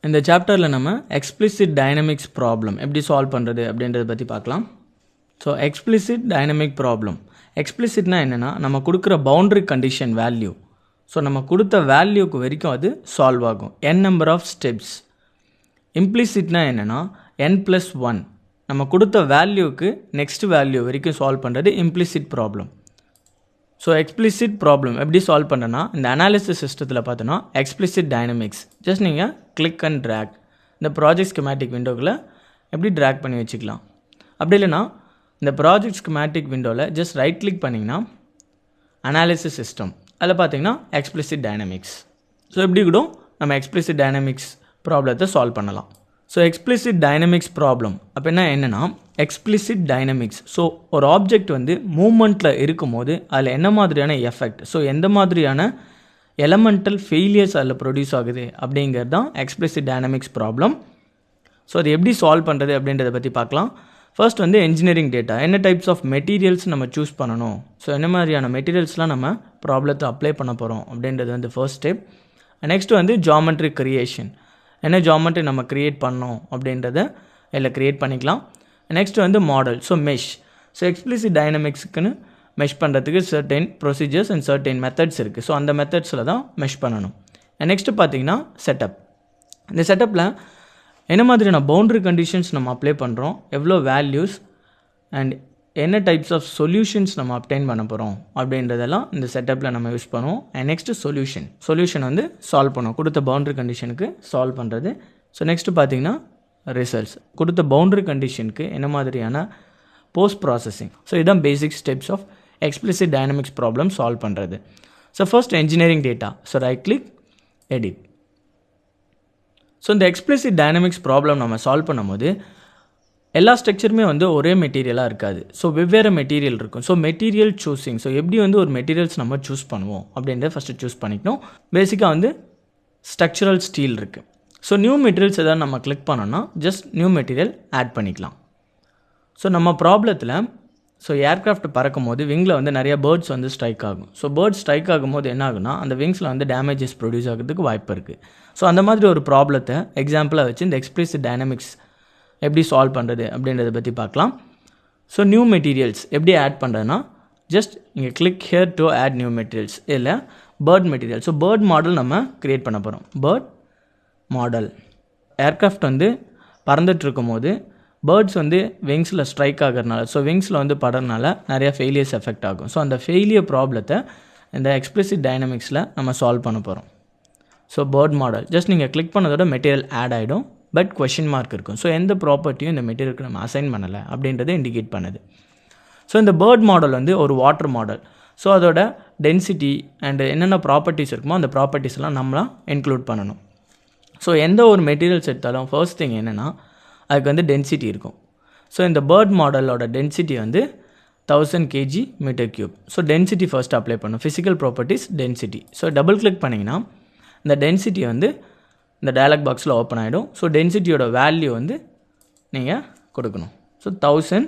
இந்த சாப்டரில் நம்ம எக்ஸ்பிளிசிட் டைனமிக்ஸ் ப்ராப்ளம் எப்படி சால்வ் பண்ணுறது அப்படின்றத பற்றி பார்க்கலாம். ஸோ எக்ஸ்பிளிசிட் டைனமிக் ப்ராப்ளம், எக்ஸ்பிளிசிட்னா என்னென்னா நம்ம கொடுக்குற பவுண்டரி கண்டிஷன் வேல்யூ, ஸோ நம்ம கொடுத்த வேல்யூக்கு வரைக்கும் அது சால்வ் ஆகும், n நம்பர் ஆஃப் ஸ்டெப்ஸ். இம்ப்ளிசிட்னா என்னென்னா n+1 நம்ம கொடுத்த வேல்யூக்கு நெக்ஸ்ட் வேல்யூ வரைக்கும் சால்வ் பண்ணுறது implicit problem. So explicit problem எப்படி சால்வ் பண்ணுறேன்னா, இந்த அனாலிசிஸ் சிஸ்டத்தில் பார்த்தோன்னா எக்ஸ்பிளிசிட் டைனமிக்ஸ் ஜஸ்ட் நீங்கள் கிளிக் அண்ட் ட்ராக் இந்த ப்ராஜெக்ட் ஸ்கீமேட்டிக் விண்டோவில் எப்படி ட்ராக் பண்ணி வச்சுக்கலாம். அப்படி இல்லைனா இந்த ப்ராஜெக்ட் ஸ்கீமேட்டிக் விண்டோவில் ஜஸ்ட் ரைட் கிளிக் பண்ணிங்கன்னா அனாலிசிஸ் சிஸ்டம், அதில் பார்த்தீங்கன்னா எக்ஸ்பிளிசிட் டைனமிக்ஸ். ஸோ எப்படி கூட நம்ம எக்ஸ்பிளிசிட் டைனமிக்ஸ் ப்ராப்ளத்தை சால்வ் பண்ணலாம். ஸோ எக்ஸ்பிளிசிட் டைனமிக்ஸ் ப்ராப்ளம் அப்போ என்னென்னா எக்ஸ்பிளிசிட் டைனமிக்ஸ், ஸோ ஒரு ஆப்ஜெக்ட் வந்து மூமெண்ட்டில் இருக்கும்போது அதில் என்ன மாதிரியான எஃபெக்ட், ஸோ எந்த மாதிரியான எலமெண்டல் ஃபெயிலியர்ஸ் அதில் ப்ரொடியூஸ் ஆகுது அப்படிங்கிறது தான் எக்ஸ்பிளிசிட் டைனமிக்ஸ் ப்ராப்ளம். ஸோ அது எப்படி சால்வ் பண்ணுறது அப்படின்றத பற்றி பார்க்கலாம். ஃபர்ஸ்ட் வந்து என்ஜினியரிங் டேட்டா, என்ன டைப்ஸ் ஆஃப் மெட்டீரியல்ஸ் நம்ம சூஸ் பண்ணணும், ஸோ என்ன மாதிரியான மெட்டீரியல்ஸ்லாம் நம்ம ப்ராப்ளத்தை அப்ளை பண்ண போகிறோம் அப்படின்றது வந்து ஃபர்ஸ்ட் ஸ்டெப். நெக்ஸ்ட்டு வந்து ஜாமெட்ரி கிரியேஷன், என்ன ஜாமெட்ரி நம்ம க்ரியேட் பண்ணோம் அப்படின்றத இதில் க்ரியேட் பண்ணிக்கலாம். நெக்ஸ்ட் வந்து model, so mesh. So explicit டைனமிக்ஸுக்குன்னு மெஷ் பண்ணுறதுக்கு certain procedures and certain methods இருக்குது. ஸோ அந்த மெத்தட்ஸில் தான் மெஷ் பண்ணணும். நெக்ஸ்ட்டு பார்த்தீங்கன்னா செட்டப். இந்த செட்டப்பில் என்ன மாதிரியான பவுண்டரி கண்டிஷன்ஸ் நம்ம அப்ளை பண்ணுறோம், எவ்வளோ வேல்யூஸ் அண்ட் என்ன டைப்ஸ் ஆஃப் சொல்யூஷன்ஸ் நம்ம அப்டைன் பண்ண போகிறோம் அப்படின்றதெல்லாம் இந்த செட்டப்பில் நம்ம யூஸ் பண்ணுவோம். அண்ட் நெக்ஸ்ட்டு சொல்யூஷன் வந்து சால்வ் பண்ணுவோம், கொடுத்த பவுண்டரி கண்டிஷனுக்கு சால்வ் பண்ணுறது. ஸோ நெக்ஸ்ட்டு பார்த்தீங்கன்னா ரிசல்ட்ஸ், கொடுத்த பவுண்டரி கண்டிஷனுக்கு என்ன மாதிரியான போஸ்ட் ப்ராசஸிங். ஸோ இதுதான் basic steps of explicit dynamics problem solve பண்ணுறது. So first engineering data, so right click edit. So இந்த எக்ஸ்பிளிசிட் டைனமிக்ஸ் ப்ராப்ளம் நம்ம சால்வ் பண்ணும்போது எல்லா ஸ்ட்ரக்சருமே வந்து ஒரே மெட்டீரியலாக இருக்காது, ஸோ வெவ்வேறு மெட்டீரியல் இருக்கும். ஸோ மெட்டீரியல் சூஸிங், ஸோ எப்படி வந்து ஒரு மெட்டீரியல்ஸ் நம்ம சூஸ் பண்ணுவோம் அப்படின்றத ஃபஸ்ட்டு சூஸ் பண்ணிக்கணும். பேசிக்காக வந்து ஸ்ட்ரக்சரல் ஸ்டீல் இருக்குது. ஸோ நியூ மெட்டீரியல்ஸ் எதாவது நம்ம கிளிக் பண்ணோன்னா ஜஸ்ட் நியூ மெட்டீரியல் ஆட் பண்ணிக்கலாம். ஸோ நம்ம ப்ராப்ளத்தில் ஸோ ஏர்க்ராஃப்ட் பறக்கும் போது விங்கில் வந்து நிறைய பேர்ட்ஸ் வந்து ஸ்ட்ரைக் ஆகும். ஸோ பேர்ட்ஸ் ஸ்ட்ரைக் ஆகும்போது என்ன ஆகுனா அந்த விங்ஸில் வந்து டேமேஜஸ் ப்ரொடியூஸ் ஆகிறதுக்கு வாய்ப்பு இருக்குது. ஸோ அந்த மாதிரி ஒரு ப்ராப்ளத்தை எக்ஸாம்பிளாக வச்சு இந்த எக்ஸ்பிளிசிட் டைனமிக்ஸ் எப்படி சால்வ் பண்ணுறது அப்படின்றத பற்றி பார்க்கலாம். ஸோ நியூ மெட்டீரியல்ஸ் எப்படி ஆட் பண்ணுறதுனா ஜஸ்ட் இங்கே click here to add new materials, இல்லை bird material. So bird model நம்ம க்ரியேட் பண்ண போகிறோம். பேர்ட் மாடல், ஏர்க்ராஃப்ட் வந்து பறந்துட்டு இருக்கும் போது பேர்ட்ஸ் வந்து விங்ஸில் ஸ்ட்ரைக் ஆகிறதுனால, ஸோ விங்ஸில் வந்து படுறதுனால நிறையா ஃபெயிலியர்ஸ் எஃபெக்ட் ஆகும். ஸோ அந்த ஃபெயிலியர் ப்ராப்ளத்தை இந்த எக்ஸ்பிளிசிட் டைனமிக்ஸில் நம்ம சால்வ் பண்ண போகிறோம். ஸோ பேர்ட் மாடல் ஜஸ்ட் நீங்கள் கிளிக் பண்ணதோட மெட்டீரியல் ஆட் ஆகிடும், பட் கொஷின் மார்க் இருக்கும். ஸோ எந்த ப்ராப்பர்ட்டியும் இந்த மெட்டீரியலுக்கு நம்ம அசைன் பண்ணலை அப்படின்றத இண்டிகேட் பண்ணுது. ஸோ இந்த பேர்ட் மாடல் வந்து ஒரு வாட்டர் மாடல். ஸோ அதோட டென்சிட்டி அண்ட் என்னென்ன ப்ராப்பர்ட்டிஸ் இருக்குமோ அந்த ப்ராப்பர்ட்டிஸ்லாம் நம்மளாம் இன்க்ளூட் பண்ணணும். ஸோ எந்த ஒரு மெட்டீரியல்ஸ் எடுத்தாலும் ஃபர்ஸ்ட் திங் என்னென்னா அதுக்கு வந்து டென்சிட்டி இருக்கும். ஸோ இந்த பேர்ட் மாடலோட டென்சிட்டி வந்து 1000 kg/m³. So density first apply பண்ணும், physical properties density. So double click பண்ணிங்கன்னா இந்த டென்சிட்டி வந்து இந்த டயலாக் பாக்ஸில் ஓப்பன் ஆகிடும். ஸோ டென்சிட்டியோட வேல்யூ வந்து நீங்கள் கொடுக்கணும். So 1000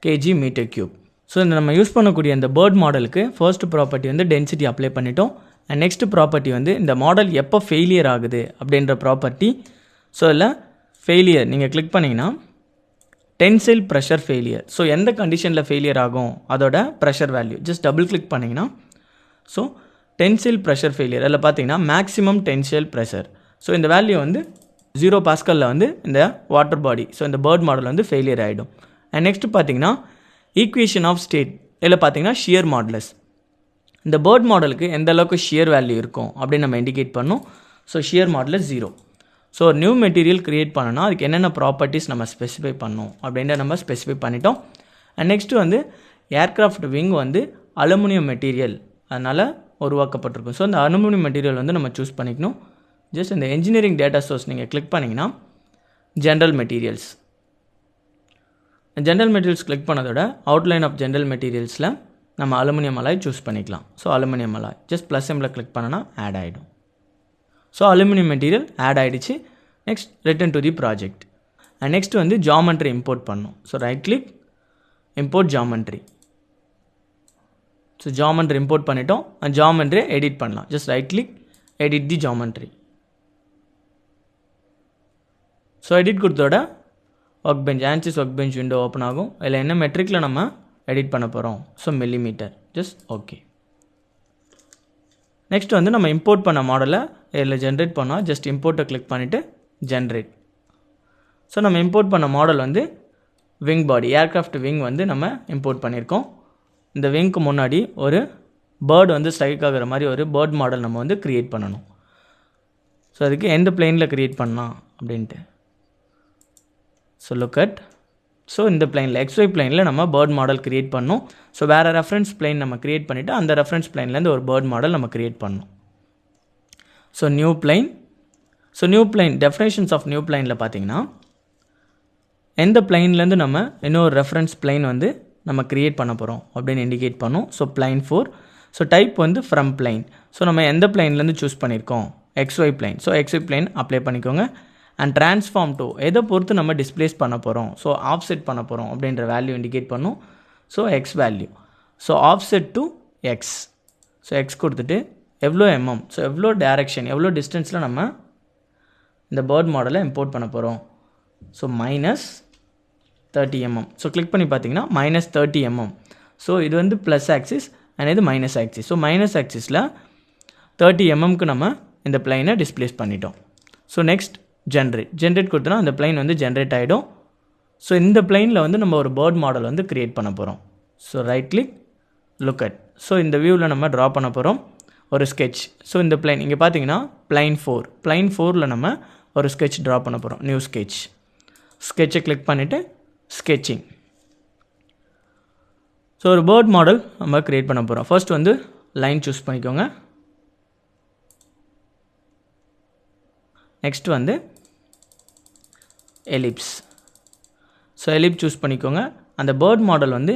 kg/m³. ஸோ இந்த நம்ம யூஸ் பண்ணக்கூடிய இந்த பேர்ட் மாடலுக்கு ஃபர்ஸ்ட் ப்ராப்பர்ட்டி வந்து டென்சிட்டி அப்ளை பண்ணிட்டோம். அண்ட் நெக்ஸ்ட் ப்ராப்பர்ட்டி வந்து இந்த மாடல் எப்போ ஃபெயிலியர் ஆகுது அப்படின்ற ப்ராப்பர்ட்டி. ஸோ இல்லை ஃபெயிலியர் நீங்கள் கிளிக் பண்ணிங்கன்னா டென்சைல் ப்ரெஷர் ஃபெயிலியர். ஸோ எந்த கண்டிஷனில் ஃபெயிலியர் ஆகும் அதோட pressure value just double click பண்ணிங்கன்னா ஸோ டென்சைல் ப்ரெஷர் ஃபெயிலியர் அதில் பார்த்தீங்கன்னா மேக்ஸிமம் டென்சைல் ப்ரெஷர். ஸோ இந்த வேல்யூ வந்து 0 பாஸ்கலில் வந்து இந்த வாட்டர் பாடி, ஸோ இந்த பேர்ட் மாடல் வந்து ஃபெயிலியர் ஆகிடும். அண்ட் நெக்ஸ்ட் பார்த்தீங்கன்னா ஈக்குவேஷன் ஆஃப் ஸ்டேட், இதில் பார்த்தீங்கன்னா ஷியர் மாடுலஸ். இந்த பேர்ட் மாடலுக்கு எந்த அளவுக்கு ஷியர் வேல்யூ இருக்கும் அப்படின்னு நம்ம இண்டிகேட் பண்ணோம். So shear modulus 0. So new material create பண்ணோன்னா அதுக்கு என்னென்ன ப்ராப்பர்ட்டிஸ் நம்ம ஸ்பெசிஃபை பண்ணோம் அப்படின்ற நம்ம ஸ்பெசிஃபை பண்ணிட்டோம். அண்ட் நெக்ஸ்ட்டு வந்து ஏர்க்ராஃப்ட் விங் வந்து அலுமினியம் மெட்டீரியல் அதனால் உருவாக்கப்பட்டிருக்கும். ஸோ அந்த அலுமினியம் மெட்டீரியல் வந்து நம்ம சூஸ் பண்ணிக்கணும். ஜஸ்ட் இந்த என்ஜினியரிங் டேட்டா சோர்ஸ் நீங்கள் கிளிக் பண்ணிங்கன்னா ஜென்ரல் மெட்டீரியல்ஸ் கிளிக் பண்ணதோட அவுட்லைன் ஆஃப் ஜென்ரல் மெட்டீரியல்ஸில் நம்ம அலுமினியம் அலாய் சூஸ் பண்ணிக்கலாம். So aluminium alloy just plus symbol click பண்ணனா ஆட் ஆகிடும். ஸோ அலுமினியம் மெட்டீரியல் ஆட் ஆகிடுச்சு. Next return to the project. And next வந்து ஜாமெட்ரி இம்போர்ட் பண்ணணும். So right click import geometry. So geometry import பண்ணிட்டோம். And ஜாமெட்ரியை edit பண்ணலாம். Just right click edit the geometry. So edit கொடுத்தோட work bench Ansys work bench window open ஆகும். இதில் என்ன மெட்ரிக்கில் நம்ம எடிட் பண்ண போகிறோம், so millimetre, just okay. Next வந்து நம்ம இம்போர்ட் பண்ண மாடலை இதில் ஜென்ரேட் பண்ணோம். ஜஸ்ட் இம்போர்ட்டை கிளிக் பண்ணிவிட்டு ஜென்ரேட். ஸோ நம்ம இம்போர்ட் பண்ண மாடல் வந்து விங் பாடி, ஏர்க்ராஃப்ட் விங் வந்து நம்ம இம்போர்ட் பண்ணியிருக்கோம். இந்த விங்க்கு முன்னாடி ஒரு பேர்டு வந்து ஸ்ட்ரைக் ஆகிற மாதிரி ஒரு பேர்ட் மாடல் நம்ம வந்து க்ரியேட் பண்ணணும். ஸோ அதுக்கு எந்த பிளேனில் க்ரியேட் பண்ணலாம் அப்படின்ட்டு. ஸோ லுக் அட், ஸோ இந்த பிளேனில் XY பிளேனில் நம்ம பேர்ட் மாடல் க்ரியேட் பண்ணோம். ஸோ வேறு ரெஃபரன்ஸ் பிளேன் நம்ம க்ரியேட் பண்ணிவிட்டு அந்த ரெஃபரன்ஸ் பிளேன்லேருந்து ஒரு பேர்ட் மாடல் நம்ம க்ரியேட் பண்ணோம். So new plane. So new plane definitions of new பிளேனில் பார்த்தீங்கன்னா எந்த பிளேன்லேருந்து நம்ம இன்னொரு ரெஃபரன்ஸ் பிளேன் வந்து நம்ம க்ரியேட் பண்ண போகிறோம் அப்படின்னு இண்டிகேட் பண்ணோம். So plain 4. ஸோ டைப் வந்து ஃப்ரம் பிளைன். ஸோ நம்ம எந்த பிளைன்லேருந்து சூஸ் பண்ணியிருக்கோம், XY plain. So XY plain apply பண்ணிக்கோங்க. அண்ட் ட்ரான்ஸ்ஃபார்ம் டு எதை பொறுத்து நம்ம டிஸ்பிளேஸ் பண்ண போகிறோம், ஸோ ஆஃப்செட் பண்ண போகிறோம் அப்படின்ற வேல்யூ இண்டிகேட் பண்ணும். So X value. So offset to X. So X கொடுத்துட்டு எவ்வளோ mm, ஸோ எவ்வளோ டேரெக்ஷன், எவ்வளோ டிஸ்டன்ஸில் நம்ம இந்த பேர்ட் மாடலை இம்போர்ட் பண்ண போகிறோம். So -30 mm. ஸோ கிளிக் பண்ணி பார்த்தீங்கன்னா -30 mm. ஸோ இது வந்து ப்ளஸ் ஆக்சிஸ் அண்ட் இது மைனஸ் ஆக்சிஸ். ஸோ மைனஸ் ஆக்சிஸில் 30 mmக்கு நம்ம இந்த பிளைனை டிஸ்பிளேஸ் பண்ணிட்டோம். ஸோ நெக்ஸ்ட் ஜென்ரேட் கொடுத்தோன்னா அந்த பிளைன் வந்து ஜென்ரேட் ஆகிடும். ஸோ இந்த பிளைனில் வந்து நம்ம ஒரு பேர்ட் மாடல் வந்து க்ரியேட் பண்ண போகிறோம். So right click, look at. So இந்த வியூவில் நம்ம ட்ரா பண்ண போகிறோம் ஒரு ஸ்கெட்ச். ஸோ இந்த பிளைன் இங்கே பார்த்தீங்கன்னா பிளைன் 4ல் நம்ம ஒரு ஸ்கெட்ச் ட்ரா பண்ண போகிறோம். New sketch. ஸ்கெட்சை கிளிக் பண்ணிவிட்டு ஸ்கெட்சிங். ஸோ ஒரு பேர்ட் மாடல் நம்ம க்ரியேட் பண்ண போகிறோம். ஃபர்ஸ்ட் வந்து லைன் சூஸ் பண்ணிக்கோங்க. நெக்ஸ்ட் வந்து எலிப்ஸ். ஸோ எலிப்ஸ் சூஸ் பண்ணிக்கோங்க. அந்த பேர்ட் மாடல் வந்து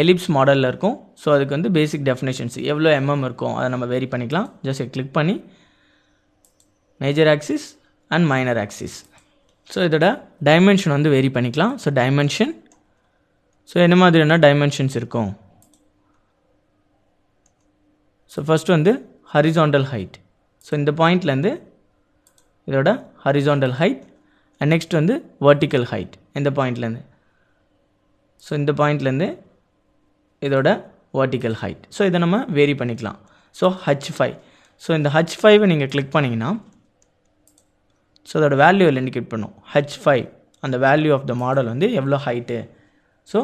எலிப்ஸ் மாடலில் இருக்கும். ஸோ அதுக்கு வந்து பேசிக் டெஃபினேஷன்ஸ் எவ்வளோ இருக்கும் அதை நம்ம வேரி பண்ணிக்கலாம். ஜஸ்ட் கிளிக் பண்ணி major axis and minor axis. So இதோட டைமென்ஷன் வந்து வேரி பண்ணிக்கலாம். ஸோ டைமென்ஷன், ஸோ என்ன மாதிரியான டைமென்ஷன்ஸ் இருக்கும். ஸோ ஃபஸ்ட்டு வந்து ஹரிசாண்டல் ஹைட். ஸோ இந்த பாயிண்ட்லேருந்து இதோட ஹரிசாண்டல் ஹைட். அண்ட் நெக்ஸ்ட் வந்து வெர்டிக்கல் ஹைட் இந்த பாயிண்ட்லேருந்து. ஸோ இந்த பாயிண்ட்லேருந்து இதோட வெர்டிக்கல் ஹைட். ஸோ இதை நம்ம வேரி பண்ணிக்கலாம். So H5. ஸோ இந்த H5 நீங்கள் கிளிக் பண்ணிங்கன்னா ஸோ அதோட வேல்யூ இண்டிகேட் பண்ணும். H5 அந்த வேல்யூ ஆஃப் த மாடல் வந்து எவ்வளோ height. So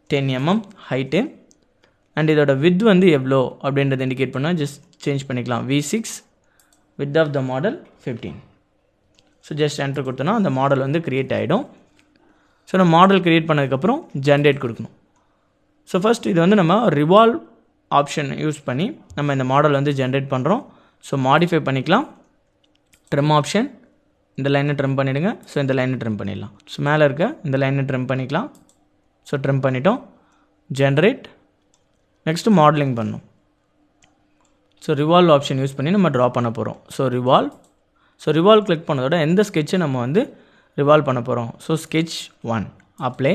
10 mm height. And இதோட வித் வந்து எவ்வளோ அப்படின்றத இண்டிகேட் பண்ணால் ஜஸ்ட் சேஞ்ச் பண்ணிக்கலாம். V6 width of the model 15. So just enter கொடுத்தோன்னா அந்த மாடல் வந்து க்ரியேட் ஆகிடும். ஸோ நம்ம மாடல் க்ரியேட் பண்ணதுக்கப்புறம் ஜென்ரேட் கொடுக்கணும். ஸோ ஃபஸ்ட் இது வந்து நம்ம ரிவால்வ் ஆப்ஷன் யூஸ் பண்ணி நம்ம இந்த மாடல் வந்து ஜென்ரேட் பண்ணுறோம். ஸோ மாடிஃபை பண்ணிக்கலாம். ட்ரிம் ஆப்ஷன், இந்த லைனை ட்ரிம் பண்ணிவிடுங்க. ஸோ இந்த லைனை ட்ரிம் பண்ணிடலாம். ஸோ மேலே இருக்க இந்த லைனை ட்ரிம் பண்ணிக்கலாம். ஸோ ட்ரிம் பண்ணிட்டோம். ஜென்ரேட். நெக்ஸ்ட்டு மாடலிங் பண்ணணும். ஸோ ரிவால்வ் ஆப்ஷன் யூஸ் பண்ணி நம்ம ட்ரா பண்ண போகிறோம். ஸோ ரிவால்வ் கிளிக் பண்ணதோட எந்த ஸ்கெட்சை நம்ம வந்து ரிவால்வ் பண்ண போகிறோம். So sketch 1 apply.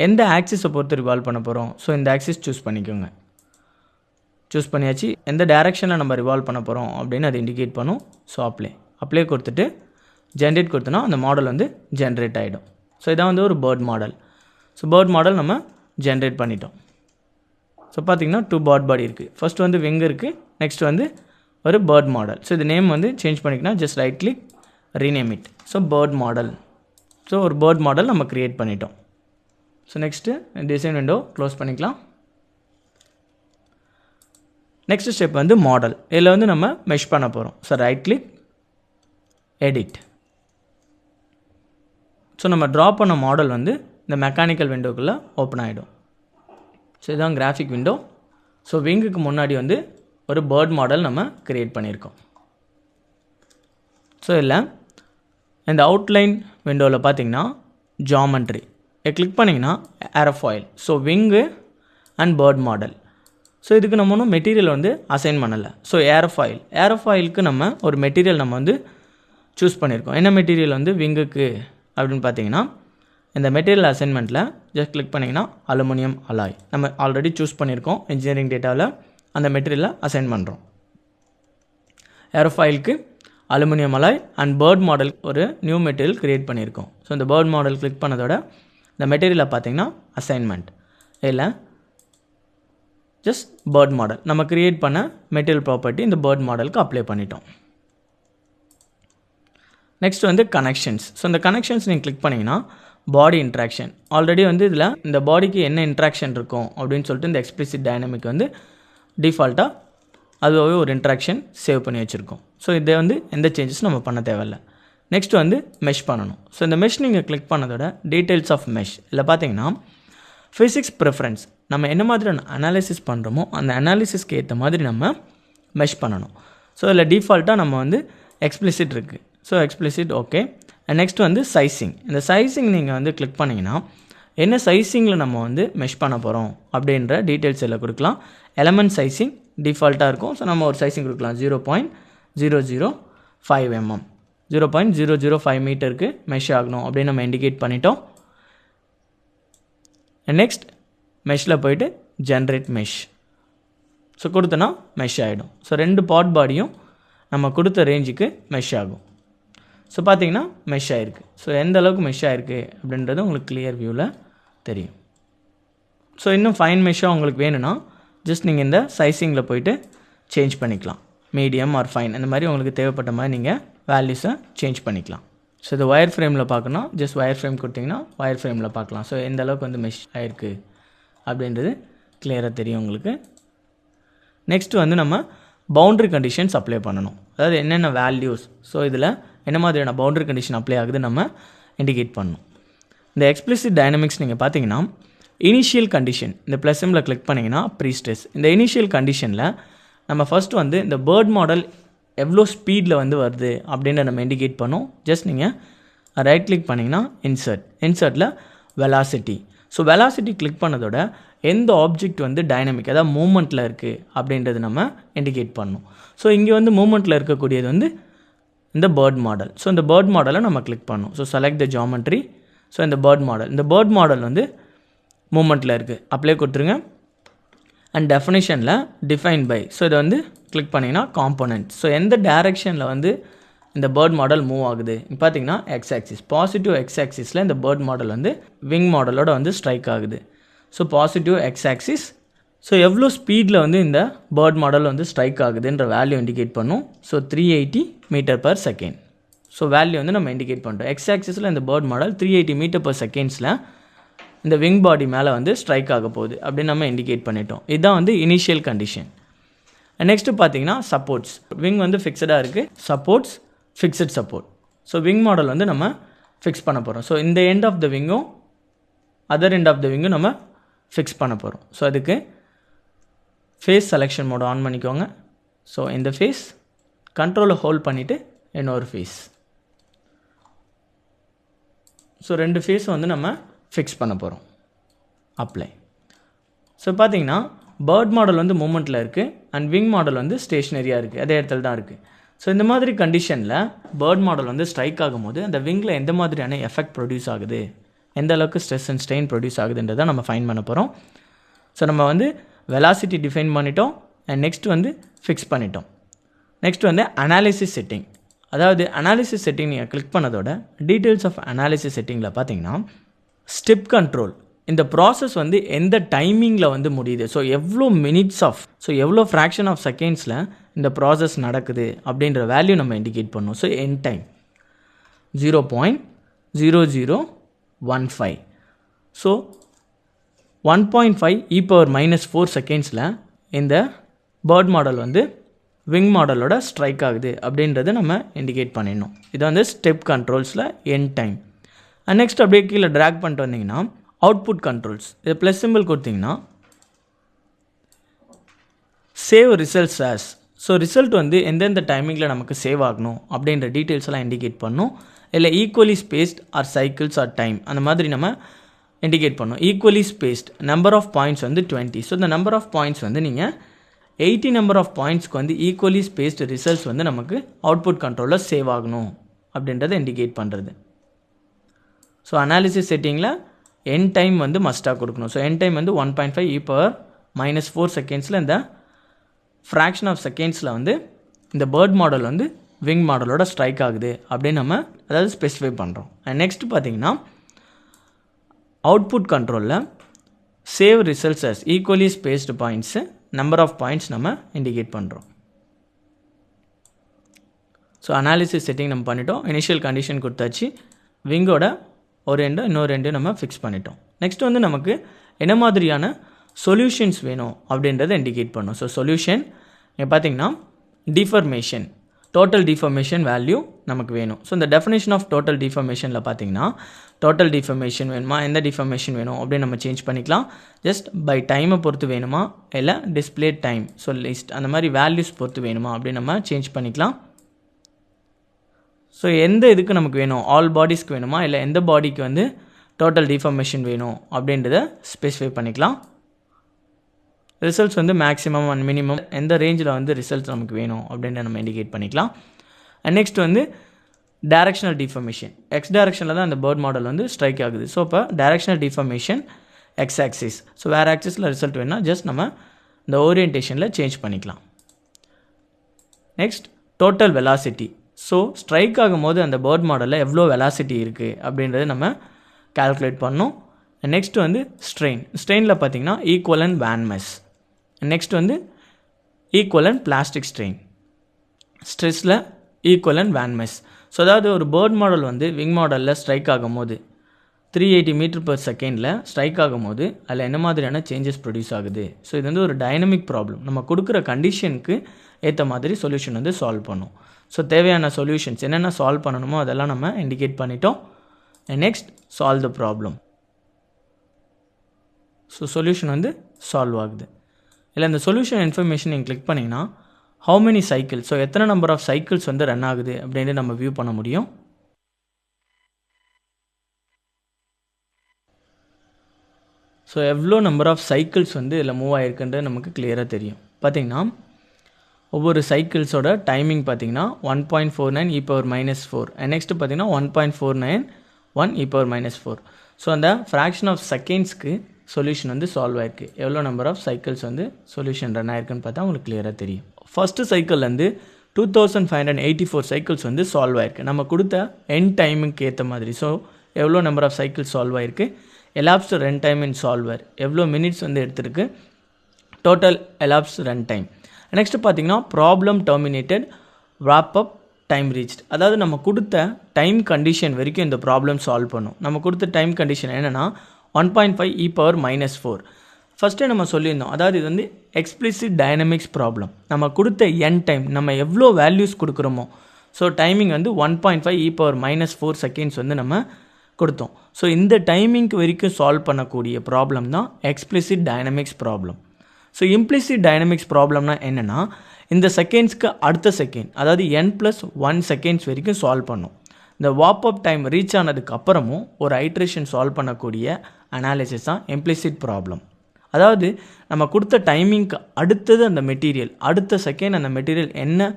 எந்த ஆக்சிஸை பொறுத்து ரிவால்வ் பண்ண போகிறோம். ஸோ இந்த ஆக்சிஸ் சூஸ் பண்ணிக்கோங்க. சூஸ் பண்ணியாச்சு. எந்த டைரெக்ஷனில் நம்ம ரிவால்வ் பண்ண போகிறோம் அப்படின்னு அது இண்டிகேட் பண்ணும். ஸோ அப்ளை கொடுத்துட்டு ஜென்ரேட் கொடுத்தோன்னா அந்த மாடல் வந்து ஜென்ரேட் ஆகிடும். ஸோ இதான் வந்து ஒரு bird model. So bird model நம்ம ஜென்ரேட் பண்ணிட்டோம். ஸோ பார்த்திங்கன்னா 2 பேர்ட் பாடி இருக்குது. ஃபஸ்ட் வந்து விங் இருக்குது. நெக்ஸ்ட் வந்து ஒரு பேர்ட் மாடல். ஸோ இது நேம் வந்து சேஞ்ச் பண்ணிக்கலாம். Just right click, rename it. So bird model. So ஒரு பேர்ட் மாடல் நம்ம க்ரியேட் பண்ணிட்டோம். So next design window close பண்ணிக்கலாம். நெக்ஸ்ட் ஸ்டெப் வந்து மாடல். இதில் வந்து நம்ம மெஷ் பண்ண போகிறோம். So right click, edit. So நம்ம ட்ரா பண்ண மாடல் வந்து இந்த மெக்கானிக்கல் விண்டோக்குள்ளே ஓப்பன் ஆகிடும். ஸோ இதுதான் கிராஃபிக் விண்டோ. ஸோ விங்குக்கு முன்னாடி வந்து ஒரு பேர்ட் மாடல் நம்ம க்ரியேட் பண்ணியிருக்கோம். ஸோ இல்லை இந்த அவுட்லைன் விண்டோவில் பார்த்தீங்கன்னா ஜாமெண்ட்ரி கிளிக் பண்ணிங்கன்னா airfoil. So wing and bird model. So இதுக்கு நம்ம ஒன்றும் மெட்டீரியல் வந்து அசைன் பண்ணலை. ஸோ ஏரோஃபாயிலுக்கு நம்ம ஒரு மெட்டீரியல் நம்ம வந்து சூஸ் பண்ணியிருக்கோம். என்ன மெட்டீரியல் வந்து விங்குக்கு அப்படின்னு பார்த்தீங்கன்னா இந்த மெட்டீரியல் அசைன்மெண்ட்டில் ஜஸ்ட் கிளிக் பண்ணிங்கன்னா அலுமினியம் அலாய் நம்ம ஆல்ரெடி சூஸ் பண்ணியிருக்கோம். இன்ஜினியரிங் டேட்டாவில் அந்த மெட்டீரியலை அசைன் பண்ணுறோம். ஏரோஃபாயிலுக்கு aluminium alloy and bird model ஒரு நியூ மெட்டீரியல் க்ரியேட் பண்ணியிருக்கோம். ஸோ இந்த பேர்ட் மாடல் கிளிக் பண்ணதோட இந்த மெட்டீரியலை பார்த்தீங்கன்னா அசைன்மெண்ட் இல்லை ஜஸ்ட் பேர்ட் மாடல் நம்ம க்ரியேட் பண்ண மெட்டீரியல் ப்ராப்பர்ட்டி இந்த பேர்ட் மாடலுக்கு அப்ளை பண்ணிட்டோம். நெக்ஸ்ட் வந்து கனெக்ஷன்ஸ். ஸோ இந்த கனெக்ஷன்ஸ் நீங்கள் கிளிக் பண்ணிங்கன்னா பாடி இன்ட்ராக்ஷன் ஆல்ரெடி வந்து இதில் இந்த பாடிக்கு என்ன இன்ட்ராக்ஷன் இருக்கும் அப்படின்னு சொல்லிட்டு இந்த எக்ஸ்பிளிசிட் டைனமிக் வந்து டிஃபால்ட்டாக அதுவாகவே ஒரு இன்ட்ராக்ஷன் சேவ் பண்ணி வச்சுருக்கோம். ஸோ இதை வந்து எந்த சேஞ்சஸும் நம்ம பண்ண தேவையில்லை. நெக்ஸ்ட் வந்து மெஷ் பண்ணணும். ஸோ இந்த மெஷ் நீங்கள் கிளிக் பண்ணதோட டீட்டெயில்ஸ் ஆஃப் மெஷ் இதில் பார்த்தீங்கன்னா ஃபிசிக்ஸ் ப்ரிஃபரன்ஸ் நம்ம என்ன மாதிரியான அனாலிசிஸ் பண்ணுறோமோ அந்த அனாலிசிஸ்க்கு ஏற்ற மாதிரி நம்ம மெஷ் பண்ணணும். ஸோ இதில் டிஃபால்ட்டாக நம்ம வந்து எக்ஸ்பிளிசிட் இருக்குது. So explicit okay. நெக்ஸ்ட் வந்து சைஸிங். இந்த சைஸிங் நீங்கள் வந்து கிளிக் பண்ணிங்கன்னா என்ன சைஸிங்கில் நம்ம வந்து மெஷ் பண்ண போகிறோம் அப்படின்ற டீட்டெயில்ஸ் எல்லாம் கொடுக்கலாம். எலமெண்ட் சைஸிங் டிஃபால்ட்டாக இருக்கும். ஸோ நம்ம ஒரு சைஸிங் கொடுக்கலாம் 0.005 mm 0.005 மீட்டருக்கு மெஷ் ஆகணும் அப்படின்னு நம்ம இண்டிகேட் பண்ணிட்டோம். நெக்ஸ்ட் மெஷ்ஷில் போய்ட்டு ஜென்ரேட் மெஷ் ஸோ கொடுத்தோன்னா மெஷ் ஆகிடும். ஸோ ரெண்டு பாட் பாடியும் நம்ம கொடுத்த ரேஞ்சுக்கு மெஷ் ஆகும். ஸோ பார்த்தீங்கன்னா மெஷ் ஆகிருக்கு. ஸோ எந்த அளவுக்கு மெஷ் ஆகிருக்கு அப்படின்றது உங்களுக்கு கிளியர் வியூவில் தெரியும். ஸோ இன்னும் ஃபைன் மெஷ்ஷாக உங்களுக்கு வேணும்னா ஜஸ்ட் நீங்கள் இந்த சைஸிங்கில் போய்ட்டு சேஞ்ச் பண்ணிக்கலாம். மீடியம் ஆர் ஃபைன் இந்த மாதிரி உங்களுக்கு தேவைப்பட்ட மாதிரி நீங்கள் வேல்யூஸை சேஞ்ச் பண்ணிக்கலாம். ஸோ இது ஒயர் ஃப்ரேமில் பார்க்கணும். ஜஸ்ட் ஒயர் ஃப்ரேம் கொடுத்திங்கன்னா ஒயர் ஃப்ரேமில் பார்க்கலாம். ஸோ எந்த அளவுக்கு வந்து மெஷ் ஆகிருக்கு அப்படின்றது கிளியராக தெரியும் உங்களுக்கு. நெக்ஸ்ட் வந்து நம்ம பவுண்ட்ரி கண்டிஷன்ஸ் அப்ளை பண்ணணும். அதாவது என்னென்ன வேல்யூஸ் ஸோ இதில் என்ன மாதிரியான பவுண்ட்ரி கண்டிஷன் அப்ளை ஆகுது நம்ம இண்டிகேட் பண்ணணும். இந்த எக்ஸ்பிளிசிட் டைனமிக்ஸ் நீங்கள் பார்த்தீங்கன்னா இனிஷியல் கண்டிஷன் இந்த ப்ளஸ் சிம்பில் கிளிக் பண்ணிங்கன்னா ப்ரீஸ்ட்ரெஸ். இந்த இனிஷியல் கண்டிஷனில் நம்ம ஃபஸ்ட்டு வந்து இந்த பேர்ட் மாடல் எவ்வளோ ஸ்பீடில் வந்து வருது அப்படின்னு நம்ம இண்டிகேட் பண்ணோம். ஜஸ்ட் நீங்கள் ரைட் கிளிக் பண்ணிங்கன்னா இன்சர்ட்டில் வெலாசிட்டி. ஸோ வெலாசிட்டி கிளிக் பண்ணதோட எந்த ஆப்ஜெக்ட் வந்து டைனமிக் அதாவது மூமெண்ட்டில் இருக்குது அப்படின்றது நம்ம இண்டிகேட் பண்ணணும். ஸோ இங்கே வந்து மூமெண்ட்டில் இருக்கக்கூடியது வந்து இந்த பேர்ட் மாடல். ஸோ இந்த பேர்ட் மாடலை நம்ம கிளிக் பண்ணணும். So select the geometry. So இந்த பேர்ட் மாடல் வந்து மூமெண்ட்டில் இருக்குது அப்ளை கொடுத்துருங்க. அண்ட் டெஃபினிஷனில் டிஃபைன் பை ஸோ இதை வந்து கிளிக் பண்ணிங்கன்னா காம்போனன்ட். ஸோ எந்த டைரெக்ஷனில் வந்து இந்த பேர்ட் மாடல் மூவ் ஆகுது பார்த்தீங்கன்னா எக்ஸ் ஆக்சிஸ் பாசிட்டிவ் எக்ஸ் ஆக்சிஸில் இந்த பேர்ட் மாடல் வந்து விங் மாடலோட வந்து ஸ்ட்ரைக் ஆகுது. So positive X axis. So எவ்வளோ ஸ்பீடில் வந்து இந்த பேர்ட் மாடல் வந்து ஸ்ட்ரைக் ஆகுதுன்ற வேல்யூ இண்டிகேட் பண்ணும். ஸோ 380 மீட்டர்/செகண்ட். ஸோ வேல்யூ வந்து நம்ம இண்டிகேட் பண்ணுறோம். எக்ஸ் ஆக்சிஸில் இந்த பேர்ட் மாடல் 380 மீட்டர்/செகண்ட்ஸில் இந்த விங் பாடி மேலே வந்து ஸ்ட்ரைக் ஆக போகுது அப்படின்னு நம்ம இண்டிகேட் பண்ணிட்டோம். இதுதான் வந்து இனிஷியல் கண்டிஷன். நெக்ஸ்ட்டு பார்த்தீங்கன்னா சப்போர்ட்ஸ். விங் வந்து ஃபிக்ஸடாக இருக்குது. Supports fixed support. So wing model வந்து நம்ம ஃபிக்ஸ் பண்ண போகிறோம். ஸோ இந்த எண்ட் ஆஃப் த விங்கும் அதர் எண்ட் ஆஃப் த விங்கும் நம்ம ஃபிக்ஸ் பண்ண போகிறோம். ஸோ அதுக்கு ஃபேஸ் செலெக்ஷன் மோட் ஆன் பண்ணிக்கோங்க. ஸோ இந்த ஃபேஸ் கண்ட்ரோலை ஹோல்ட் பண்ணிவிட்டு இன்னொரு ஃபேஸ். ஸோ ரெண்டு ஃபேஸ் வந்து நம்ம ஃபிக்ஸ் பண்ண போகிறோம். அப்ளை. ஸோ பார்த்தீங்கன்னா பேர்ட் மாடல் வந்து மூமெண்ட்டில் இருக்குது அண்ட் விங் மாடல் வந்து ஸ்டேஷ்னரியாக இருக்குது. அதே இடத்துல தான் இருக்குது. ஸோ இந்த மாதிரி கண்டிஷனில் பேர்ட் மாடல் வந்து ஸ்ட்ரைக் ஆகும்போது அந்த விங்கில் எந்த மாதிரியான எஃபெக்ட் ப்ரொடியூஸ் ஆகுது எந்த அளவுக்கு ஸ்ட்ரெஸ் அண்ட் ஸ்ட்ரெயின் ப்ரொடியூஸ் ஆகுதுன்றதை நம்ம ஃபைன் பண்ண போகிறோம். ஸோ நம்ம வந்து வெலாசிட்டி டிஃபைன் பண்ணிட்டோம் அண்ட் நெக்ஸ்ட் வந்து ஃபிக்ஸ் பண்ணிட்டோம். நெக்ஸ்ட் வந்து அனாலிசிஸ் செட்டிங். அதாவது அனாலிசிஸ் செட்டிங் நீங்கள் கிளிக் பண்ணதோட டீட்டெயில்ஸ் ஆஃப் அனாலிசிஸ் செட்டிங்கில் பார்த்தீங்கன்னா ஸ்டெப் கண்ட்ரோல் இந்த ப்ராசஸ் வந்து எந்த டைமிங்கில் வந்து முடியுது. ஸோ எவ்வளோ மினிட்ஸ் ஆஃப் எவ்வளோ ஃப்ராக்ஷன் ஆஃப் செகண்ட்ஸில் இந்த ப்ராசஸ் நடக்குது அப்படின்ற வேல்யூ நம்ம இண்டிகேட் பண்ணோம். So end time 0.0015. So 1.5 e⁻⁻4 செகண்ட்ஸில் இந்த பேர்ட் மாடல் வந்து விங் மாடலோட ஸ்ட்ரைக் ஆகுது அப்படின்றத நம்ம இண்டிகேட் பண்ணிடணும். இது வந்து ஸ்டெப் கண்ட்ரோல்ஸில் எண்ட் டைம். நெக்ஸ்ட் அப்படியே கீழே ட்ராக் பண்ணிட்டு வந்தீங்கன்னா அவுட்புட் கண்ட்ரோல்ஸ். இது ப்ளஸ் சிம்பிள் கொடுத்தீங்கன்னா save results as. So result வந்து எந்தெந்த டைமிங்கில் நமக்கு சேவ் ஆகணும் அப்படின்ற டீட்டெயில்ஸ் எல்லாம் இண்டிகேட் பண்ணணும். இல்லை equally spaced or cycles or time அந்த மாதிரி நம்ம இண்டிகேட் பண்ணணும். Equally spaced number of points வந்து 20. ஸோ இந்த நம்பர் ஆஃப் பாயிண்ட்ஸ் வந்து நீங்கள் 80 நம்பர் ஆஃப் பாயிண்ட்ஸ்க்கு வந்து ஈக்குவலி ஸ்பேஸ்டு ரிசல்ட்ஸ் வந்து நமக்கு அவுட்புட் கண்ட்ரோலில் சேவ் ஆகணும் அப்படின்றத இண்டிகேட் பண்ணுறது. ஸோ அனாலிசிஸ் செட்டிங்கில் எண்ட் டைம் வந்து மஸ்ட்டாக கொடுக்கணும். ஸோ எண்ட் டைம் வந்து 1.5 e⁻⁻4 செகண்ட்ஸில் இந்த ஃப்ராக்ஷன் ஆஃப் செகண்ட்ஸில் வந்து இந்த பேர்ட் மாடல் வந்து விங் மாடலோட ஸ்ட்ரைக் ஆகுது அப்படின்னு நம்ம அதாவது ஸ்பெசிஃபை பண்ணுறோம். அண்ட் நெக்ஸ்ட் பார்த்திங்கன்னா அவுட்புட் கண்ட்ரோலில் save results as equally spaced points number of points நம்ம இண்டிகேட் பண்ணுறோம். ஸோ அனாலிசிஸ் செட்டிங் நம்ம பண்ணிட்டோம். இனிஷியல் கண்டிஷன் கொடுத்தாச்சு. விங்கோட ஒரு எண்டோ இன்னொரு எண்டோ நம்ம ஃபிக்ஸ் பண்ணிட்டோம். நெக்ஸ்ட் வந்து நமக்கு என்ன மாதிரியான சொல்யூஷன்ஸ் வேணும் அப்படின்றத இண்டிகேட் பண்ணும். ஸோ சொல்யூஷன் இங்கே பார்த்திங்கன்னா டிஃபர்மேஷன், டோட்டல் டிஃபர்மேஷன் வேல்யூ நமக்கு வேணும். ஸோ இந்த டெஃபினேஷன் ஆஃப் டோட்டல் டிஃபர்மேஷனில் பார்த்திங்கன்னா டோட்டல் டிஃபர்மேஷன் வேணுமா, எந்த டிஃபர்மேஷன் வேணும் அப்படின்னு நம்ம சேஞ்ச் பண்ணிக்கலாம். ஜஸ்ட் பை டைமை பொறுத்து வேணுமா, இல்லை டிஸ்பிளே டைம், ஸோ லிஸ்ட் அந்த மாதிரி வேல்யூஸ் பொறுத்து வேணுமா அப்படின்னு நம்ம சேஞ்ச் பண்ணிக்கலாம். ஸோ எந்த இதுக்கு நமக்கு வேணும், ஆல் பாடிஸ்க்கு வேணுமா, இல்லை எந்த பாடிக்கு வந்து டோட்டல் டிஃபர்மேஷன் வேணும் அப்படின்றத ஸ்பெசிஃபை பண்ணிக்கலாம். ரிசல்ட்ஸ் வந்து மேக்ஸிமம் அண்ட் மினிமம் எந்த ரேஞ்சில் வந்து ரிசல்ட்ஸ் நமக்கு வேணும் அப்படின்றத நம்ம இண்டிகேட் பண்ணிக்கலாம். அண்ட் நெக்ஸ்ட் வந்து டைரக்ஷனல் டிஃபர்மேஷன், எக்ஸ் டைரக்ஷனில் தான் அந்த பேர்ட் மாடல் வந்து ஸ்ட்ரைக் ஆகுது. ஸோ இப்போ directional deformation X axis, so வேறு ஆக்சிஸில் ரிசல்ட் வேணும்னா ஜஸ்ட் நம்ம இந்த ஓரியன்டேஷனில் சேஞ்ச் பண்ணிக்கலாம். Next total velocity, so strike ஆகும்போது அந்த பேர்ட் மாடலில் எவ்வளோ வெலாசிட்டி இருக்குது அப்படின்றத நம்ம கால்குலேட் பண்ணோம். நெக்ஸ்ட் வந்து ஸ்ட்ரெயினில் பார்த்திங்கன்னா ஈக்குவலன் வேன் மெஸ். நெக்ஸ்ட் வந்து ஈக்குவலன் பிளாஸ்டிக் ஸ்ட்ரெயின், ஸ்ட்ரெஸ்ஸில் ஈக்குவலன் வேன் மெஸ். ஸோ அதாவது ஒரு பேர்ட் மாடல் வந்து விங் மாடலில் ஸ்ட்ரைக் ஆகும் போது 380 மீட்டர்/செகண்டில் ஸ்ட்ரைக் ஆகும் போது அதில் என்ன மாதிரியான சேஞ்சஸ் ப்ரொடியூஸ் ஆகுது. ஸோ இது வந்து ஒரு டைனமிக் ப்ராப்ளம். நம்ம கொடுக்குற கண்டிஷனுக்கு ஏற்ற மாதிரி சொல்யூஷன் வந்து சால்வ் பண்ணும். ஸோ தேவையான சொல்யூஷன்ஸ் என்னென்ன சால்வ் பண்ணணுமோ அதெல்லாம் நம்ம இண்டிகேட் பண்ணிட்டோம். Next solve the problem. So solution வந்து சால்வ் ஆகுது. இல்லை இந்த சொல்யூஷன் இன்ஃபர்மேஷன் நீங்கள் கிளிக் பண்ணிங்கன்னா ஹவு மெனி சைக்கிள், ஸோ எத்தனை நம்பர் ஆஃப் சைக்கிள்ஸ் வந்து ரன் ஆகுது அப்படின்னு நம்ம வியூ பண்ண முடியும். ஸோ எவ்வளோ நம்பர் ஆஃப் சைக்கிள்ஸ் வந்து இதில் மூவ் ஆகிருக்குன்றது நமக்கு கிளியராக தெரியும். பார்த்திங்கன்னா ஒவ்வொரு சைக்கிள்ஸோட டைமிங் பார்த்திங்கன்னா 1.49 e⁻⁻4 அண்ட் நெக்ஸ்ட்டு பார்த்திங்கன்னா 1.491 e⁻⁻4. ஸோ அந்த ஃப்ராக்ஷன் ஆஃப் செகண்ட்ஸ்க்கு சொல்யூஷன் வந்து சால்வ் ஆயிருக்கு. எவ்வளோ நம்பர் ஆஃப் சைக்கிள்ஸ் வந்து சொல்யூஷன் ரன் ஆயிருக்குன்னு பார்த்தா உங்களுக்கு கிளியராக தெரியும். ஃபஸ்ட்டு சைக்கிள்லேருந்து 2584 சைக்கிள்ஸ் வந்து சால்வ் ஆயிருக்கு நம்ம கொடுத்த எண்ட் டைமுக்கு ஏற்ற மாதிரி. ஸோ எவ்வளோ நம்பர் ஆஃப் சைக்கிள்ஸ் சால்வ் ஆயிருக்கு, elapsed run time in solver எவ்வளோ மினிட்ஸ் வந்து எடுத்திருக்கு, total elapsed run time. Next பார்த்திங்கன்னா problem terminated wrap up time reached, அதாவது நம்ம கொடுத்த டைம் கண்டிஷன் வரைக்கும் இந்த ப்ராப்ளம் சால்வ் பண்ணும். நம்ம கொடுத்த டைம் கண்டிஷன் என்னென்னா 1.5 e⁻⁻4. ஃபஸ்ட்டே நம்ம சொல்லியிருந்தோம், அதாவது இது வந்து எக்ஸ்பிளிசிட் டைனமிக்ஸ் ப்ராப்ளம். நம்ம கொடுத்த என் டைம் நம்ம எவ்வளோ வேல்யூஸ் கொடுக்குறோமோ, ஸோ டைமிங் வந்து 1.5 e⁻⁻4 செகண்ட்ஸ் வந்து நம்ம கொடுத்தோம். ஸோ இந்த டைமிங்க்கு வரைக்கும் சால்வ் பண்ணக்கூடிய ப்ராப்ளம் தான் explicit dynamics problem. So implicit dynamics ப்ராப்ளம்னா என்னென்னா இந்த செகண்ட்ஸ்க்கு அடுத்த செகண்ட், அதாவது n+1 செகண்ட்ஸ் வரைக்கும் சால்வ் பண்ணும். இந்த வாப் அப் டைம் ரீச் ஆனதுக்கு அப்புறமும் ஒரு ஐட்ரேஷன் சால்வ் பண்ணக்கூடிய அனாலிசிஸ் தான் இம்ப்ளிசிட் ப்ராப்ளம். அதாவது நம்ம கொடுத்த டைமிங்க்கு அடுத்தது அந்த மெட்டீரியல், அடுத்த செகண்ட் அந்த மெட்டீரியல் என்ன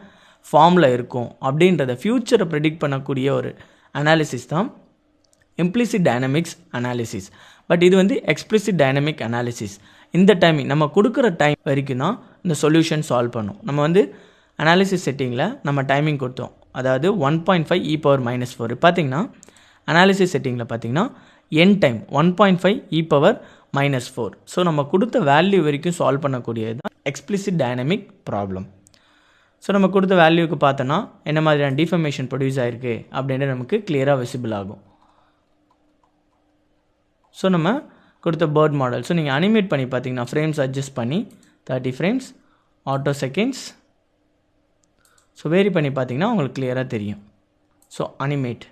ஃபார்மில் இருக்கும் அப்படின்றத ஃப்யூச்சரை ப்ரெடிக்ட் பண்ணக்கூடிய ஒரு அனாலிசிஸ் தான் இம்ப்ளிசிட் டைனமிக்ஸ் அனாலிசிஸ். பட் இது வந்து எக்ஸ்பிளிசிட் டைனமிக் அனாலிசிஸ். இந்த டைமிங் நம்ம கொடுக்குற டைம் வரைக்கும் தான் இந்த சொல்யூஷன் சால்வ் பண்ணும். நம்ம வந்து அனாலிசிஸ் செட்டிங்கில் நம்ம டைமிங் கொடுத்தோம், அதாவது 1.5 e⁻⁻4. பார்த்திங்கன்னா அனாலிசிஸ் செட்டிங்கில் பார்த்திங்கன்னா என் டைம் 1.5 e⁻⁻4. ஸோ நம்ம கொடுத்த வேல்யூ வரைக்கும் சால்வ் பண்ணக்கூடியது தான் எக்ஸ்பிளிசிட் டைனமிக் ப்ராப்ளம். ஸோ நம்ம கொடுத்த வேல்யூக்கு பார்த்தோன்னா என்ன மாதிரியான டிஃபர்மேஷன் ப்ரொடியூஸ் ஆகிருக்கு அப்படின்றது நமக்கு கிளியராக விசிபிள் ஆகும். ஸோ நம்ம கொடுத்த பேர்ட் மாடல், ஸோ நீங்கள் அனிமேட் பண்ணி பார்த்தீங்கன்னா ஃப்ரேம்ஸ் அட்ஜஸ்ட் பண்ணி 30 frames auto seconds, so vary பண்ணி பார்த்தீங்கன்னா உங்களுக்கு கிளியராக தெரியும். ஸோ அனிமேட்,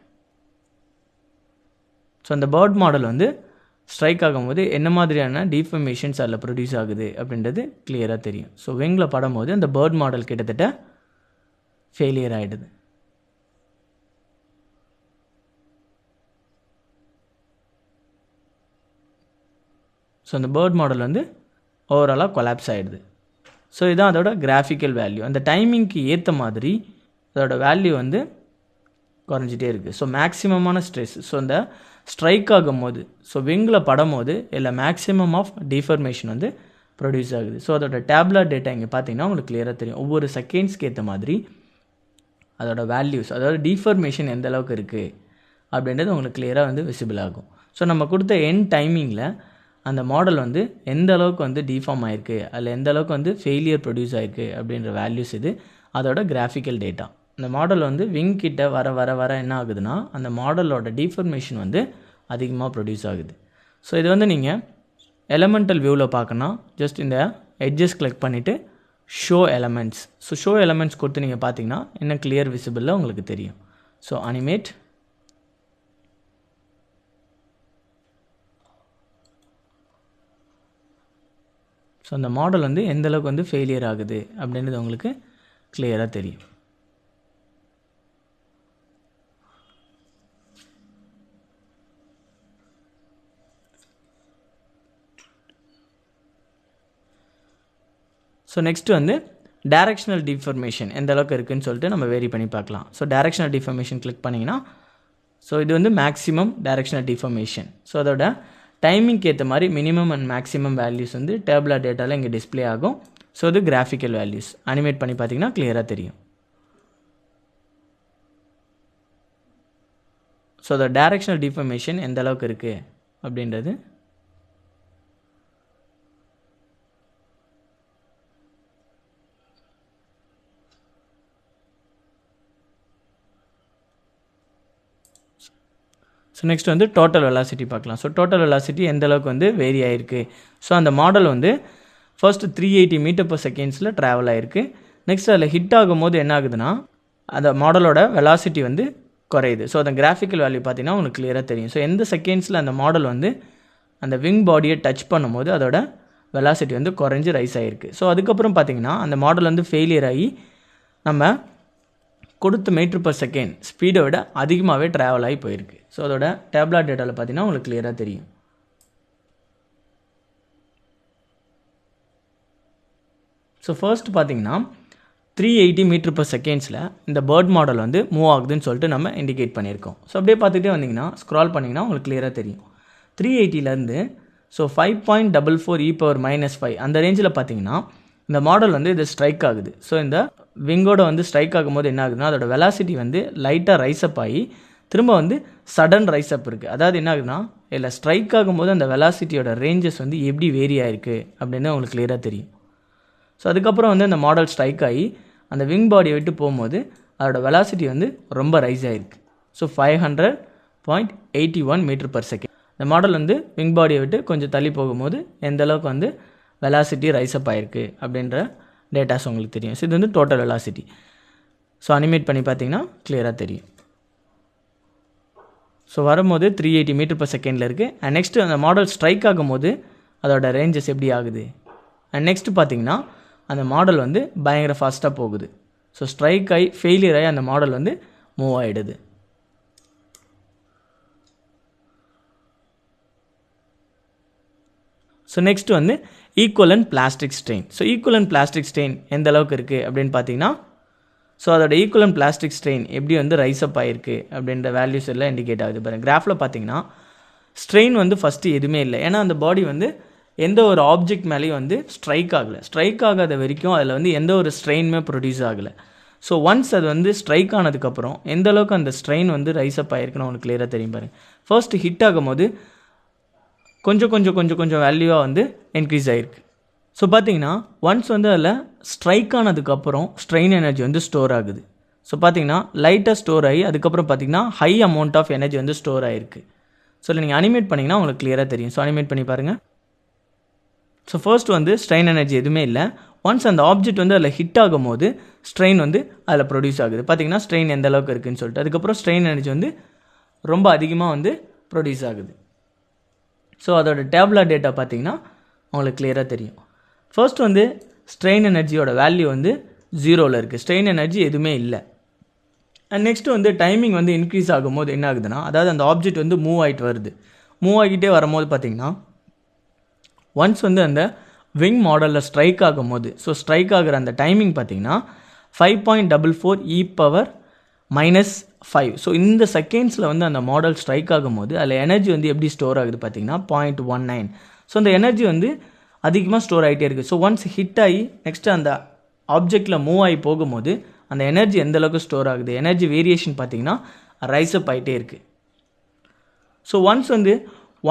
ஸோ அந்த பேர்ட் மாடல் வந்து ஸ்ட்ரைக் ஆகும்போது என்ன மாதிரியான டிஃபர்மேஷன்ஸ் அதில் ப்ரொடியூஸ் ஆகுது அப்படின்றது கிளியராக தெரியும். ஸோ விங்கில் படும்போது அந்த பேர்ட் மாடல் கிட்டத்தட்ட ஃபெயிலியர் ஆகிடுது. ஸோ அந்த பேர்ட் மாடல் வந்து ஓவராலாக கொலாப்ஸ் ஆகிடுது. ஸோ இதுதான் அதோட கிராஃபிக்கல் வேல்யூ. அந்த டைமிங்க்கு ஏற்ற மாதிரி அதோட வேல்யூ வந்து குறைஞ்சிட்டே இருக்குது. ஸோ மேக்ஸிமமான ஸ்ட்ரெஸ், ஸோ இந்த ஸ்ட்ரைக் ஆகும் போது, ஸோ விங்கில் படும் போது இல்லை மேக்ஸிமம் ஆஃப் டிஃபர்மேஷன் வந்து ப்ரொடியூஸ் ஆகுது. ஸோ அதோட டேப்லெட் டேட்டா இங்கே பார்த்தீங்கன்னா உங்களுக்கு கிளியராக தெரியும். ஒவ்வொரு செகண்ட்ஸ்க்கு ஏற்ற மாதிரி அதோட வேல்யூஸ், அதாவது டிஃபர்மேஷன் எந்த அளவுக்கு இருக்குது அப்படின்றது உங்களுக்கு கிளியராக வந்து விசிபிள் ஆகும். ஸோ நம்ம கொடுத்த எண்ட் டைமிங்கில் அந்த மாடல் வந்து எந்த அளவுக்கு வந்து டிஃபார்ம் ஆகிருக்கு, அதில் எந்த அளவுக்கு வந்து ஃபெயிலியர் ப்ரொடியூஸ் ஆகிருக்கு அப்படின்ற வேல்யூஸ் இது அதோட கிராஃபிக்கல் டேட்டா. அந்த மாடல் வந்து விங் கிட்ட வர வர வர என்ன ஆகுதுன்னா அந்த மாடலோட டிஃபர்மேஷன் வந்து அதிகமாக ப்ரொடியூஸ் ஆகுது. ஸோ இது வந்து நீங்கள் எலமெண்டல் வியூவில் பார்க்கணும். ஜஸ்ட் இந்த எட்ஜஸ் கிளிக் பண்ணிவிட்டு show elements. So show elements கொடுத்து நீங்கள் பார்த்தீங்கன்னா இன்னும் கிளியர் விசிபிளில் உங்களுக்கு தெரியும். So animate. ஸோ அந்த மாடல் வந்து எந்த அளவுக்கு வந்து ஃபெயிலியர் ஆகுது அப்படின்றது உங்களுக்கு கிளியராக தெரியும். ஸோ நெக்ஸ்ட்டு வந்து டைரக்ஷனல் டிஃபர்மேஷன் எந்த அளவுக்கு இருக்குதுன்னு சொல்லிட்டு நம்ம வேரி பண்ணி பார்க்கலாம். ஸோ டைரக்ஷனல் டிஃபர்மேஷன் கிளிக் பண்ணிங்கன்னா ஸோ இது வந்து மேக்ஸிமம் டைரக்ஷனல் டிஃபர்மேஷன். ஸோ அதோட டைமிங்க்கு ஏற்ற மாதிரி மினிமம் அண்ட் மேக்ஸிமம் வேல்யூஸ் வந்து டேபிளார் டேட்டாவில் இங்கே டிஸ்பிளே ஆகும். ஸோ இது கிராஃபிக்கல் வேல்யூஸ் அனிமேட் பண்ணி பார்த்தீங்கன்னா கிளியராக தெரியும். ஸோ அதோட டைரக்ஷனல் டிஃபர்மேஷன் எந்த அளவுக்கு இருக்குது அப்படின்றது. ஸோ நெக்ஸ்ட் வந்து டோட்டல் வெலாசிட்டி பார்க்கலாம். ஸோ டோட்டல் வெலாசிட்டி எந்த அளவுக்கு வந்து வேரி ஆகிருக்கு. ஸோ அந்த மாடல் வந்து ஃபர்ஸ்ட் 380 மீட்டர்/செகண்ட்ஸில் ட்ராவல் ஆகிருக்கு. நெக்ஸ்ட் அதில் ஹிட் ஆகும்போது என்ன ஆகுதுன்னா அந்த மாடலோட வெலாசிட்டி வந்து குறையுது. ஸோ அந்த கிராஃபிக்கல் வேல்யூ பார்த்தீங்கன்னா உங்களுக்கு கிளியராக தெரியும். ஸோ எந்த செகண்ட்ஸில் அந்த மாடல் வந்து அந்த விங் பாடியை டச் பண்ணும்போது அதோட வெலாசிட்டி வந்து குறைஞ்சி ரைஸ் ஆகிருக்கு. ஸோ அதுக்கப்புறம் பார்த்தீங்கன்னா அந்த மாடல் வந்து ஃபெயிலியர் ஆகி நம்ம கொடுத்த மீட்டர்/செகண்ட் ஸ்பீடை விட அதிகமாகவே ட்ராவல் ஆகி போயிருக்கு. ஸோ அதோட டேப்லெட் டேட்டாவில் பார்த்தீங்கன்னா உங்களுக்கு கிளியராக தெரியும். ஸோ ஃபர்ஸ்ட் பார்த்தீங்கன்னா 380 மீட்டர்/செகண்ட்ஸில் இந்த பேர்ட் மாடல் வந்து மூவ் ஆகுதுன்னு சொல்லிட்டு நம்ம இண்டிகேட் பண்ணியிருக்கோம். ஸோ அப்படியே பார்த்துட்டே வந்தீங்கன்னா ஸ்க்ரால் பண்ணிங்கன்னா உங்களுக்கு கிளியராக தெரியும். 380லேருந்து ஸோ 5.44 e⁻⁻5 அந்த ரேஞ்சில் பார்த்தீங்கன்னா இந்த மாடல் வந்து இது ஸ்ட்ரைக் ஆகுது. ஸோ இந்த விங்கோட வந்து ஸ்ட்ரைக் ஆகும்போது என்ன ஆகுதுன்னா அதோட வெலாசிட்டி வந்து லைட்டாக ரைஸ்அப் ஆகி திரும்ப வந்து சடன் ரைஸ்அப் இருக்குது. அதாவது என்ன ஆகுதுன்னா இதில் ஸ்ட்ரைக் ஆகும்போது அந்த வெலாசிட்டியோட ரேஞ்சஸ் வந்து எப்படி வேரி ஆகிருக்கு அப்படின்னு உங்களுக்கு கிளியராக தெரியும். ஸோ அதுக்கப்புறம் வந்து அந்த மாடல் ஸ்ட்ரைக் ஆகி அந்த விங் பாடியை விட்டு போகும்போது அதோட வெலாசிட்டி வந்து ரொம்ப ரைஸ் ஆகிருக்கு. ஸோ 500.81 மீட்டர்/செகண்ட். இந்த மாடல் வந்து விங் பாடியை விட்டு கொஞ்சம் தள்ளி போகும்போது எந்த அளவுக்கு வந்து வெலாசிட்டி ரைஸ்அப் ஆகிருக்கு அப்படின்ற டேட்டாஸ் உங்களுக்கு தெரியும். ஸோ இது வந்து டோட்டல் வெலாசிட்டி. ஸோ அனிமேட் பண்ணி பார்த்தீங்கன்னா கிளியராக தெரியும். ஸோ வரும்போது 380 மீட்டர்/செகண்டில் இருக்குது. அண்ட் நெக்ஸ்ட்டு அந்த மாடல் ஸ்ட்ரைக் ஆகும்போது அதோட ரேஞ்சஸ் எப்படி ஆகுது. அண்ட் நெக்ஸ்ட்டு பார்த்தீங்கன்னா அந்த மாடல் வந்து பயங்கர ஃபாஸ்ட்டாக போகுது. ஸோ ஸ்ட்ரைக் ஆகி ஃபெயிலியர் ஆகி அந்த மாடல் வந்து மூவ் ஆகிடுது. ஸோ நெக்ஸ்ட்டு வந்து equivalent plastic strain. So equivalent plastic strain எந்த அளவுக்கு இருக்குது அப்படின்னு பார்த்தீங்கன்னா ஸோ அதோட ஈக்குவலன்ட் பிளாஸ்டிக் ஸ்ட்ரெயின் எப்படி வந்து ரைஸ்அப் ஆகிருக்கு அப்படின்ற வேல்யூஸ் எல்லாம் இண்டிகேட் ஆகுது. பாருங்கள் கிராஃபில் பார்த்தீங்கன்னா ஸ்ட்ரெயின் வந்து ஃபஸ்ட்டு எதுவுமே இல்லை. ஏன்னா அந்த பாடி வந்து எந்த ஒரு ஆப்ஜெக்ட் மேலேயும் வந்து ஸ்ட்ரைக் ஆகலை. ஸ்ட்ரைக் ஆகாத வரைக்கும் அதில் வந்து எந்த ஒரு ஸ்ட்ரெயினுமே ப்ரொடியூஸ் ஆகலை. ஸோ ஒன்ஸ் அது வந்து ஸ்ட்ரைக் ஆனதுக்கப்புறம் எந்த அளவுக்கு அந்த ஸ்ட்ரெயின் வந்து ரைஸ்அப் ஆகிருக்குன்னு உங்களுக்கு கிளியராக தெரியும். பாருங்கள் ஃபர்ஸ்ட் ஹிட் ஆகும்போது கொஞ்சம் வேல்யூவாக வந்து இன்க்ரீஸ் ஆகிருக்கு. ஸோ பார்த்தீங்கன்னா ஒன்ஸ் வந்து அதில் ஸ்ட்ரைக் ஆனதுக்கப்புறம் ஸ்ட்ரெயின் எனர்ஜி வந்து ஸ்டோர் ஆகுது. ஸோ பார்த்தீங்கன்னா லைட்டாக ஸ்டோர் ஆகி அதுக்கப்புறம் பார்த்தீங்கன்னா ஹை அமௌண்ட் ஆஃப் எனர்ஜி வந்து ஸ்டோர் ஆகிருக்கு. ஸோ நீங்கள் அனிமேட் பண்ணிங்கன்னா உங்களுக்கு கிளியராக தெரியும். ஸோ அனிமேட் பண்ணி பாருங்கள். ஸோ ஃபர்ஸ்ட் வந்து ஸ்ட்ரெயின் எனர்ஜி எதுவுமே இல்லை. ஒன்ஸ் அந்த ஆப்ஜெக்ட் வந்து அதில் ஹிட் ஆகும் போது ஸ்ட்ரெயின் வந்து அதில் ப்ரொடியூஸ் ஆகுது. பார்த்தீங்கன்னா ஸ்ட்ரெயின் எந்த அளவுக்கு இருக்குதுன்னு சொல்லிட்டு அதுக்கப்புறம் ஸ்ட்ரெயின் எனர்ஜி வந்து ரொம்ப அதிகமாக வந்து ப்ரொடியூஸ் ஆகுது. ஸோ அதோட டேப்லெட் டேட்டா பார்த்தீங்கன்னா உங்களுக்கு கிளியராக தெரியும். ஃபர்ஸ்ட் வந்து ஸ்ட்ரெயின் எனர்ஜியோட வேல்யூ வந்து 0ல் இருக்குது. ஸ்ட்ரெயின் எனர்ஜி எதுவுமே இல்லை. அண்ட் நெக்ஸ்ட்டு வந்து டைமிங் வந்து இன்க்ரீஸ் ஆகும்போது என்ன ஆகுதுன்னா அதாவது அந்த ஆப்ஜெக்ட் வந்து மூவ் ஆகிட்டு வருது. மூவ் ஆகிட்டே வரும்போது பார்த்தீங்கன்னா ஒன்ஸ் வந்து அந்த விங் மாடலில் ஸ்ட்ரைக் ஆகும்போது ஸோ ஸ்ட்ரைக் ஆகிற அந்த டைமிங் பார்த்தீங்கன்னா 5.44 e⁻⁻5. ஸோ இந்த செகண்ட்ஸில் வந்து அந்த மாடல் ஸ்ட்ரைக் ஆகும்போது அதில் எனர்ஜி வந்து எப்படி ஸ்டோர் ஆகுது பார்த்தீங்கன்னா 0.19. ஸோ அந்த எனர்ஜி வந்து அதிகமாக ஸ்டோர் ஆகிட்டே இருக்குது. ஸோ ஒன்ஸ் ஹிட் ஆகி நெக்ஸ்ட்டு அந்த ஆப்ஜெக்டில் மூவ் ஆகி போகும்போது அந்த எனர்ஜி எந்த அளவுக்கு ஸ்டோர் ஆகுது, எனர்ஜி வேரியேஷன் பார்த்தீங்கன்னா ரைஸ் அப் ஆகிட்டே இருக்குது. ஸோ ஒன்ஸ் வந்து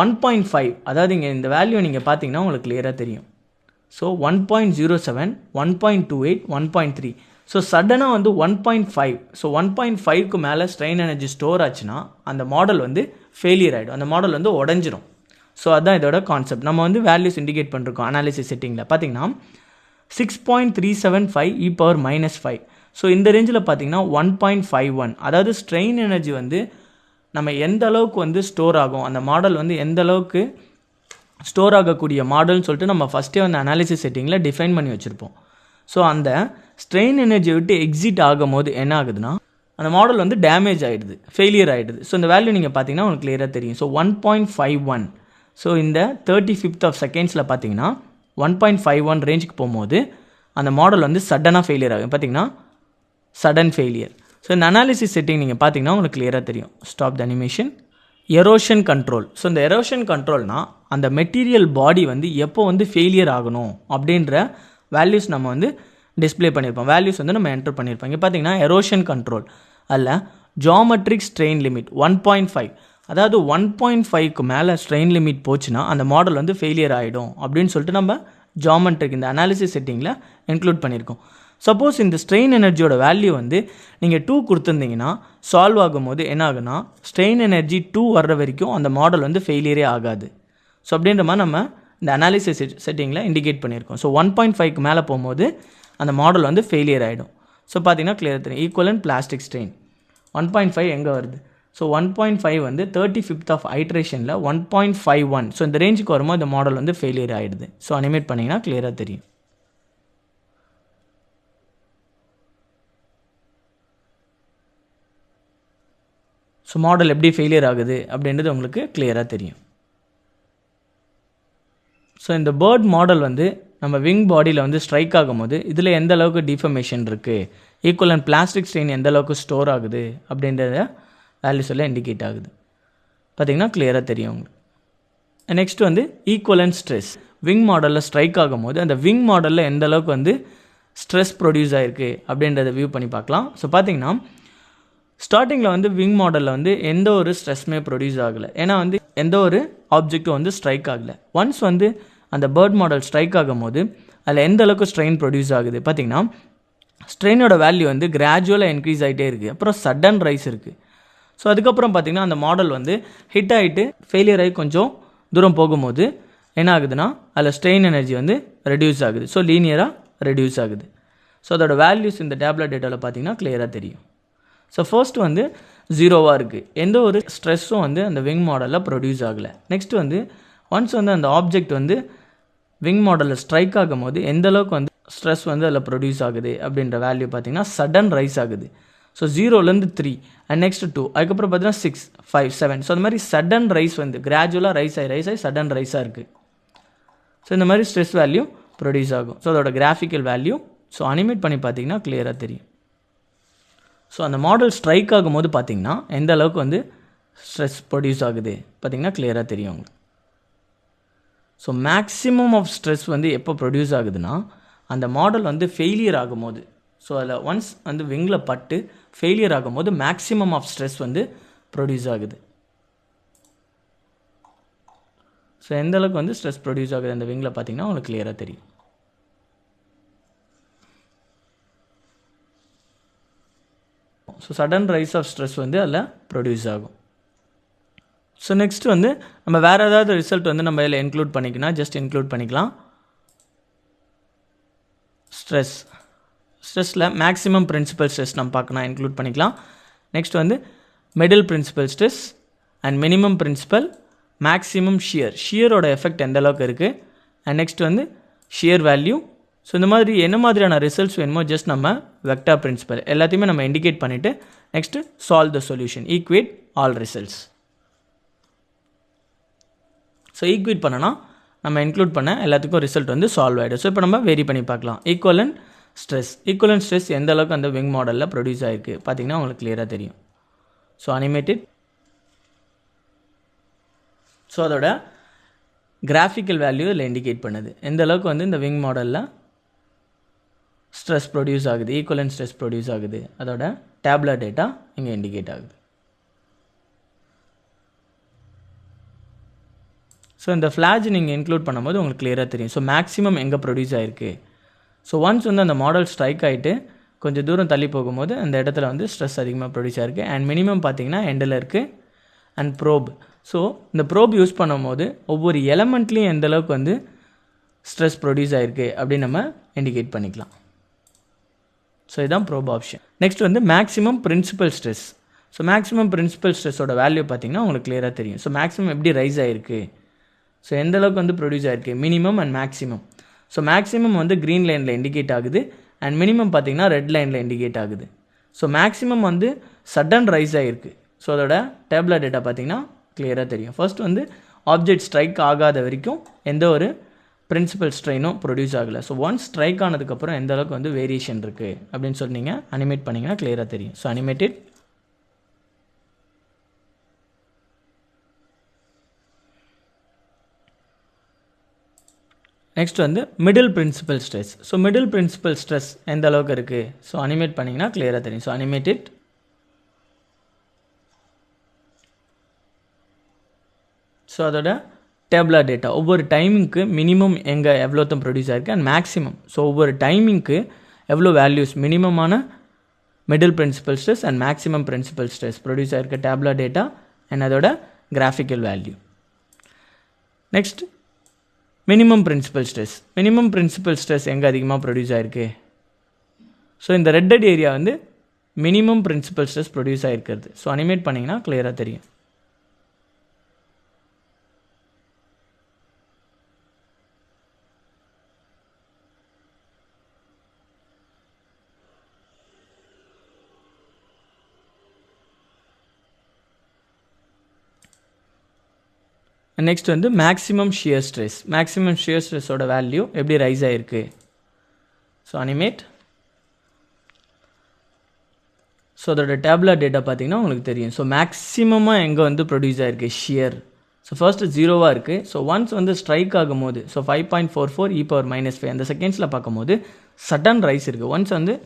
1.5, அதாவது இங்கே இந்த வேல்யூ நீங்கள் பார்த்தீங்கன்னா உங்களுக்கு கிளியராக தெரியும். ஸோ 1.07, 1.28, 1.3. ஸோ சடனாக வந்து 1.5, ஸோ 1.5க்கு மேலே ஸ்ட்ரெயின் எனர்ஜி ஸ்டோர் ஆச்சுன்னா அந்த மாடல் வந்து ஃபெயிலியர் ஆகிடும், அந்த மாடல் வந்து உடஞ்சிரும். ஸோ அதுதான் இதோட கான்செப்ட். நம்ம வந்து வேல்யூஸ் இண்டிகேட் பண்ணிருக்கோம் அனாலிசிஸ் செட்டிங்கில் பார்த்தீங்கன்னா 6.375 e⁻⁻5. ஸோ இந்த ரேஞ்சில் பார்த்தீங்கன்னா 1.51, அதாவது ஸ்ட்ரெயின் எனர்ஜி வந்து நம்ம எந்த அளவுக்கு வந்து ஸ்டோர் ஆகும், அந்த மாடல் வந்து எந்த அளவுக்கு ஸ்டோர் ஆகக்கூடிய மாடல்னு சொல்லிட்டு நம்ம ஃபஸ்ட்டே வந்து அனாலிசிஸ் செட்டிங்கில் டிஃபைன் பண்ணி வச்சுருப்போம். ஸோ அந்த ஸ்ட்ரெயின் எனர்ஜியை விட்டு எக்ஸிட் ஆகும் போது என்ன ஆகுதுன்னா அந்த மாடல் வந்து டேமேஜ் ஆகிடுது, ஃபெயிலியர் ஆகிடுது. ஸோ இந்த வேல்யூ நீங்கள் பார்த்தீங்கன்னா உங்களுக்கு கிளியராக தெரியும். ஸோ 1.51, ஸோ இந்த 35th of செகண்ட்ஸில் பார்த்தீங்கன்னா 1.51 ரேஞ்சுக்கு போகும்போது அந்த மாடல் வந்து சடனாக ஃபெயிலியர் ஆகும். பார்த்தீங்கன்னா சடன் ஃபெயிலியர். ஸோ இந்த அனாலிசிஸ் செட்டிங் நீங்கள் பார்த்தீங்கன்னா உங்களுக்கு கிளியராக தெரியும். Stop the animation. Erosion control. So இந்த எரோஷன் கண்ட்ரோல்னால் அந்த மெட்டீரியல் பாடி வந்து எப்போ வந்து ஃபெயிலியர் ஆகணும் அப்படின்ற வேல்யூஸ் நம்ம வந்து டிஸ்பிளே பண்ணியிருப்போம், வேல்யூஸ் வந்து நம்ம என்டர் பண்ணியிருப்போம். இங்கே பார்த்தீங்கன்னா எரோஷன் கண்ட்ரோல் அதில் ஜியோமெட்ரிக் ஸ்ட்ரெயின் லிமிட் 1.5, அதாவது 1.5க்கு மேலே ஸ்ட்ரெயின் லிமிட் போச்சுன்னா அந்த மாடல் வந்து ஃபெயிலியர் ஆகிடும் அப்படின்னு சொல்லிட்டு நம்ம ஜியோமெட்ரிக் இந்த அனாலிசிஸ் செட்டிங்கில் இன்க்ளூட் பண்ணியிருக்கோம். சப்போஸ் இந்த ஸ்ட்ரெயின் எனர்ஜியோட வேல்யூ வந்து நீங்கள் 2 கொடுத்துருந்தீங்கன்னா சால்வ் ஆகும்போது என்ன ஆகுனா ஸ்ட்ரெயின் எனர்ஜி 2 வர்ற வரைக்கும் அந்த மாடல் வந்து ஃபெயிலியரே ஆகாது. ஸோ அப்படின்ற மாதிரி நம்ம இந்த அனாலிசிஸ் செட்டிங்கில் இண்டிகேட் பண்ணியிருக்கோம். ஸோ 1.5க்கு மேலே போகும்போது அந்த மாடல் வந்து ஃபெயிலியர் ஆகிடும். ஸோ பார்த்தீங்கன்னா கிளியர் தெரியும். ஈக்குவலன்ட் பிளாஸ்டிக் ஸ்ட்ரெயின் 1.5 எங்கே வருது? ஸோ 1.5 வந்து 35th of ஐட்ரேஷனில் 1.51. ஸோ இந்த ரேஞ்சுக்கு வரும்போது இந்த மாடல் வந்து ஃபெயிலியர் ஆகிடுது. ஸோ அனிமேட் பண்ணிங்கன்னா கிளியராக தெரியும். ஸோ மாடல் எப்படி ஃபெயிலியர் ஆகுது அப்படின்றது உங்களுக்கு கிளியராக தெரியும். ஸோ இந்த பேர்ட் மாடல் வந்து நம்ம விங் பாடியில் வந்து ஸ்ட்ரைக் ஆகும்போது இதில் எந்த அளவுக்கு டிஃபர்மேஷன் இருக்குது, ஈக்குவலன்ட் பிளாஸ்டிக் ஸ்ட்ரெயின் எந்த அளவுக்கு ஸ்டோர் ஆகுது அப்படின்றத வேல்யூஸ் எல்லாம் இண்டிகேட் ஆகுது. பார்த்திங்கன்னா கிளியராக தெரியும் உங்களுக்கு. நெக்ஸ்ட் வந்து ஈக்குவலன்ட் ஸ்ட்ரெஸ். விங் மாடலில் ஸ்ட்ரைக் ஆகும்போது அந்த விங் மாடலில் எந்த அளவுக்கு வந்து ஸ்ட்ரெஸ் ப்ரொடியூஸ் ஆகிருக்கு அப்படின்றத வியூ பண்ணி பார்க்கலாம். ஸோ பார்த்திங்கன்னா ஸ்டார்டிங்கில் வந்து விங் மாடலில் வந்து எந்த ஒரு ஸ்ட்ரெஸ்மே ப்ரொடியூஸ் ஆகலை, ஏன்னா வந்து எந்த ஒரு ஆப்ஜெக்டும் வந்து ஸ்ட்ரைக் ஆகலை. ஒன்ஸ் வந்து அந்த பேர்ட் மாடல் ஸ்ட்ரைக் ஆகும் போது அதில் எந்த அளவுக்கு ஸ்ட்ரெயின் ப்ரொடியூஸ் ஆகுது பார்த்திங்கன்னா ஸ்ட்ரெயினோட வேல்யூ வந்து கிராஜுவலாக இன்க்ரீஸ் ஆகிட்டே இருக்குது, அப்புறம் சடன் ரைஸ் இருக்குது. ஸோ அதுக்கப்புறம் பார்த்திங்கன்னா அந்த மாடல் வந்து ஹிட் ஆகிட்டு ஃபெயிலியர் ஆகி கொஞ்சம் தூரம் போகும்போது என்ன ஆகுதுன்னா அதில் ஸ்ட்ரெயின் எனர்ஜி வந்து ரெடியூஸ் ஆகுது. ஸோ லீனியராக ரெடியூஸ் ஆகுது. ஸோ அதோட வேல்யூஸ் இந்த டேப்லெட் டேட்டாவில் பார்த்திங்கன்னா கிளியராக தெரியும். ஸோ ஃபர்ஸ்ட் வந்து 0வாக இருக்குது, எந்த ஒரு ஸ்ட்ரெஸ்ஸும் வந்து அந்த விங் மாடலில் ப்ரொடியூஸ் ஆகலை. நெக்ஸ்ட் வந்து ஒன்ஸ் வந்து அந்த ஆப்ஜெக்ட் வந்து விங் மாடலில் ஸ்ட்ரைக் ஆகும் போது எந்த அளவுக்கு வந்து ஸ்ட்ரெஸ் வந்து அதில் ப்ரொடியூஸ் ஆகுது அப்படின்ற வேல்யூ பார்த்திங்கன்னா சடன் ரைஸ் ஆகுது. ஸோ 0லேருந்து 3 அண்ட் நெக்ஸ்ட் 2, அதுக்கப்புறம் பார்த்தீங்கன்னா 6, 5, 7. ஸோ அந்த மாதிரி சடன் ரைஸ் வந்து கிராஜுவலாக ரைஸ் ஆகி சடன் ரைஸாக இருக்குது. ஸோ இந்த மாதிரி ஸ்ட்ரெஸ் வேல்யூ ப்ரொடியூஸ் ஆகும். ஸோ அதோட கிராஃபிக்கல் வேல்யூ ஸோ அனிமேட் பண்ணி பார்த்தீங்கன்னா கிளியராக தெரியும். ஸோ அந்த மாடல் ஸ்ட்ரைக் ஆகும்போது பார்த்திங்கன்னா எந்த அளவுக்கு வந்து ஸ்ட்ரெஸ் ப்ரொடியூஸ் ஆகுது பார்த்திங்கன்னா கிளியராக தெரியும் உங்களுக்கு. ஸோ மேக்ஸிமம் ஆஃப் ஸ்ட்ரெஸ் வந்து எப்போ ப்ரொடியூஸ் ஆகுதுன்னா அந்த மாடல் வந்து ஃபெயிலியர் ஆகும்போது, ஸோ அதில் ஒன்ஸ் வந்து விங்கில் பட்டு ஃபெயிலியர் ஆகும்போது மேக்ஸிமம் ஆஃப் ஸ்ட்ரெஸ் வந்து ப்ரொடியூஸ் ஆகுது. ஸோ எந்த அளவுக்கு வந்து ஸ்ட்ரெஸ் ப்ரொடியூஸ் ஆகுது அந்த விங்கில் பார்த்திங்கன்னா உங்களுக்கு கிளியராக தெரியும். So sudden rise of stress வந்து அதில் ப்ரொடியூஸ் ஆகும். ஸோ நெக்ஸ்ட் வந்து நம்ம வேறு ஏதாவது ரிசல்ட் வந்து நம்ம இதில் இன்க்ளூட் பண்ணிக்கலாம், ஜஸ்ட் இன்க்ளூட் பண்ணிக்கலாம். ஸ்ட்ரெஸ்ஸில் மேக்ஸிமம் பிரின்சிபல் ஸ்ட்ரெஸ் நம்ம பார்க்கணும், இன்க்ளூட் பண்ணிக்கலாம். நெக்ஸ்ட் வந்து middle principal stress and minimum principal, maximum ஷியரோட எஃபெக்ட் எந்த அளவுக்கு இருக்குது, அண்ட் நெக்ஸ்ட் வந்து ஷியர் வேல்யூ. ஸோ இந்த மாதிரி என்ன மாதிரியான ரிசல்ட்ஸ் வேணுமோ ஜஸ்ட் நம்ம வெக்டார் பிரின்சிபல் எல்லாத்தையுமே நம்ம இண்டிகேட் பண்ணிவிட்டு next solve the solution, equate all results. So equate பண்ணனா நம்ம இன்க்ளூட் பண்ண எல்லாத்துக்கும் ரிசல்ட் வந்து சால்வ் ஆகிடும். ஸோ இப்போ நம்ம வெரி பண்ணி பார்க்கலாம். ஈக்குவலன்ட் ஸ்ட்ரெஸ் எந்த அளவுக்கு அந்த விங் மாடலில் ப்ரொடியூஸ் ஆகிருக்கு பார்த்திங்கன்னா உங்களுக்கு கிளியராக தெரியும். So animated. ஸோ அதோட கிராஃபிக்கல் வேல்யூ இதில் இண்டிகேட் பண்ணுது எந்த அளவுக்கு வந்து இந்த விங் மாடலில் ஸ்ட்ரெஸ் ப்ரொடியூஸ் ஆகுது, ஈக்குவலன்ட் ஸ்ட்ரெஸ் ப்ரொடியூஸ் ஆகுது, அதோட டேப்லர் டேட்டா இங்கே இண்டிகேட் ஆகுது. ஸோ இந்த ஃப்ளாஜ் நீங்கள் இன்க்ளூட் பண்ணும்போது உங்களுக்கு கிளியராக தெரியும். ஸோ மேக்ஸிமம் எங்கே ப்ரொடியூஸ் ஆகிருக்கு. ஸோ ஒன்ஸ் வந்து அந்த மாடல் ஸ்ட்ரைக் ஆகிட்டு கொஞ்சம் தூரம் தள்ளி போகும்போது அந்த இடத்துல வந்து ஸ்ட்ரெஸ் அதிகமாக ப்ரொடியூஸ் ஆகிருக்கு. அண்ட் மினிமம் பார்த்தீங்கன்னா எண்டில் இருக்குது. And probe. ஸோ இந்த ப்ரோப் யூஸ் பண்ணும்போது ஒவ்வொரு எலமெண்ட்லேயும் எந்த அளவுக்கு வந்து ஸ்ட்ரெஸ் ப்ரொடியூஸ் ஆகிருக்கு அப்படின்னு நம்ம இண்டிகேட் பண்ணிக்கலாம். ஸோ இதுதான் ப்ரோப் ஆப்ஷன். நெக்ஸ்ட் வந்து maximum principal stress. So maximum principal ஸ்ட்ரெஸ்ஸோட வேல்யூ பார்த்தீங்கன்னா உங்களுக்கு கிளியராக தெரியும். ஸோ மேக்ஸிமம் எப்படி ரைஸ் ஆகிருக்கு, ஸோ எந்த அளவுக்கு வந்து ப்ரொடியூஸ் ஆகிருக்கு, minimum and maximum. So maximum வந்து க்ரீன் லைனில் இண்டிகேட் ஆகுது. அண்ட் மினிமம் பார்த்தீங்கன்னா ரெட் லைனில் இண்டிகேட் ஆகுது. ஸோ மேக்ஸிமம் வந்து சடன் ரைஸ் ஆகிருக்கு. ஸோ அதோட டேப்லர் டேட்டா பார்த்தீங்கன்னா கிளியராக தெரியும். ஃபர்ஸ்ட் வந்து ஆப்ஜெக்ட் ஸ்ட்ரைக் ஆகாத வரைக்கும் எந்த ஒரு பிரின்சிபல் ஸ்ட்ரெயினும் ப்ரொடியூஸ் ஆகலை. ஸோ ஒன்ஸ் ஸ்ட்ரைக் ஆனதுக்கப்புறம் எந்த அளவுக்கு வந்து வேரியேஷன் இருக்குது அப்படின்னு சொன்னீங்க அனிமேட் பண்ணிங்கன்னா கிளியராக தெரியும். So animated. நெக்ஸ்ட் வந்து middle principal stress. So middle principal stress எந்த அளவுக்கு இருக்குது, ஸோ அனிமேட் பண்ணிங்கன்னா கிளியராக தெரியும். So animated. ஸோ அதோட டேப்லர் டேட்டா ஒவ்வொரு டைமிங்க்கு மினிமம் எங்கே எவ்வளோத்தம் ப்ரொடியூஸ் ஆகிருக்கு அண்ட் மேக்ஸிமம். ஸோ ஒவ்வொரு டைமிங்க்கு எவ்வளோ வேல்யூஸ் மினிமமான middle principal stress and maximum principal stress produce ஆகிருக்க டேப்லர் டேட்டா அண்ட் அதோட graphical value. Next minimum principal stress. Minimum principal stress எங்கே அதிகமாக ப்ரொடியூஸ் ஆகிருக்கு. ஸோ இந்த ரெட்டட் ஏரியா வந்து மினிமம் பிரின்சிபல் ஸ்ட்ரெஸ் ப்ரொடியூஸ் ஆகிருக்கிறது. ஸோ அனிமேட் பண்ணிங்கன்னா கிளியராக தெரியும். நெக்ஸ்ட் வந்து maximum shear stress. Maximum shear ஸ்ட்ரெஸ்ஸோட வேல்யூ எப்படி ரைஸ் ஆகிருக்கு. So animate. ஸோ அதோட டேப்லர் டேட்டா பார்த்தீங்கன்னா உங்களுக்கு தெரியும். ஸோ மேக்ஸிமமாக எங்கே வந்து ப்ரொடியூஸ் ஆகிருக்கு ஷியர். ஸோ ஃபர்ஸ்ட் 0வாக இருக்குது. ஸோ ஒன்ஸ் வந்து ஸ்ட்ரைக் ஆகும்போது ஸோ 5.44 e⁻⁻5 அந்த செகண்ட்ஸில் பார்க்கும்போது சடன் ரைஸ் இருக்குது. ஒன்ஸ் வந்து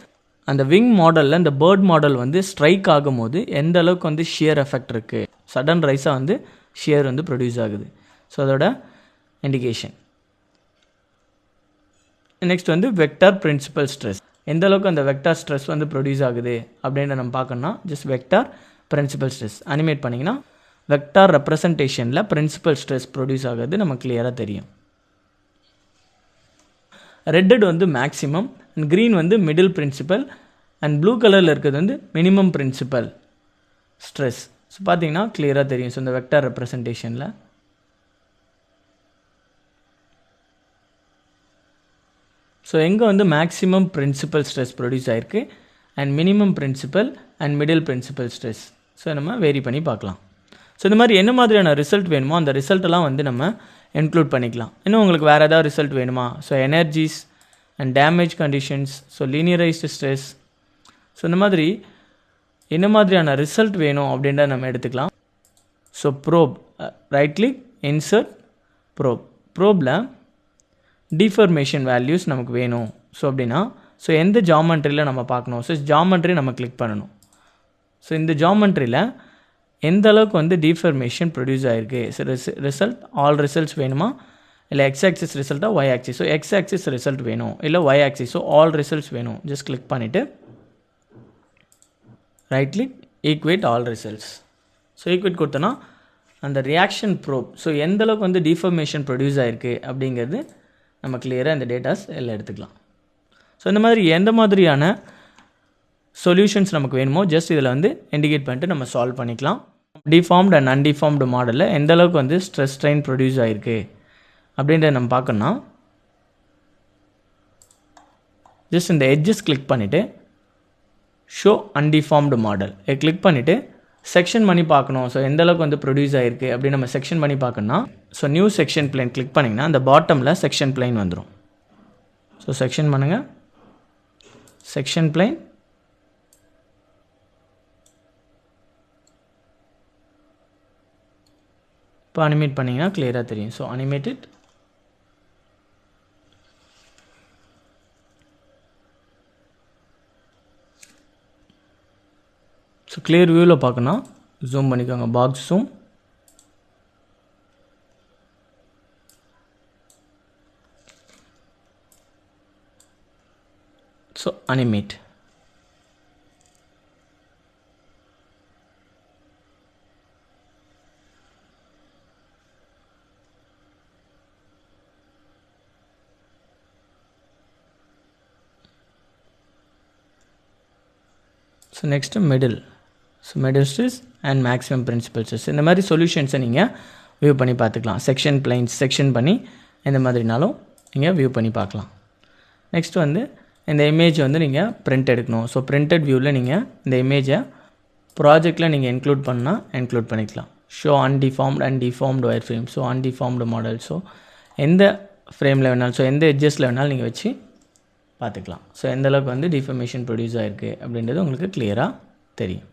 அந்த விங் மாடலில் இந்த பேர்ட் மாடல் வந்து ஸ்ட்ரைக் ஆகும்போது எந்த அளவுக்கு வந்து ஷியர் எஃபெக்ட் இருக்குது, சடன் ரைஸாக வந்து ஷியர் வந்து ப்ரொடியூஸ் ஆகுது. ஸோ அதோட இண்டிகேஷன். நெக்ஸ்ட் வந்து வெக்டார் பிரின்சிபல் ஸ்ட்ரெஸ். எந்த அளவுக்கு அந்த வெக்டார் ஸ்ட்ரெஸ் வந்து ப்ரொடியூஸ் ஆகுது அப்படின்னு நம்ம பார்க்கணும்னா just vector principal stress animate பண்ணிங்கன்னா வெக்டார் ரெப்ரசன்டேஷனில் பிரின்சிபல் ஸ்ட்ரெஸ் ப்ரொடியூஸ் ஆகுது நமக்கு கிளியராக தெரியும். ரெட்டட் வந்து மேக்ஸிமம் அண்ட் க்ரீன் வந்து மிடில் பிரின்சிபல் அண்ட் ப்ளூ கலரில் இருக்கிறது வந்து மினிமம் பிரின்சிபல் ஸ்ட்ரெஸ். ஸோ பார்த்தீங்கன்னா கிளியராக தெரியும். ஸோ இந்த வெக்டார் ரெப்ரசன்டேஷனில் ஸோ எங்கே வந்து மேக்ஸிமம் பிரின்சிபல் ஸ்ட்ரெஸ் ப்ரொடியூஸ் ஆகிருக்கு and minimum principal and middle principal stress. So நம்ம வேரி பண்ணி பார்க்கலாம். ஸோ இந்த மாதிரி என்ன மாதிரியான ரிசல்ட் வேணுமோ அந்த ரிசல்ட்டெல்லாம் வந்து நம்ம இன்க்ளூட் பண்ணிக்கலாம். இன்னும் உங்களுக்கு வேறு ஏதாவது ரிசல்ட் வேணுமா, so energies and damage conditions, so linearized stress, so இந்த மாதிரி என்ன மாதிரியான ரிசல்ட் வேணும் அப்படின்றத நம்ம எடுத்துக்கலாம். So probe right click insert probe. ப்ரோபில் டிஃபர்மேஷன் வேல்யூஸ் நமக்கு வேணும். ஸோ அப்படின்னா ஸோ எந்த ஜாமெண்ட்ரியில் நம்ம பார்க்கணும். ஸோ ஜாமெண்ட்ரி நம்ம கிளிக் பண்ணணும். ஸோ இந்த ஜாமெண்ட்ரியில் எந்த அளவுக்கு வந்து டிஃபர்மேஷன் ப்ரொடியூஸ் ஆகிருக்கு. ரிசல்ட் ஆல் ரிசல்ட்ஸ் வேணுமா இல்லை எக்ஸ் ஆக்சிஸ் ரிசல்ட்டாக Y axis. So X axis result வேணும் இல்லை Y axis. So all results வேணும். ஜஸ்ட் கிளிக் பண்ணிவிட்டு right click evaluate all results. So evaluate கொடுத்தோன்னா அந்த ரியாக்ஷன் ப்ரோப் ஸோ எந்தளவுக்கு வந்து டிஃபர்மேஷன் ப்ரொடியூஸ் ஆகிருக்கு அப்படிங்கிறது நம்ம கிளியராக இந்த டேட்டாஸ் எல்லாம் எடுத்துக்கலாம். ஸோ இந்த மாதிரி எந்த மாதிரியான சொல்யூஷன்ஸ் நமக்கு வேணுமோ ஜஸ்ட் இதில் வந்து இண்டிகேட் பண்ணிட்டு நம்ம சால்வ் பண்ணிக்கலாம். டிஃபார்ம்டு அண்ட் அன்டிஃபார்ம்டு மாடலில் எந்த அளவுக்கு வந்து ஸ்ட்ரெஸ் ஸ்ட்ரெயின் ப்ரொடியூஸ் ஆகிருக்கு அப்படின்றத நம்ம பார்க்கணும்னா ஜஸ்ட் இந்த எட்ஜஸ் கிளிக் பண்ணிவிட்டு ஷோ அன்டிஃபார்ம்டு மாடல் கிளிக் பண்ணிவிட்டு செக்ஷன் பண்ணி பார்க்கணும். ஸோ எந்த அளவுக்கு வந்து ப்ரொடியூஸ் ஆகிருக்கு அப்படின்னு நம்ம செக்ஷன் பண்ணி பார்க்கணும்னா so new section plain click பண்ணிங்கன்னா அந்த பாட்டமில் செக்ஷன் பிளைன் வந்துடும். ஸோ செக்ஷன் பண்ணுங்கள், செக்ஷன் பிளைன், இப்போ அனிமேட் பண்ணிங்கன்னா கிளியராக தெரியும். So animated. clear viewல பார்க்கணும் zoom பண்ணிக்கோங்க box zoom so animate so next middle so middle stress and maximum principal stress இந்த மாதிரி சொல்யூஷன்ஸை நீங்கள் வியூ பண்ணி பார்த்துக்கலாம் செக்ஷன் பிளைன்ஸ் செக்ஷன் பண்ணி இந்த மாதிரினாலும் நீங்கள் வியூ பண்ணி பார்க்கலாம் நெக்ஸ்ட் வந்து இந்த இமேஜ் வந்து நீங்கள் பிரிண்ட் எடுக்கணும் ஸோ பிரிண்டட் வியூவில் நீங்கள் இந்த இமேஜை ப்ராஜெக்டில் நீங்கள் இன்க்ளூட் பண்ணால் இன்க்ளூட் பண்ணிக்கலாம் show undeformed wire frame so undeformed model so எந்த ஃப்ரேமில் வேணாலும் ஸோ எந்த எட்ஜஸில் வேணாலும் நீங்கள் வச்சு பார்த்துக்கலாம் ஸோ எந்த அளவுக்கு வந்து டிஃபர்மேஷன் ப்ரொடியூஸ் ஆகிருக்கு அப்படின்றது உங்களுக்கு கிளியராக தெரியும்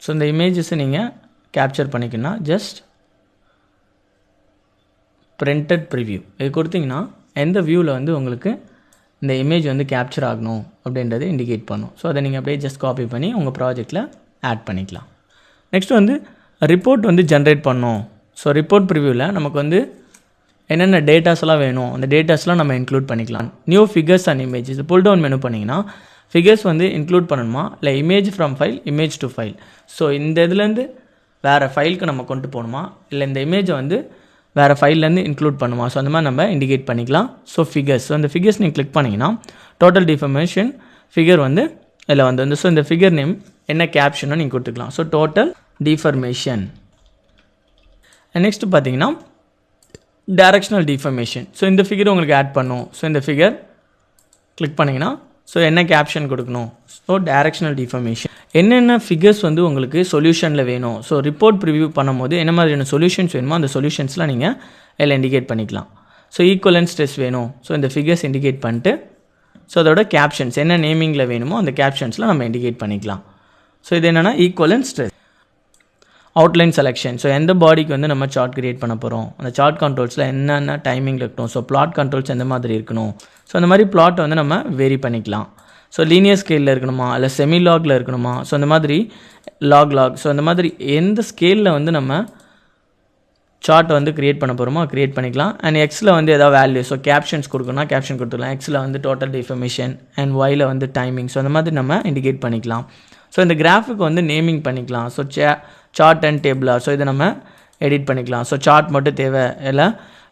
ஸோ இந்த இமேஜஸை நீங்கள் கேப்சர் பண்ணிக்கணும்னா ஜஸ்ட் பிரிண்டட் ப்ரிவ்யூ இது கொடுத்தீங்கன்னா எந்த வியூவில் வந்து உங்களுக்கு இந்த இமேஜ் வந்து கேப்சர் ஆகணும் அப்படின்றது இண்டிகேட் பண்ணும் ஸோ அதை நீங்கள் அப்படியே ஜஸ்ட் காப்பி பண்ணி உங்கள் ப்ராஜெக்டில் ஆட் பண்ணிக்கலாம் நெக்ஸ்ட் வந்து ரிப்போர்ட் வந்து ஜென்ரேட் பண்ணோம் ஸோ ரிப்போர்ட் ப்ரிவ்யூவில் நமக்கு வந்து என்னென்ன டேட்டாஸ்லாம் வேணும் அந்த டேட்டாஸ்லாம் நம்ம இன்க்ளூட் பண்ணிக்கலாம் new figures and images pull down menu பண்ணிங்கன்னா ஃபிகர்ஸ் வந்து இன்க்ளூட் பண்ணணுமா இல்லை image from file image to file so இந்த இதுலேருந்து வேறு ஃபைலுக்கு நம்ம கொண்டு போகணுமா இல்லை இந்த இமேஜை வந்து வேறு ஃபைல்லேருந்து இன்க்ளூட் பண்ணுமா ஸோ அந்த மாதிரி நம்ம இண்டிகேட் பண்ணிக்கலாம் ஸோ ஃபிகர்ஸ் ஸோ அந்த ஃபிகர்ஸ் நீங்கள் கிளிக் பண்ணிங்கன்னா டோட்டல் டிஃபர்மேஷன் ஃபிகர் வந்து இதில் வந்து ஸோ இந்த ஃபிகர் நேம் என்ன கேப்ஷனோ நீங்கள் கொடுத்துக்கலாம் ஸோ டோட்டல் டிஃபர்மேஷன் நெக்ஸ்ட்டு பார்த்தீங்கன்னா டைரக்ஷனல் டிஃபர்மேஷன் ஸோ இந்த ஃபிகர் உங்களுக்கு ஆட் பண்ணும் ஸோ இந்த ஃபிகர் கிளிக் பண்ணிங்கன்னா ஸோ என்ன கேப்ஷன் கொடுக்கணும் ஸோ டைரக்ஷனல் டிஃபர்மேஷன் என்னென்ன ஃபிகர்ஸ் வந்து உங்களுக்கு சொல்யூஷனில் வேணும் ஸோ ரிப்போர்ட் ப்ரிவ்யூ பண்ணும்போது என்ன மாதிரியான சொல்யூஷன்ஸ் வேணுமோ அந்த சொல்யூஷன்ஸ்லாம் நீங்கள் இதில் இண்டிகேட் பண்ணிக்கலாம் ஸோ ஈக்குவலன்ட் ஸ்ட்ரெஸ் வேணும் ஸோ இந்த ஃபிகர்ஸ் இண்டிகேட் பண்ணிட்டு ஸோ அதோட கேப்ஷன்ஸ் என்ன நேமிங்கில் வேணுமோ அந்த கேப்ஷன்ஸ்லாம் நம்ம இண்டிகேட் பண்ணிக்கலாம் ஸோ இது என்னென்னா equivalent stress outline selection so எந்த பாடிக்கு வந்து நம்ம சார்ட் கிரியேட் பண்ண போகிறோம் அந்த சார்ட் கண்ட்ரோல்ஸில் என்னென்ன டைமிங்கில் இருக்கணும் ஸோ பிளாட் கண்ட்ரோல்ஸ் எந்த மாதிரி இருக்கணும் ஸோ அந்த மாதிரி பிளாட் வந்து நம்ம வேரி பண்ணிக்கலாம் ஸோ லீனியர் ஸ்கேலில் இருக்கணுமா இல்லை செமி லாகில் இருக்கணுமா ஸோ அந்த மாதிரி லாக் ஸோ அந்த மாதிரி எந்த ஸ்கேலில் வந்து நம்ம சார்ட் வந்து க்ரியேட் பண்ண போகிறோமோ க்ரியேட் பண்ணிக்கலாம் அண்ட் எக்ஸில் வந்து ஏதாவது வேல்யூ ஸோ கேப்ஷன்ஸ் கொடுக்கணும்னா கேப்ஷன் கொடுத்துக்கலாம் எக்ஸில் வந்து டோட்டல் டிஃபர்மேஷன் அண்ட் ஒயில் வந்து டைமிங் ஸோ அந்த மாதிரி நம்ம இண்டிகேட் பண்ணிக்கலாம் ஸோ இந்த கிராஃபுக்கு வந்து நேமிங் பண்ணிக்கலாம் so chart and tabular so இதை நம்ம எடிட் பண்ணிக்கலாம் ஸோ சார்ட் மட்டும் தேவை இல்லை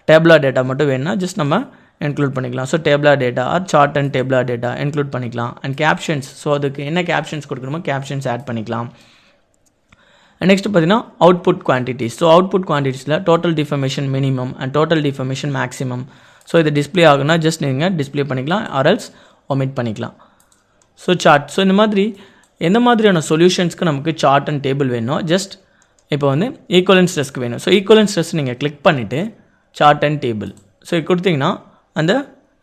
டேபிளார் டேட்டா மட்டும் வேணும்னா ஜஸ்ட் நம்ம இன்க்ளூட் பண்ணிக்கலாம் so tabular data or chart and tabular data include பண்ணிக்கலாம் அண்ட் கேப்ஷன்ஸ் ஸோ அதுக்கு என்ன கேப்ஷன்ஸ் கொடுக்கணுமோ கேப்ஷன்ஸ் ஆட் பண்ணிக்கலாம் நெக்ஸ்ட் பார்த்தீங்கன்னா அவுட்புட் குவான்டிட்டிஸ் ஸோ அவுட்புட் குவான்டிட்டிஸில் total deformation minimum and total deformation maximum so இது டிஸ்பிளே ஆகுனா ஜஸ்ட் நீங்கள் டிஸ்பிளே பண்ணிக்கலாம் ஆர்எல்ஸ் ஒமிட் பண்ணிக்கலாம் ஸோ சார்ட் ஸோ இந்த மாதிரி எந்த மாதிரியான சொல்யூஷன்ஸ்க்கு நமக்கு சார்ட் அண்ட் டேபிள் வேணும் ஜஸ்ட் இப்போ வந்து ஈக்குவலன்ட் ஸ்ட்ரெஸ்க்கு வேணும் ஸோ ஈக்குவலன்ட் ஸ்ட்ரெஸ் நீங்கள் கிளிக் பண்ணிவிட்டு சார்ட் அண்ட் டேபிள் ஸோ இது கொடுத்தீங்கன்னா அந்த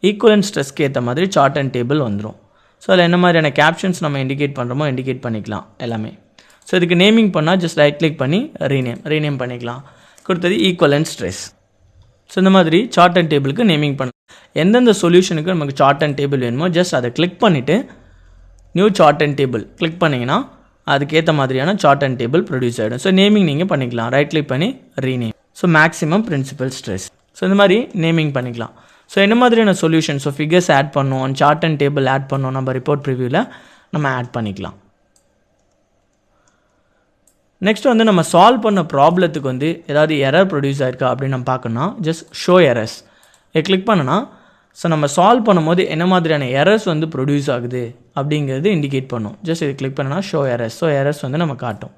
ஈக்குவலன்ட் ஸ்ட்ரெஸ்க்கு ஏற்ற மாதிரி சார்ட் அண்ட் டேபிள் வந்துடும் ஸோ அதில் என்ன மாதிரியான கேப்ஷன்ஸ் நம்ம இண்டிகேட் பண்ணுறோமோ இண்டிகேட் பண்ணிக்கலாம் எல்லாமே ஸோ இதுக்கு நேமிங் பண்ணால் ஜஸ்ட் ரைட் கிளிக் பண்ணி ரீநேம் பண்ணிக்கலாம் கொடுத்தது ஈக்குவலன்ட் ஸ்ட்ரெஸ் ஸோ இந்த மாதிரி சார்ட் அண்ட் டேபிளுக்கு நேமிங் பண்ணலாம் எந்தெந்த சொல்யூஷனுக்கு நமக்கு சார்ட் அண்ட் டேபிள் வேணுமோ ஜஸ்ட் அதை கிளிக் பண்ணிவிட்டு new chart and table click பண்ணிங்கன்னா அதுக்கேற்ற மாதிரியான சார்ட் அண்ட் டேபிள் ப்ரொடியூஸ் ஆகிடும் ஸோ நேமிங் நீங்கள் பண்ணிக்கலாம் ரைட் கிளிக் பண்ணி rename so maximum principal stress so இந்த மாதிரி நேமிங் பண்ணிக்கலாம் ஸோ என்ன மாதிரியான சொல்யூஷன் ஸோ ஃபிகர்ஸ் ஆட் பண்ணோம் சார்ட் அண்ட் டேபிள் ஆட் பண்ணோம் நம்ம ரிப்போர்ட் ப்ரிவ்யூவில் நம்ம ஆட் பண்ணிக்கலாம் நெக்ஸ்ட் வந்து நம்ம சால்வ் பண்ண ப்ராப்ளத்துக்கு வந்து ஏதாவது எரர் ப்ரொடியூஸ் ஆயிருக்கா அப்படின்னு நம்ம பார்க்கணும்னா ஜஸ்ட் ஷோ எரர்ஸ் இதை கிளிக் பண்ணனா ஸோ நம்ம சால்வ் பண்ணும்போது என்ன மாதிரியான எரர்ஸ் வந்து ப்ரொடியூஸ் ஆகுது அப்படிங்கிறது இண்டிகேட் பண்ணும் ஜஸ்ட் இது கிளிக் பண்ணனா ஷோ எரர்ஸ் ஸோ எரர்ஸ் வந்து நம்ம காட்டும்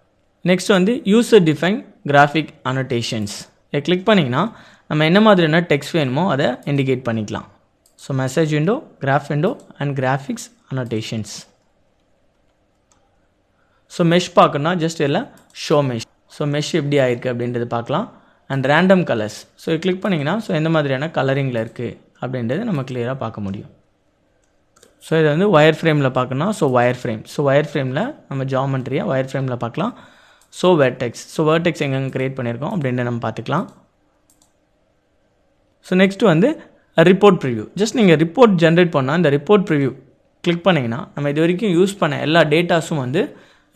நெக்ஸ்ட் வந்து யூசர் டிஃபைன் கிராஃபிக் அனோட்டேஷன்ஸ் இதை கிளிக் பண்ணிங்கன்னா நம்ம என்ன மாதிரியான டெக்ஸ்ட் வேணுமோ அதை இண்டிகேட் பண்ணிக்கலாம் so message window graph window and graphics annotations so mesh பார்க்கணுன்னா ஜஸ்ட் இல்லை ஷோ மெஷ் ஸோ மெஷ் எப்படி ஆயிருக்கு அப்படின்றது பார்க்கலாம் and random colours so click பண்ணிங்கன்னா ஸோ எந்த மாதிரியான கலரிங்கில் இருக்குது அப்படின்றது நம்ம கிளியராக பார்க்க முடியும் ஸோ இதை வந்து ஒயர் ஃப்ரேமில் பார்க்கணும்னா ஸோ ஒயர் ஃப்ரேமில் நம்ம ஜாமெண்ட்ரியாக ஒயர் ஃப்ரேமில் பார்க்கலாம் ஸோ வெர்டெக்ஸ் எங்கெங்கே க்ரியேட் பண்ணியிருக்கோம் அப்படின்ட்டு நம்ம பார்த்துக்கலாம் ஸோ நெக்ஸ்ட்டு வந்து ரிப்போர்ட் ப்ரிவ்யூ ஜஸ்ட் நீங்கள் ரிப்போர்ட் ஜென்ரேட் பண்ணால் இந்த ரிப்போர்ட் ப்ரிவ்யூ கிளிக் பண்ணிங்கன்னா நம்ம இது வரைக்கும் யூஸ் பண்ண எல்லா டேட்டாஸும் வந்து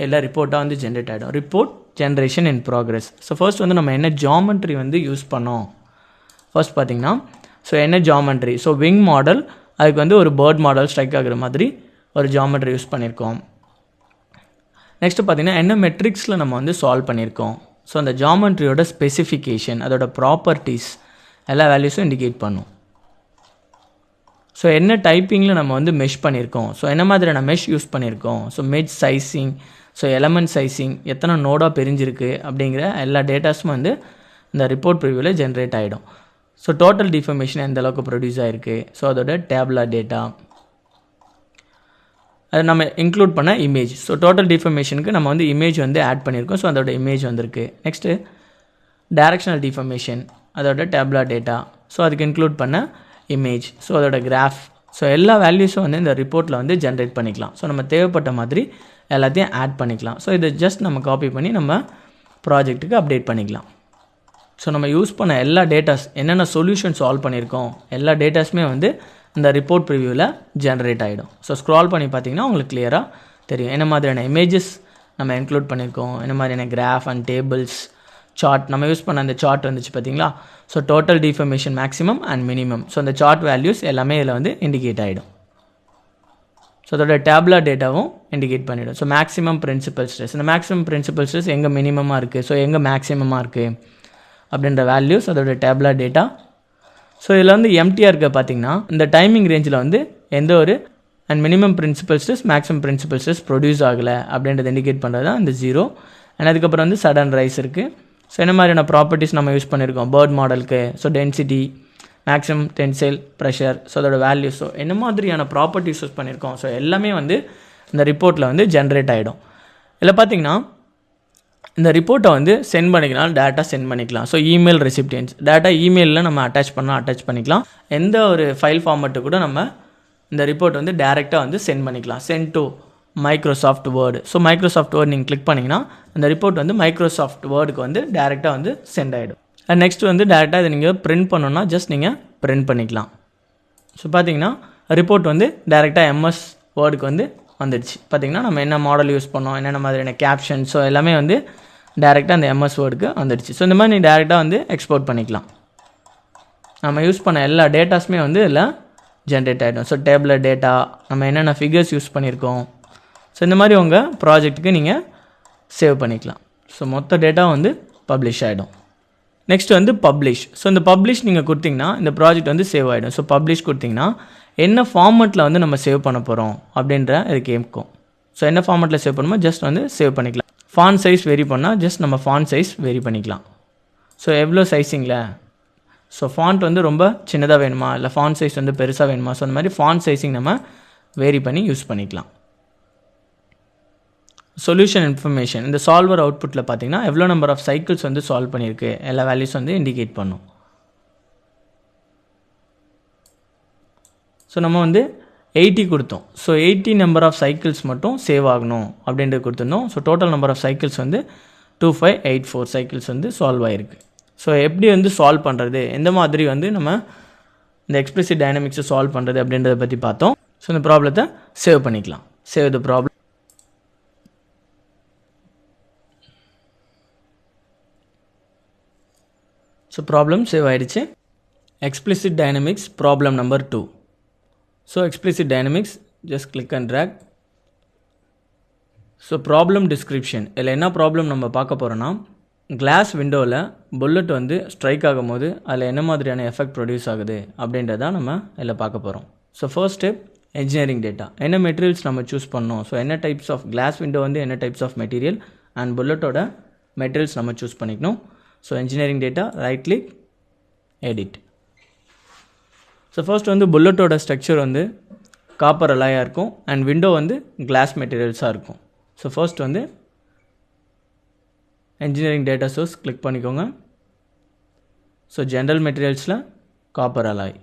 எல்லா ரிப்போர்ட்டாக வந்து ஜென்ரேட் ஆகிடும். Report generation in progress. So first வந்து நம்ம என்ன ஜாமெண்ட்ரி வந்து யூஸ் பண்ணோம் ஃபர்ஸ்ட் பார்த்திங்கன்னா, ஸோ என்ன ஜாமெண்ட்ரி, ஸோ விங் மாடல், அதுக்கு வந்து ஒரு பேர்ட் மாடல் ஸ்ட்ரைக் ஆகிற மாதிரி ஒரு ஜாமெண்ட்ரி யூஸ் பண்ணியிருக்கோம். நெக்ஸ்ட்டு பார்த்திங்கன்னா என்ன மெட்ரிக்ஸில் நம்ம வந்து சால்வ் பண்ணியிருக்கோம். ஸோ அந்த ஜாமெண்ட்ரியோட ஸ்பெசிஃபிகேஷன், அதோட ப்ராப்பர்ட்டிஸ் எல்லா வேல்யூஸும் இண்டிகேட் பண்ணும். ஸோ என்ன டைப்பிங்கில் நம்ம வந்து மெஷ் பண்ணியிருக்கோம், ஸோ என்ன மாதிரியான மெஷ் யூஸ் பண்ணியிருக்கோம், so mesh sizing, so element sizing, எத்தனை நோடாக பிரிஞ்சிருக்கு அப்படிங்கிற எல்லா டேட்டாஸும் வந்து இந்த ரிப்போர்ட் ப்ரிவியூவில் ஜென்ரேட் ஆகிடும். ஸோ டோட்டல் டிஃபர்மேஷன் எந்த அளவுக்கு ப்ரொடியூஸ் ஆகிருக்கு, ஸோ அதோட டேப்லர் டேட்டா, அது நம்ம இன்க்ளூட் பண்ண இமேஜ். ஸோ டோட்டல் டிஃபர்மேஷனுக்கு நம்ம வந்து இமேஜ் வந்து ஆட் பண்ணியிருக்கோம். ஸோ அதோட இமேஜ் வந்திருக்கு. நெக்ஸ்ட்டு டைரக்ஷனல் டிஃபர்மேஷன், அதோட டேப்லர் டேட்டா, ஸோ அதுக்கு இன்க்ளூட் பண்ண இமேஜ், ஸோ அதோட கிராஃப், ஸோ எல்லா வேல்யூஸும் வந்து இந்த ரிப்போர்ட்டில் வந்து ஜென்ரேட் பண்ணிக்கலாம். ஸோ நம்ம தேவைப்பட்ட மாதிரி எல்லாத்தையும் ஆட் பண்ணிக்கலாம். ஸோ இதை ஜஸ்ட் நம்ம காப்பி பண்ணி நம்ம ப்ராஜெக்ட்டுக்கு அப்டேட் பண்ணிக்கலாம். ஸோ நம்ம யூஸ் பண்ண எல்லா டேட்டாஸ், என்னென்ன சொல்யூஷன் சால்வ் பண்ணியிருக்கோம், எல்லா டேட்டாஸுமே வந்து இந்த ரிப்போர்ட் ப்ரிவியூவில் ஜென்ரேட் ஆகிடும். ஸோ ஸ்க்ரால் பண்ணி பார்த்தீங்கன்னா உங்களுக்கு கிளியராக தெரியும் என்ன மாதிரியான இமேஜஸ் நம்ம இன்க்ளூட் பண்ணியிருக்கோம், என்ன மாதிரியான கிராஃப் அண்ட் டேபிள்ஸ், சார்ட், நம்ம யூஸ் பண்ண அந்த சார்ட் வந்துச்சு பார்த்தீங்களா. So total deformation maximum and minimum, so அந்த சார்ட் வேல்யூஸ் எல்லாமே இதில் வந்து இண்டிகேட் ஆகிடும். ஸோ அதோட டேப்லர் டேட்டாவும் இண்டிகேட் பண்ணிவிடும். ஸோ மேக்ஸிமம் பிரின்சிபல் ஸ்ட்ரெஸ், இந்த மேக்ஸிமம் பிரின்சிபல் ஸ்ட்ரெஸ் எங்கே மினிமமாக இருக்குது, ஸோ எங்கே மேக்ஸிமமாக இருக்குது அப்படின்ற வேல்யூஸ், அதோட டேப்லர் டேட்டா. ஸோ இதில் வந்து எம்டிஆர் இருக்க பார்த்திங்கன்னா இந்த டைமிங் ரேஞ்சில் வந்து எந்த ஒரு and minimum principal stress maximum principal stress produce ஆகலை அப்படின்றத இண்டிகேட் பண்ணுறது தான் இந்த 0. அண்ட் அதுக்கப்புறம் வந்து சடன் ரைஸ் இருக்குது. ஸோ என்ன மாதிரியான ப்ராப்பர்ட்டிஸ் நம்ம யூஸ் பண்ணியிருக்கோம் பேர்ட் மாடலுக்கு, so density, maximum tensile pressure, so அதோட வேல்யூஸ், ஸோ என்ன மாதிரியான ப்ராப்பர்ட்டிஸ் யூஸ் பண்ணியிருக்கோம், ஸோ எல்லாமே வந்து இந்த ரிப்போர்ட்டில் வந்து ஜென்ரேட் ஆகிடும். இதில் பார்த்திங்கன்னா இந்த ரிப்போர்ட்டை வந்து சென்ட் பண்ணிக்கலாம், டேட்டா சென்ட் பண்ணிக்கலாம். ஸோ இமெயில் ரெசிப்டியன்ஸ் டேட்டா இமெயிலில் நம்ம அட்டாச் பண்ணிக்கலாம். எந்த ஒரு ஃபைல் ஃபார்மேட்டு கூட நம்ம இந்த ரிப்போர்ட் வந்து டேரெக்டாக வந்து சென்ட் பண்ணிக்கலாம். Send to Microsoft Word. So Microsoft Word நீங்கள் கிளிக் பண்ணிங்கன்னா அந்த ரிப்போர்ட் வந்து மைக்ரோசாஃப்ட் வேர்டுக்கு வந்து டேரெக்டாக வந்து சென்ட் ஆகிடும். அண்ட் நெக்ஸ்ட் வந்து டேரெக்டாக இதை நீங்கள் பிரிண்ட் பண்ணணுன்னா ஜஸ்ட் நீங்கள் பிரிண்ட் பண்ணிக்கலாம். ஸோ பார்த்தீங்கன்னா ரிப்போர்ட் வந்து டேரெக்டாக எம்எஸ் வேர்டுக்கு வந்து வந்துடுச்சு. பார்த்திங்கன்னா நம்ம என்ன மாடல் யூஸ் பண்ணோம், என்னென்ன மாதிரியான கேப்ஷன், ஸோ எல்லாமே வந்து டேரெக்டாக அந்த எம்எஸ் வேர்டுக்கு வந்துடுச்சு. ஸோ இந்த மாதிரி நீ டேரெக்டாக வந்து எக்ஸ்போர்ட் பண்ணிக்கலாம். நம்ம யூஸ் பண்ண எல்லா டேட்டாஸுமே வந்து இதில் ஜென்ரேட் ஆகிடும். ஸோ டேபிளர் டேட்டா, நம்ம என்னென்ன ஃபிகர்ஸ் யூஸ் பண்ணியிருக்கோம், ஸோ இந்த மாதிரி உங்கள் ப்ராஜெக்ட்டுக்கு நீங்கள் சேவ் பண்ணிக்கலாம். ஸோ மொத்த டேட்டா வந்து பப்ளிஷ் ஆகிடும். நெக்ஸ்ட் வந்து பப்ளிஷ். ஸோ இந்த பப்ளிஷ் நீங்கள் கொடுத்தீங்கன்னா இந்த ப்ராஜெக்ட் வந்து சேவ் ஆகிடும். ஸோ பப்ளிஷ் கொடுத்தீங்கன்னா என்ன ஃபார்மெட்டில் வந்து நம்ம சேவ் பண்ண போகிறோம் அப்படின்ற இது கேட்கும். ஸோ என்ன ஃபார்மெட்டில் சேவ் பண்ணுமோ ஜஸ்ட் வந்து சேவ் பண்ணிக்கலாம். ஃபாண்ட் சைஸ் வெரி பண்ணால் ஜஸ்ட் நம்ம ஃபாண்ட் சைஸ் வெரி பண்ணிக்கலாம். ஸோ எவ்வளோ சைஸிங்கில், ஸோ ஃபாண்ட் வந்து ரொம்ப சின்னதாக வேணுமா, இல்லை ஃபாண்ட் சைஸ் வந்து பெருசாக வேணுமா, ஸோ அந்த மாதிரி ஃபாண்ட் சைஸிங் நம்ம வேரி பண்ணி யூஸ் பண்ணிக்கலாம். சொல்யூஷன் இன்ஃபர்மேஷன், இந்த சால்வர் அவுட்புட்டில் பார்த்தீங்கன்னா எவ்வளோ நம்பர் ஆஃப் சைக்கிள்ஸ் வந்து சால்வ் பண்ணியிருக்கு எல்லா வேல்யூஸ் வந்து இண்டிகேட் பண்ணும். ஸோ நம்ம வந்து 80 கொடுத்தோம். ஸோ 80 நம்பர் ஆஃப் சைக்கிள்ஸ் மட்டும் சேவ் ஆகணும் அப்படின்றது கொடுத்துருந்தோம். So total number of cycles வந்து 2584 சைக்கிள்ஸ் வந்து சால்வ் ஆகிருக்கு. ஸோ எப்படி வந்து சால்வ் பண்ணுறது, எந்த மாதிரி வந்து நம்ம இந்த எக்ஸ்பிளிசிட் டைனமிக்ஸை சால்வ் பண்ணுறது அப்படின்றத பற்றி பார்த்தோம். ஸோ இந்த ப்ராப்ளத்தை சேவ் பண்ணிக்கலாம். Save the problem. So problem save ஆகிடுச்சு. Explicit dynamics problem number 2. So explicit dynamics just click and drag. So problem description, இதில் என்ன ப்ராப்ளம் நம்ம பார்க்க போகிறோன்னா, கிளாஸ் விண்டோவில் புல்லட் வந்து ஸ்ட்ரைக் ஆகும் போது அதில் என்ன மாதிரியான எஃபெக்ட் ப்ரொடியூஸ் ஆகுது அப்படின்றத நம்ம இதில் பார்க்க போகிறோம். So first step engineering data, என்ன மெட்டீரியல்ஸ் நம்ம சூஸ் பண்ணோம், ஸோ என்ன டைப்ஸ் ஆஃப் கிளாஸ் விண்டோ வந்து என்ன டைப்ஸ் ஆஃப் மெட்டீரியல் அண்ட் புல்லட்டோட மெட்டீரியல்ஸ் நம்ம சூஸ் பண்ணிக்கணும். So engineering data, right click, edit. So first வந்து புல்லட்டோட ஸ்ட்ரக்சர் வந்து காப்பர் அலாயாக இருக்கும் அண்ட் விண்டோ வந்து கிளாஸ் மெட்டீரியல்ஸாக இருக்கும். ஸோ ஃபர்ஸ்ட் வந்து engineering டேட்டா சோர்ஸ் கிளிக் பண்ணிக்கோங்க. ஸோ ஜென்ரல் மெட்டீரியல்ஸில் copper alloy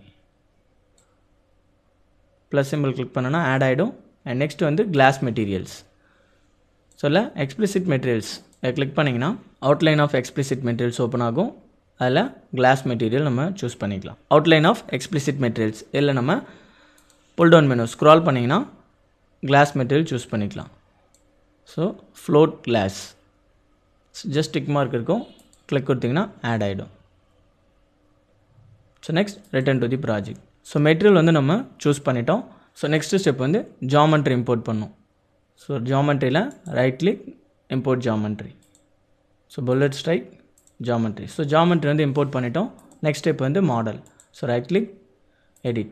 plus symbol click பண்ணோன்னா ஆட் ஆகிடும். அண்ட் நெக்ஸ்ட் வந்து கிளாஸ் மெட்டீரியல்ஸ். ஸோ இல்லை எக்ஸ்பிளிசிட் மெட்டீரியல்ஸ் கிளிக் பண்ணிங்கன்னா outline of explicit materials open ஆகும். அதில் கிளாஸ் மெட்டீரியல் நம்ம சூஸ் பண்ணிக்கலாம். அவுட்லைன் ஆஃப் எக்ஸ்பிளிசிட் மெட்டீரியல்ஸ் இதில் நம்ம புல் டவுன் மெனு ஸ்க்ரால் பண்ணிங்கன்னா கிளாஸ் மெட்டீரியல் சூஸ் பண்ணிக்கலாம். So float glass just tick mark இருக்கும், கிளிக் கொடுத்திங்கன்னா ஆட் ஆகிடும். So next return to the project. So material வந்து நம்ம சூஸ் பண்ணிட்டோம். ஸோ நெக்ஸ்ட் ஸ்டெப் வந்து ஜாமெண்ட்ரி இம்போர்ட் பண்ணும். So ஜாமெண்ட்ரியில் right click import geometry. So bullet strike geometry. So geometry வந்து import பண்ணிட்டோம். நெக்ஸ்ட் ஸ்டெப் வந்து model. So right click edit.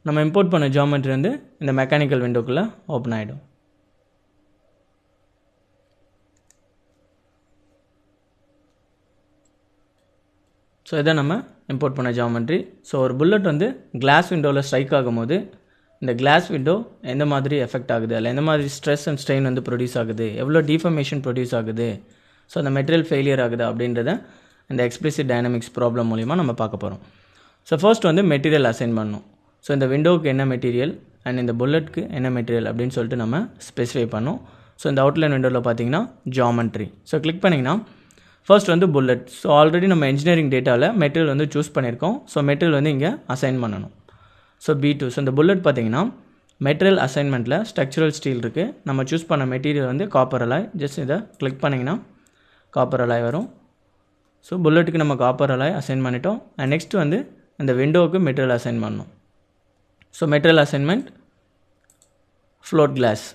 நம்ம import பண்ண ஜாமெண்ட்ரி வந்து இந்த மெக்கானிக்கல் விண்டோக்குள்ளே ஓப்பன் ஆகிடும். ஸோ இதை நம்ம இம்போர்ட் பண்ண ஜாமெண்ட்ரி. ஸோ ஒரு புல்லட் வந்து கிளாஸ் விண்டோவில் ஸ்ட்ரைக் ஆகும்போது இந்த கிளாஸ் விண்டோ எந்த மாதிரி எஃபெக்ட் ஆகுது, அதில் எந்த மாதிரி ஸ்ட்ரெஸ் அண்ட் ஸ்ட்ரெயின் வந்து ப்ரொடியூஸ் ஆகுது, எவ்வளோ டிஃபர்மேஷன் ப்ரொடியூஸ் ஆகுது, ஸோ அந்த மெட்டீரியல் ஃபெயிலியர் ஆகுது அப்படின்றத இந்த எக்ஸ்பிளிசிட் டைனமிக்ஸ் ப்ராப்ளம் மூலிமா நம்ம பார்க்க போகிறோம். ஸோ ஃபர்ஸ்ட் வந்து மெட்டீரியல் அசைன் பண்ணணும். ஸோ இந்த விண்டோவுக்கு என்ன மெட்டீரியல் அண்ட் இந்த புல்லட்க்கு என்ன மெட்டீரியல் அப்படின்னு சொல்லிட்டு நம்ம ஸ்பெசிஃபை பண்ணோம். ஸோ இந்த அவுட்லைன் விண்டோவில் பார்த்தீங்கன்னா ஜாமெண்ட்ரி. ஸோ கிளிக் பண்ணிங்கன்னா ஃபர்ஸ்ட் வந்து புல்லட். ஸோ ஆல்ரெடி நம்ம இன்ஜினியரிங் டேட்டாவில் மெட்டீரியல் வந்து சூஸ் பண்ணியிருக்கோம். ஸோ மெட்டீரியல் வந்து இங்கே அசைன் பண்ணணும். So B2. ஸோ இந்த புல்லட் பார்த்தீங்கன்னா மெட்டீரியல் அசைன்மெண்ட்டில் ஸ்ட்ரக்சரல் ஸ்டீல் இருக்குது. நம்ம சூஸ் பண்ண மெட்டீரியல் வந்து காப்பர் அலாய். ஜஸ்ட் இதை கிளிக் பண்ணிங்கன்னா காப்பர் அலாய் வரும். ஸோ புல்லட்டுக்கு நம்ம காப்பர் அலாய் அசைன் பண்ணிட்டோம். அண்ட் நெக்ஸ்ட் வந்து இந்த விண்டோவுக்கு மெட்டீரியல் அசைன் பண்ணணும். So material assignment float class.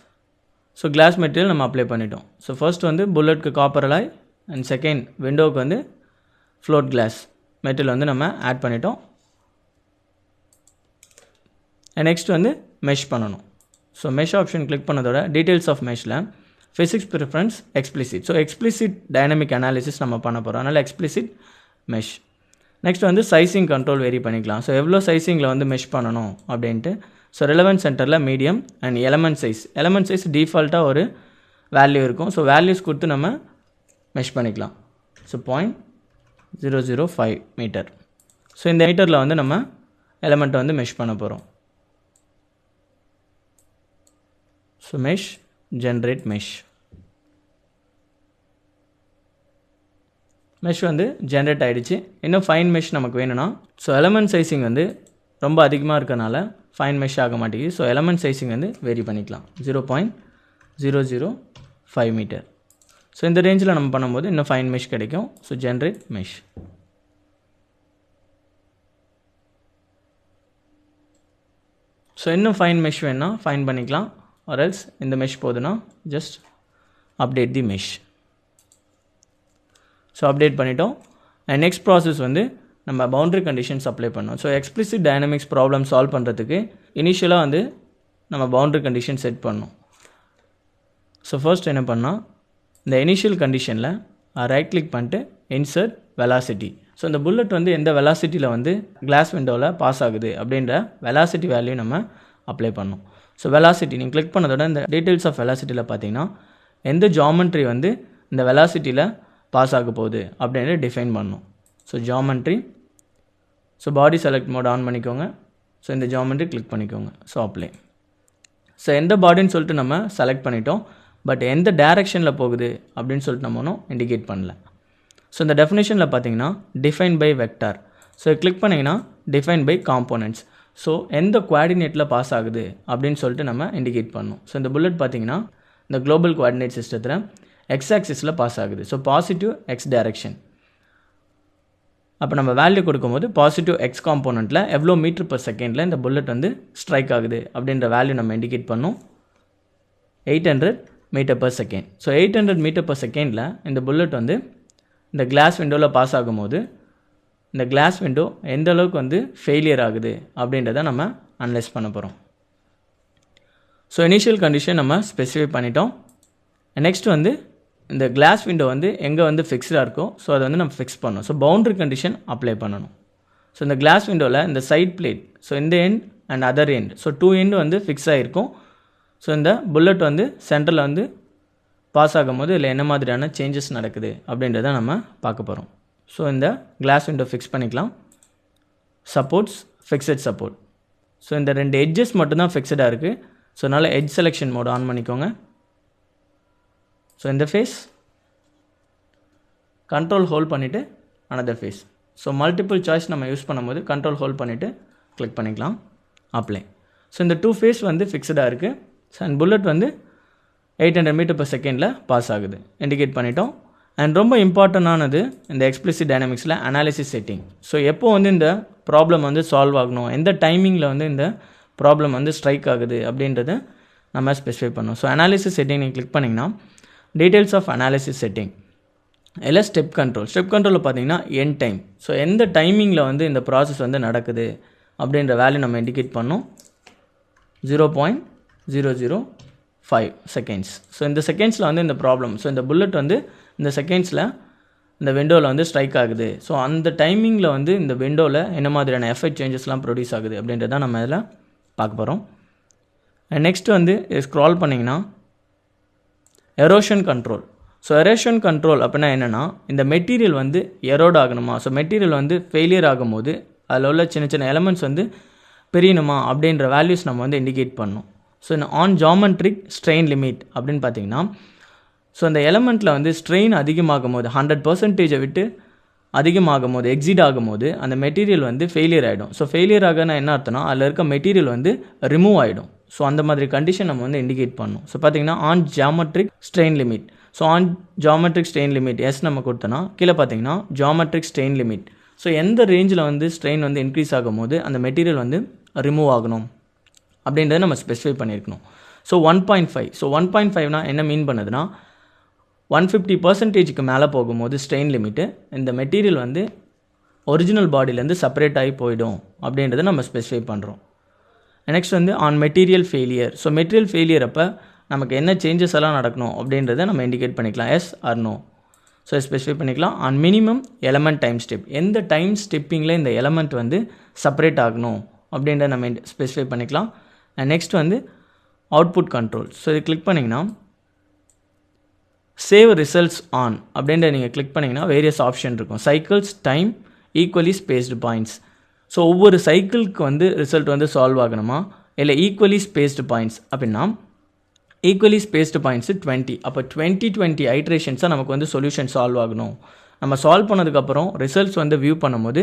So glass material நம்ம அப்ளை பண்ணிட்டோம். ஸோ ஃபர்ஸ்ட் வந்து புல்லட்டுக்கு காப்பர் அலாய் அண்ட் செகண்ட் விண்டோவுக்கு வந்து ஃப்ளோட் கிளாஸ் மெட்டீரியல் வந்து நம்ம ஆட் பண்ணிட்டோம். அண்ட் நெக்ஸ்ட் வந்து மெஷ் பண்ணணும். ஸோ மெஷ் ஆப்ஷன் கிளிக் பண்ணதோட டீட்டெயில்ஸ் ஆஃப் மெஷில் physics preference explicit. So explicit dynamic analysis நம்ம பண்ண போகிறோம். அதனால் எக்ஸ்பிளிசிட் மெஷ். நெக்ஸ்ட் வந்து சைசிங் கண்ட்ரோல் வெரி பண்ணிக்கலாம். ஸோ எவ்வளோ சைசிங்கில் வந்து மெஷ் பண்ணணும் அப்படின்ட்டு. ஸோ ரெலவென்ட் சென்டரில் மீடியம் அண்ட் எலமெண்ட் சைஸ் டிஃபால்ட்டாக ஒரு வேல்யூ இருக்கும். ஸோ வேல்யூஸ் கொடுத்து நம்ம மெஷ் பண்ணிக்கலாம். So 0.005 metre. ஸோ இந்த மீட்டரில் வந்து நம்ம எலமெண்ட்டை வந்து மெஷ் பண்ண போகிறோம். ஸோ மெஷ் ஜென்ரேட் மெஷ் வந்து ஜென்ரேட் ஆகிடுச்சு. இன்னும் ஃபைன் மெஷ் நமக்கு வேணும்னா ஸோ எலமெண்ட் சைஸிங் வந்து ரொம்ப அதிகமாக இருக்கனால ஃபைன் மெஷ் ஆக மாட்டேங்குது. ஸோ எலமெண்ட் சைஸிங் வந்து வேரி பண்ணிக்கலாம். 0.005 மீட்டர். ஸோ இந்த ரேஞ்சில் நம்ம பண்ணும்போது இன்னும் ஃபைன் மெஷ் கிடைக்கும். So generate mesh. ஸோ இன்னும் ஃபைன் மெஷ் வேணுன்னா ஃபைன் பண்ணிக்கலாம். ஆர் எல்ஸ் இந்த மெஷ் போதுன்னா just update the mesh. So update பண்ணிட்டோம். அண்ட் நெக்ஸ்ட் ப்ராசஸ் வந்து நம்ம பவுண்டரி கண்டிஷன்ஸ் அப்ளை பண்ணோம். So explicit dynamics problem solve பண்ணுறதுக்கு இனிஷியலாக வந்து நம்ம பவுண்டரி கண்டிஷன் செட் பண்ணோம். ஸோ ஃபர்ஸ்ட் என்ன பண்ணால் இந்த இனிஷியல் கண்டிஷனில் ரைட் கிளிக் பண்ணிட்டு இன்சர்ட் வெலாசிட்டி. ஸோ இந்த புல்லட் வந்து எந்த வெலாசிட்டியில் வந்து கிளாஸ் விண்டோவில் பாஸ் ஆகுது அப்படின்ற வெலாசிட்டி வேல்யூ நம்ம அப்ளை பண்ணோம். ஸோ வெலாசிட்டி நீங்கள் கிளிக் பண்ணதோட இந்த டீட்டெயில்ஸ் ஆஃப் வெலாசிட்டியில் பார்த்தீங்கன்னா எந்த ஜாமெண்ட்ரி வந்து இந்த வெலாசிட்டியில் பாஸ் ஆக போகுது அப்படின்னு டிஃபைன் பண்ணணும். So geometry. So body select mode on பண்ணிக்கோங்க. ஸோ இந்த ஜாமெண்ட்ரி கிளிக் பண்ணிக்கோங்க. So apply. ஸோ எந்த பாடின்னு சொல்லிட்டு நம்ம செலக்ட் பண்ணிட்டோம். பட் எந்த டைரெக்ஷனில் போகுது அப்படின்னு சொல்லிட்டு நம்ம ஒன்றும் இண்டிகேட் பண்ணல. ஸோ இந்த டெஃபினேஷனில் பார்த்தீங்கன்னா define by vector. So click பண்ணிங்கன்னா டிஃபைன் பை காம்போனன்ட்ஸ். ஸோ எந்த குவாடினேட்டில் பாஸ் ஆகுது அப்படின்னு சொல்லிட்டு நம்ம இண்டிகேட் பண்ணணும். ஸோ இந்த புல்லட் பார்த்தீங்கன்னா இந்த குளோபல் குவாடினேட் சிஸ்டத்தில் எக்ஸ் ஆக்சிஸில் பாஸ் ஆகுது. So positive X direction. அப்போ நம்ம வேல்யூ கொடுக்கும்போது பாசிட்டிவ் எக்ஸ் காம்போனண்ட்டில் எவ்வளோ மீட்டர் பர் செகண்டில் இந்த புல்லட் வந்து ஸ்ட்ரைக் ஆகுது அப்படின்ற வேல்யூ நம்ம இண்டிகேட் பண்ணோம். 800 metre per second. So 800 metre per செகண்டில் இந்த புல்லட் வந்து இந்த கிளாஸ் விண்டோவில் பாஸ் ஆகும்போது இந்த கிளாஸ் விண்டோ எந்த அளவுக்கு வந்து ஃபெயிலியர் ஆகுது அப்படின்றத நம்ம அனலைஸ் பண்ண போகிறோம். ஸோ இனிஷியல் கண்டிஷன் நம்ம ஸ்பெசிஃபை பண்ணிட்டோம். நெக்ஸ்ட் வந்து இந்த கிளாஸ் விண்டோ வந்து எங்கே வந்து ஃபிக்ஸ்டாக இருக்கோ ஸோ அதை வந்து நம்ம ஃபிக்ஸ் பண்ணணும். ஸோ பவுண்டரி கண்டிஷன் அப்ளை பண்ணணும். ஸோ இந்த கிளாஸ் விண்டோவில் இந்த சைட் பிளேட், ஸோ இந்த end and other end, so 2 end வந்து ஃபிக்ஸ் ஆகிருக்கும். ஸோ இந்த புல்லட் வந்து சென்டரில் வந்து பாஸ் ஆகும்போது இதில் என்ன மாதிரியான சேஞ்சஸ் நடக்குது அப்படின்றத நம்ம பார்க்க போகிறோம். ஸோ இந்த கிளாஸ் விண்டோ ஃபிக்ஸ் பண்ணிக்கலாம். Supports fixed support. ஸோ இந்த 2 எட்ஜஸ் மட்டும்தான் ஃபிக்ஸடாக இருக்குது. ஸோ அதனால் எட்ஜ் செலெக்ஷன் மோட் ஆன் பண்ணிக்கோங்க. ஸோ இந்த ஃபேஸ் கண்ட்ரோல் ஹோல்ட் பண்ணிவிட்டு another face. So multiple choice நம்ம யூஸ் பண்ணும்போது கண்ட்ரோல் ஹோல்ட் பண்ணிவிட்டு கிளிக் பண்ணிக்கலாம். அப்ளை. ஸோ இந்த 2 ஃபேஸ் வந்து ஃபிக்ஸடாக இருக்குது. ஸோ அண்ட் புல்லட் வந்து 800 மீட்டர் per செகண்டில் பாஸ் ஆகுது இண்டிகேட் பண்ணிட்டோம். அண்ட் ரொம்ப இம்பார்ட்டண்டானது இந்த எக்ஸ்பிளிசிட் டைனமிக்ஸில் அனாலிசிஸ் செட்டிங். ஸோ எப்போ வந்து இந்த ப்ராப்ளம் வந்து சால்வ் ஆகணும், எந்த டைமிங்கில் வந்து இந்த ப்ராப்ளம் வந்து ஸ்ட்ரைக் ஆகுது அப்படின்றத நம்ம ஸ்பெசிஃபை பண்ணோம். ஸோ அனாலிசிஸ் செட்டிங் நீங்கள் கிளிக் பண்ணிங்கன்னா டீட்டெயில்ஸ் ஆஃப் அனாலிசிஸ் செட்டிங் இல்லை ஸ்டெப் கண்ட்ரோலில் பார்த்தீங்கன்னா எண்ட் டைம். ஸோ எந்த டைமிங்கில் வந்து இந்த ப்ராசஸ் வந்து நடக்குது அப்படின்ற வேல்யூ நம்ம இண்டிகேட் பண்ணோம் 0.005 செகண்ட்ஸ். ஸோ இந்த செகண்ட்ஸில் வந்து இந்த ப்ராப்ளம், ஸோ இந்த புல்லட் வந்து இந்த செகண்ட்ஸில் இந்த விண்டோவில் வந்து ஸ்ட்ரைக் ஆகுது. ஸோ அந்த டைமிங்கில் வந்து இந்த விண்டோவில் என்ன மாதிரியான எஃபெக்ட் சேஞ்சஸ்லாம் ப்ரொடியூஸ் ஆகுது அப்படின்றத நம்ம இதில் பார்க்க போகிறோம். நெக்ஸ்ட் வந்து ஸ்க்ரால் பண்ணிங்கன்னா erosion control. So erosion control அப்படின்னா என்னென்னா, இந்த மெட்டீரியல் வந்து எரோட் ஆகணுமா, ஸோ மெட்டீரியல் வந்து ஃபெயிலியர் ஆகும்போது அதில் உள்ள சின்ன சின்ன எலமெண்ட்ஸ் வந்து பிரியணுமா அப்படின்ற வேல்யூஸ் நம்ம வந்து இண்டிகேட் பண்ணணும். ஸோ இந்த ஆன் ஜாமெட்ரிக் ஸ்ட்ரெயின் லிமிட் அப்படின்னு பார்த்தீங்கன்னா, ஸோ அந்த எலமெண்ட்டில் வந்து ஸ்ட்ரெயின் அதிகமாகும் போது 100% விட்டு அதிகமாகும் போது எக்ஸிட் ஆகும்போது அந்த மெட்டீரியல் வந்து ஃபெயிலியர் ஆகிடும். ஸோ ஃபெயிலியர் ஆகனா என்ன அர்த்தம்னா, அதில் இருக்க மெட்டீரியல் வந்து ரிமூவ் ஆகிடும். ஸோ அந்த மாதிரி கண்டிஷன் நம்ம வந்து இண்டிகேட் பண்ணணும். ஸோ பார்த்தீங்கன்னா on geometric strain limit. So on geometric strain limit எஸ் நம்ம கொடுத்தோன்னா கீழே பார்த்தீங்கன்னா ஜாமெட்ரிக் ஸ்ட்ரெயின் லிமிட். ஸோ எந்த ரேஞ்சில் வந்து ஸ்ட்ரெயின் வந்து இன்க்ரீஸ் ஆகும்போது அந்த மெட்டீரியல் வந்து ரிமூவ் ஆகணும் அப்படின்றத நம்ம ஸ்பெசிஃபை பண்ணியிருக்கணும். ஸோ 1.5. ஸோ 1.5னா என்ன மீன் பண்ணுதுன்னா, 150%க்கு மேலே போகும்போது ஸ்ட்ரெயின் லிமிட்டு இந்த மெட்டீரியல் வந்து ஒரிஜினல் பாடியிலேருந்து செப்பரேட் ஆகி போயிடும் அப்படின்றத நம்ம ஸ்பெசிஃபை பண்ணுறோம். நெக்ஸ்ட் வந்து on material failure. So material failure அப்போ நமக்கு என்ன சேஞ்சஸ் எல்லாம் நடக்கணும் அப்படின்றத நம்ம இண்டிகேட் பண்ணிக்கலாம், yes or no. So specify பண்ணிக்கலாம். On minimum element time step, எந்த டைம் ஸ்டெப்பிங்கில் இந்த எலமெண்ட் வந்து செப்பரேட் ஆகணும் அப்படின்றத நம்ம ஸ்பெசிஃபை பண்ணிக்கலாம். அண்ட் நெக்ஸ்ட் வந்து அவுட்புட் கண்ட்ரோல். ஸோ இது கிளிக் பண்ணிங்கன்னா சேவ் ரிசல்ட்ஸ் ஆன் அப்படின்ற நீங்கள் கிளிக் பண்ணிங்கன்னா வேரியஸ் ஆப்ஷன் இருக்கும். Cycles, time, equally spaced points. So ஒவ்வொரு சைக்கிளுக்கு வந்து ரிசல்ட் வந்து சால்வ் ஆகணுமா இல்லை ஈக்குவலி ஸ்பேஸ்டு பாயிண்ட்ஸ் அப்படின்னா ஈக்குவலி ஸ்பேஸ்டு பாயிண்ட்ஸு 20. அப்போ 20 ஐட்ரேஷன்ஸாக நமக்கு வந்து சொல்யூஷன் சால்வ் ஆகணும். நம்ம சால்வ் பண்ணதுக்கப்புறம் ரிசல்ட்ஸ் வந்து வியூ பண்ணும்போது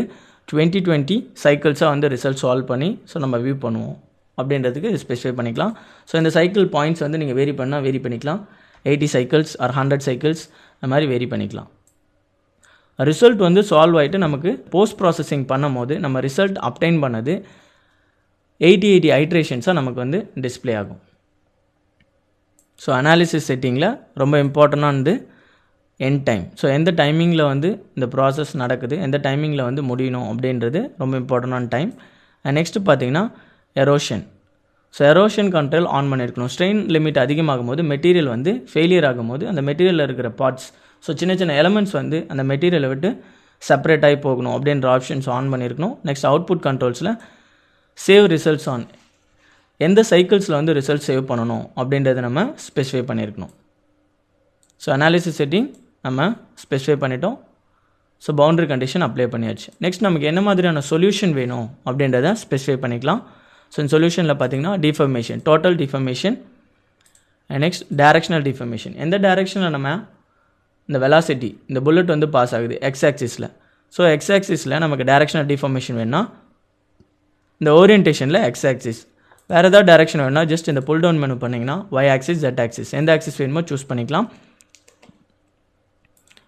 20 சைக்கிள்ஸாக வந்து ரிசல்ட் சால்வ் பண்ணி ஸோ நம்ம வியூ பண்ணுவோம் அப்படின்றதுக்கு ஸ்பெசிஃபை பண்ணிக்கலாம். ஸோ இந்த சைக்கிள் பாயிண்ட்ஸ் வந்து நீங்கள் வேரி பண்ணால் வேரி பண்ணிக்கலாம். 80 சைக்கிள்ஸ் ஆர் 100 சைக்கிள்ஸ் அந்த மாதிரி வேரி பண்ணிக்கலாம். ரிசல்ட் வந்து சால்வ் ஆகிட்டு நமக்கு போஸ்ட் ப்ராசஸிங் பண்ணும் போது நம்ம ரிசல்ட் அப்டைன் பண்ணது 80 ஐட்ரேஷன்ஸாக நமக்கு வந்து டிஸ்பிளே ஆகும். ஸோ அனாலிசிஸ் செட்டிங்கில் ரொம்ப இம்பார்ட்டண்டானது எண்ட் டைம். ஸோ எந்த டைமிங்கில் வந்து இந்த ப்ராசஸ் நடக்குது, எந்த டைமிங்கில் வந்து முடியணும் அப்படின்றது ரொம்ப இம்பார்ட்டண்டான டைம். அண்ட் நெக்ஸ்ட்டு பார்த்தீங்கன்னா erosion. So erosion control on பண்ணியிருக்கணும். ஸ்ட்ரெயின் லிமிட் அதிகமாகும் போது மெட்டீரியல் வந்து ஃபெயிலியர் ஆகும்போது அந்த மெட்டீரியலில் இருக்கிற பார்ட்ஸ், ஸோ சின்ன சின்ன எலமெண்ட்ஸ் வந்து அந்த மெட்டீரியலை விட்டு செப்பரேட் ஆகி போகணும் அப்படின்ற ஆப்ஷன்ஸ் ஆன் பண்ணியிருக்கணும். நெக்ஸ்ட் அவுட்புட் கண்ட்ரோல்ஸில் சேவ் ரிசல்ட்ஸ் ஆன், எந்த சைக்கிள்ஸில் வந்து ரிசல்ட் சேவ் பண்ணணும் அப்படின்றத நம்ம ஸ்பெசிஃபை பண்ணியிருக்கணும். ஸோ அனாலிசிஸ் செட்டிங் நம்ம ஸ்பெசிஃபை பண்ணிட்டோம். ஸோ பவுண்டரி கண்டிஷன் அப்ளை பண்ணியாச்சு. நெக்ஸ்ட் நமக்கு என்ன மாதிரியான சொல்யூஷன் வேணும் அப்படின்றத ஸ்பெசிஃபை பண்ணிக்கலாம். ஸோ இந்த சொல்யூஷனில் பார்த்தீங்கன்னா deformation, total deformation, and next directional deformation. எந்த டைரக்ஷனில் நம்ம இந்த வெலாசிட்டி இந்த புல்லட் வந்து பாஸ் ஆகுது எக்ஸ் ஆக்சிஸில். ஸோ எக்ஸ் ஆக்சிஸில் நமக்கு டைரக்ஷனல் டிஃபர்மேஷன் வேணும்னா இந்த ஓரியன்டேஷனில் எக்ஸ் ஆக்சிஸ். வேறு ஏதாவது டைரக்ஷன் வேணும்னா ஜஸ்ட் இந்த புல் டவுன் மெனு பண்ணிங்கன்னா ஒய் ஆக்சிஸ், ஜெட் ஆக்சிஸ், எந்த ஆக்சிஸ் வேணுமோ சூஸ் பண்ணிக்கலாம்.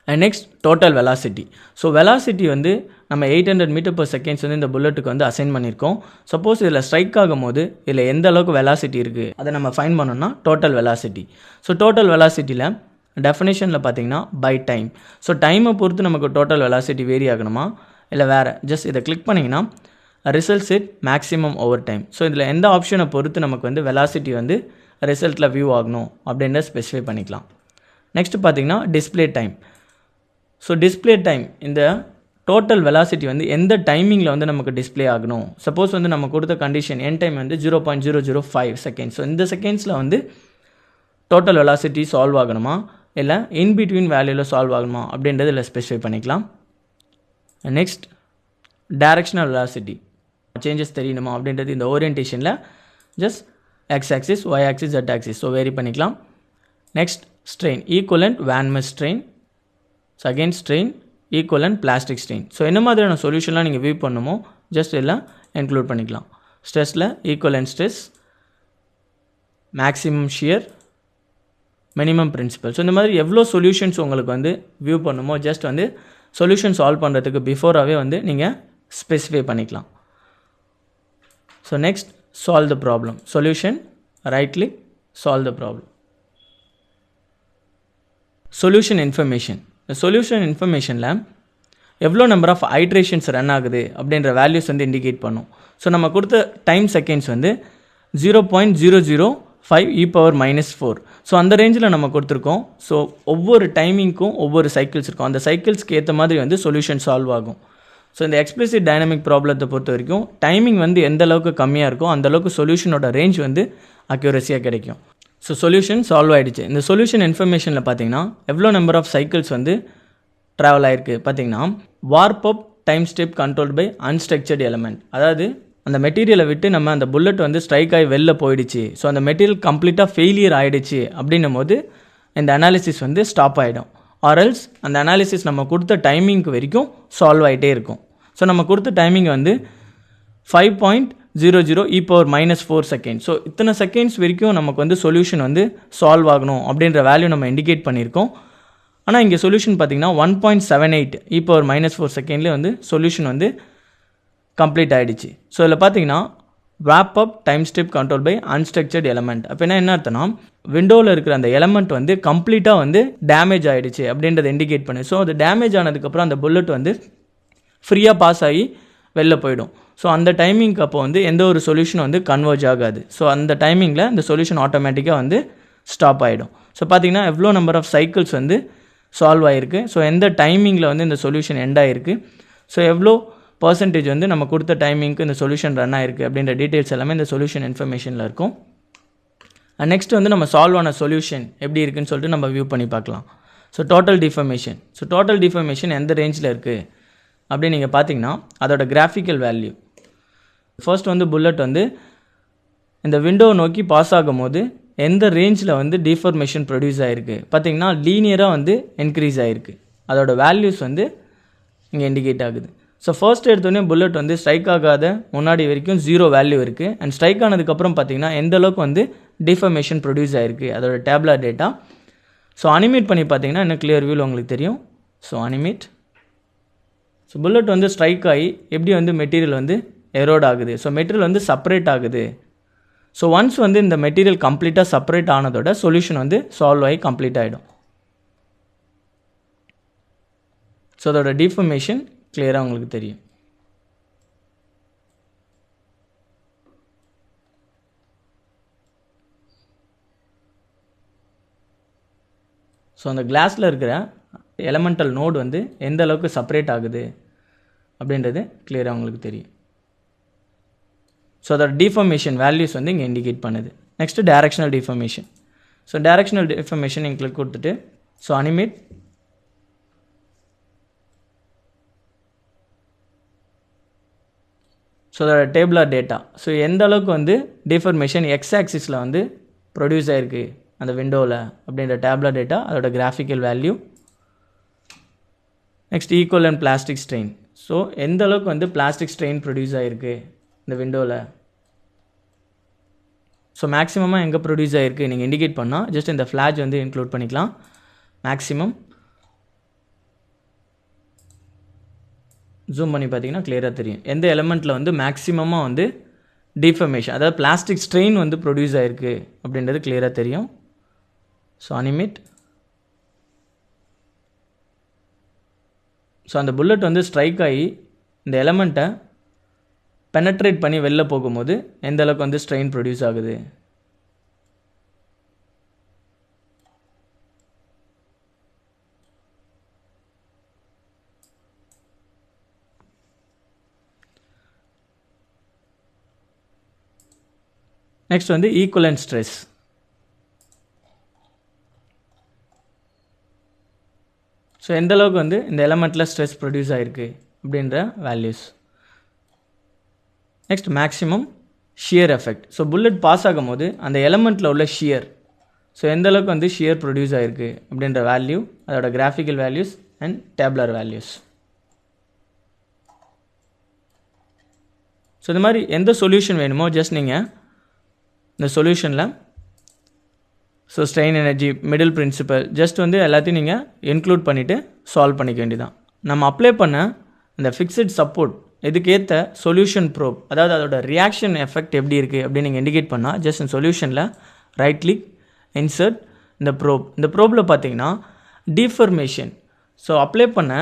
And next total velocity. So velocity வந்து நம்ம 800 மீட்டர் per செகண்ட்ஸ் வந்து இந்த புல்லட்டுக்கு வந்து அசைன் பண்ணியிருக்கோம். சப்போஸ் இதில் ஸ்ட்ரைக் ஆகும் போது இதில் எந்த அளவுக்கு வெலாசிட்டி இருக்குது அதை நம்ம ஃபைன் பண்ணோம்னா டோட்டல் வெலாசிட்டி. ஸோ டோட்டல் வெலாசிட்டியில் டெஃபினேஷனில் பார்த்தீங்கன்னா பை டைம். ஸோ டைமை பொறுத்து நமக்கு டோட்டல் வெலாசிட்டி வேரி ஆகணுமா இல்லை வேறு, ஜஸ்ட் இதை கிளிக் பண்ணிங்கன்னா result set maximum over time. So இதில் எந்த ஆப்ஷனை பொறுத்து நமக்கு வந்து வெலாசிட்டி வந்து ரிசல்ட்டில் வியூ ஆகணும் அப்படின்றத ஸ்பெசிஃபை பண்ணிக்கலாம். நெக்ஸ்ட் பார்த்தீங்கன்னா display time. So display time, இந்த டோட்டல் வெலாசிட்டி வந்து எந்த டைமிங்கில் வந்து நமக்கு டிஸ்பிளே ஆகணும். சப்போஸ் வந்து நம்ம கொடுத்த கண்டிஷன் என் டைம் வந்து 0.005 செகண்ட்ஸ். ஸோ இந்த செகண்ட்ஸில் வந்து டோட்டல் வெலாசிட்டி சால்வ் ஆகணுமா இல்லை இன்பிட்வீன் வேல்யூவில் சால்வ் ஆகணுமா அப்படின்றது இதில் ஸ்பெசிஃபை பண்ணிக்கலாம். நெக்ஸ்ட் டைரக்ஷனல் வெலாசிட்டி சேஞ்சஸ் தெரியணுமா அப்படின்றது இந்த ஓரியன்டேஷனில் just X axis, Y axis, Z axis so vary பண்ணிக்கலாம். Next strain, equivalent von Mises strain, second strain, equivalent plastic strain. So என்ன மாதிரியான சொல்யூஷன்லாம் நீங்கள் வியூ பண்ணுமோ ஜஸ்ட் எல்லாம் இன்க்ளூட் பண்ணிக்கலாம். ஸ்ட்ரெஸ்ஸில் equivalent stress, maximum shear, minimum principal. So இந்த மாதிரி எவ்வளோ சொல்யூஷன்ஸ் உங்களுக்கு வந்து வியூ பண்ணுமோ ஜஸ்ட் வந்து சொல்யூஷன் சால்வ் பண்ணுறதுக்கு பிஃபோராகவே வந்து நீங்கள் ஸ்பெசிஃபை பண்ணிக்கலாம். So next solve the problem. Solution, right click, solve the problem. Solution information. இந்த சொல்யூஷன் இன்ஃபர்மேஷனில் எவ்வளோ நம்பர் ஆஃப் ஐட்ரேஷன்ஸ் ரன் ஆகுது அப்படின்ற வேல்யூஸ் வந்து இண்டிகேட் பண்ணும். ஸோ நம்ம கொடுத்த டைம் செகண்ட்ஸ் வந்து 0.005 e⁻⁻4. ஸோ அந்த ரேஞ்சில் நம்ம கொடுத்துருக்கோம். ஸோ ஒவ்வொரு டைமிங்க்கும் ஒவ்வொரு சைக்கிள்ஸ் இருக்கும். அந்த சைக்கிள்ஸ்க்கு ஏற்ற மாதிரி வந்து சொல்யூஷன் சால்வ் ஆகும். ஸோ இந்த எக்ஸ்பிளிசிட் டைனமிக் ப்ராப்ளத்தை பொறுத்த வரைக்கும் டைமிங் வந்து எந்த அளவுக்கு கம்மியாக இருக்கோ அந்தளவுக்கு சொல்யூஷனோட ரேஞ்ச் வந்து அக்யூரஸியாக கிடைக்கும். ஸோ சொல்யூஷன் சால்வ் ஆகிடுச்சு. இந்த சொல்யூஷன் இன்ஃபர்மேஷனில் பார்த்தீங்கன்னா எவ்வளோ நம்பர் ஆஃப் சைக்கிள்ஸ் வந்து ட்ராவல் ஆகிருக்கு பார்த்தீங்கன்னா wrap up time step controlled by unstructured element. அதாவது அந்த மெட்டீரியலை விட்டு நம்ம அந்த புல்லட் வந்து ஸ்ட்ரைக் ஆகி வெளில போயிடுச்சு. ஸோ அந்த மெட்டீரியல் கம்ப்ளீட்டாக ஃபெயிலியர் ஆகிடுச்சு அப்படின்னும் போது இந்த அனாலிசிஸ் வந்து ஸ்டாப் ஆகிடும். ஆர்எல்ஸ் அந்த அனாலிசிஸ் நம்ம கொடுத்த டைமிங்க்கு வரைக்கும் சால்வ் ஆகிட்டே இருக்கும். ஸோ நம்ம கொடுத்த டைமிங் வந்து 5.00 e⁻⁻4 செகண்ட். ஸோ இத்தனை செகண்ட்ஸ் வரைக்கும் நமக்கு வந்து சொல்யூஷன் வந்து சால்வ் ஆகணும் அப்படின்ற வேல்யூ நம்ம இண்டிகேட் பண்ணியிருக்கோம். ஆனால் இங்கே சொல்யூஷன் பார்த்திங்கன்னா 1.78 e⁻⁻4 செகண்ட்லேயே வந்து சொல்யூஷன் வந்து கம்ப்ளீட் ஆகிடுச்சு. ஸோ இதில் பார்த்தீங்கன்னா wrap up time step control by unstructured element. அப்போ என்ன அர்த்தம்னா விண்டோவில் இருக்கிற அந்த எலமெண்ட் வந்து கம்ப்ளீட்டாக வந்து டேமேஜ் ஆகிடுச்சு அப்படின்றத இண்டிகேட் பண்ணு. ஸோ அது டேமேஜ் ஆனதுக்கப்புறம் அந்த புல்லட் வந்து ஃப்ரீயாக பாஸ் ஆகி வெளில போயிடும். ஸோ அந்த டைமிங்க்கு அப்போ வந்து எந்த ஒரு சொல்யூஷனும் வந்து கன்வர்ஜ் ஆகாது. ஸோ அந்த டைமிங்கில் இந்த சொல்யூஷன் ஆட்டோமேட்டிக்காக வந்து ஸ்டாப் ஆகிடும். ஸோ பார்த்தீங்கன்னா எவ்வளோ நம்பர் ஆஃப் சைக்கிள்ஸ் வந்து சால்வ் ஆகிருக்கு. ஸோ எந்த டைமிங்கில் வந்து இந்த சொல்யூஷன் எண்ட் ஆகிருக்கு, ஸோ எவ்வளோ பர்சன்டேஜ் வந்து நம்ம கொடுத்த டைமிங்க்கு இந்த சொல்யூஷன் ரன் ஆகிருக்கு அப்படின்ற டீட்டெயில்ஸ் எல்லாமே இந்த சொல்யூஷன் இன்ஃபர்மேஷனில் இருக்கும். நெக்ஸ்ட் வந்து நம்ம சால்வ் ஆன சொல்யூஷன் எப்படி இருக்குன்னு சொல்லிட்டு நம்ம வியூ பண்ணி பார்க்கலாம். So total deformation. So total deformation எந்த ரேஞ்சில் இருக்குது அப்படின்னு நீங்கள் பார்த்தீங்கன்னா அதோட கிராஃபிக்கல் வேல்யூ ஃபர்ஸ்ட் வந்து புல்லட் வந்து இந்த விண்டோவை நோக்கி பாஸ் ஆகும் போது எந்த ரேஞ்சில் வந்து டிஃபர்மேஷன் ப்ரொடியூஸ் ஆகிருக்கு பார்த்தீங்கன்னா லீனியராக வந்து இன்க்ரீஸ் ஆகிருக்கு. அதோட வேல்யூஸ் வந்து இங்கே இண்டிகேட் ஆகுது. ஸோ ஃபர்ஸ்ட் எடுத்தோடனே புல்லட் வந்து ஸ்ட்ரைக் ஆகாத முன்னாடி வரைக்கும் 0 வேல்யூ இருக்குது. அண்ட் ஸ்ட்ரைக் ஆனதுக்கப்புறம் பார்த்தீங்கன்னா எந்த அளவுக்கு வந்து டிஃபர்மேஷன் ப்ரொடியூஸ் ஆகிருக்கு அதோட டேப்லர் டேட்டா. ஸோ அனிமேட் பண்ணி பார்த்தீங்கன்னா இன்னும் கிளியர் வியூவில் உங்களுக்கு தெரியும். So animate. ஸோ புல்லட் வந்து ஸ்ட்ரைக் ஆகி எப்படி வந்து மெட்டீரியல் வந்து எரோட் ஆகுது. ஸோ மெட்டீரியல் வந்து செப்பரேட் ஆகுது. ஸோ ஒன்ஸ் வந்து இந்த மெட்டீரியல் கம்ப்ளீட்டாக செப்பரேட் ஆனதோட சொல்யூஷன் வந்து சால்வ் ஆகி கம்ப்ளீட் ஆகிடும். ஸோ அதோட டிஃபர்மேஷன் கிளியராக உங்களுக்கு தெரியும். ஸோ அந்த கிளாஸில் இருக்கிற எலமெண்டல் நோடு வந்து எந்த அளவுக்கு செப்பரேட் ஆகுது அப்படின்றது கிளியராக உங்களுக்கு தெரியும். ஸோ அதோட டிஃபர்மேஷன் வேல்யூஸ் வந்து இங்கே இண்டிகேட் பண்ணுது. Next directional deformation. So directional deformation இங்கே கிளிக் கொடுத்துட்டு ஸோ அனிமேட். ஸோ அதோட டேபிளர் டேட்டா. ஸோ எந்த அளவுக்கு வந்து டிஃபர்மேஷன் எக்ஸ் ஆக்சிஸில் வந்து ப்ரொடியூஸ் ஆகிருக்கு அந்த விண்டோவில் அப்படின்ற டேப்லர் டேட்டா அதோட graphical value. Next equal and plastic strain. So எந்த அளவுக்கு வந்து பிளாஸ்டிக் ஸ்ட்ரெயின் ப்ரொடியூஸ் ஆகிருக்கு இந்த விண்டோவில். ஸோ மேக்ஸிமமாக எங்கே ப்ரொடியூஸ் ஆகிருக்கு நீங்கள் இண்டிகேட் பண்ணால் ஜஸ்ட் இந்த ஃப்ளாஷ் வந்து இன்க்ளூட் பண்ணிக்கலாம். மேக்ஸிமம் ஜூம் பண்ணி பார்த்தீங்கன்னா கிளியராக தெரியும் எந்த எலமெண்ட்டில் வந்து மேக்ஸிமமாக வந்து டிஃபர்மேஷன் அதாவது பிளாஸ்டிக் ஸ்ட்ரெயின் வந்து ப்ரொடியூஸ் ஆகிருக்கு அப்படின்றது கிளியராக தெரியும். So animate. ஸோ அந்த புல்லட் வந்து ஸ்ட்ரைக் ஆகி இந்த எலமெண்ட்டை பெனட்ரேட் பண்ணி வெளில போகும்போது எந்த அளவுக்கு வந்து ஸ்ட்ரெயின் ப்ரொடியூஸ் ஆகுது. நெக்ஸ்ட் வந்து ஈக்குவலன்ட் ஸ்ட்ரெஸ். ஸோ எந்த அளவுக்கு வந்து இந்த எலமெண்ட்டில் ஸ்ட்ரெஸ் ப்ரொடியூஸ் ஆகிருக்கு அப்படின்ற values. Next maximum shear effect. So bullet pass ஆகும் போது அந்த எலமெண்ட்டில் உள்ள ஷியர் ஸோ எந்த அளவுக்கு வந்து ஷியர் ப்ரொடியூஸ் ஆகிருக்கு அப்படின்ற வேல்யூ அதோட graphical values and tabular values. So இந்த மாதிரி எந்த சொல்யூஷன் வேணுமோ ஜஸ்ட் நீங்கள் இந்த சொல்யூஷனில் so strain energy, middle principal, just வந்து எல்லாத்தையும் நீங்கள் இன்க்ளூட் பண்ணிவிட்டு சால்வ் பண்ணிக்க வேண்டியதான். நம்ம அப்ளை பண்ண இந்த ஃபிக்ஸட் சப்போர்ட் இதுக்கேற்ற சொல்யூஷன் ப்ரோப், அதாவது அதோட ரியாக்ஷன் எஃபெக்ட் எப்படி இருக்குது அப்படின்னு நீங்கள் இண்டிகேட் பண்ணால் ஜஸ்ட் இந்த சொல்யூஷனில் ரைட் கிளிக், இன்சர்ட் இந்த ப்ரோப். இந்த ப்ரோப்பில் பார்த்தீங்கன்னா டீஃபர்மேஷன், ஸோ அப்ளை பண்ண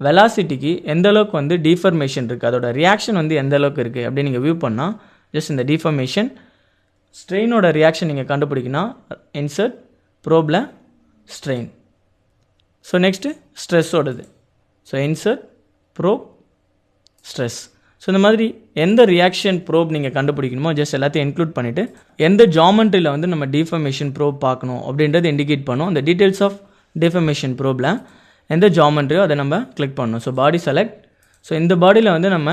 வெலாசிட்டிக்கு எந்த அளவுக்கு வந்து டீஃபர்மேஷன் இருக்குது, அதோட ரியாக்ஷன் வந்து எந்த அளவுக்கு இருக்குது அப்படின்னு நீங்கள் வியூ பண்ணால் ஜஸ்ட் இந்த டீஃபர்மேஷன் ஸ்ட்ரெயினோட ரியாக்ஷன் நீங்கள் கண்டுபிடிக்கணும். இன்சர்ட் ப்ரோபில் ஸ்ட்ரெயின். ஸோ நெக்ஸ்ட்டு ஸ்ட்ரெஸ்ஸோடது, so insert probe stress. So இந்த மாதிரி எந்த ரியாக்ஷன் ப்ரோப் நீங்கள் கண்டுபிடிக்கணுமோ ஜஸ்ட் எல்லாத்தையும் இன்க்ளூட் பண்ணிவிட்டு எந்த ஜாமெண்ட்ரியில் வந்து நம்ம டிஃபர்மேஷன் ப்ரோப் பார்க்கணும் அப்படின்றது இண்டிகேட் பண்ணோம். இந்த டீட்டெயில்ஸ் ஆஃப் டிஃபர்மேஷன் ப்ரோபில் எந்த ஜாமெண்ட்ரியோ அதை நம்ம கிளிக் பண்ணணும். So body select. ஸோ இந்த பாடியில் வந்து நம்ம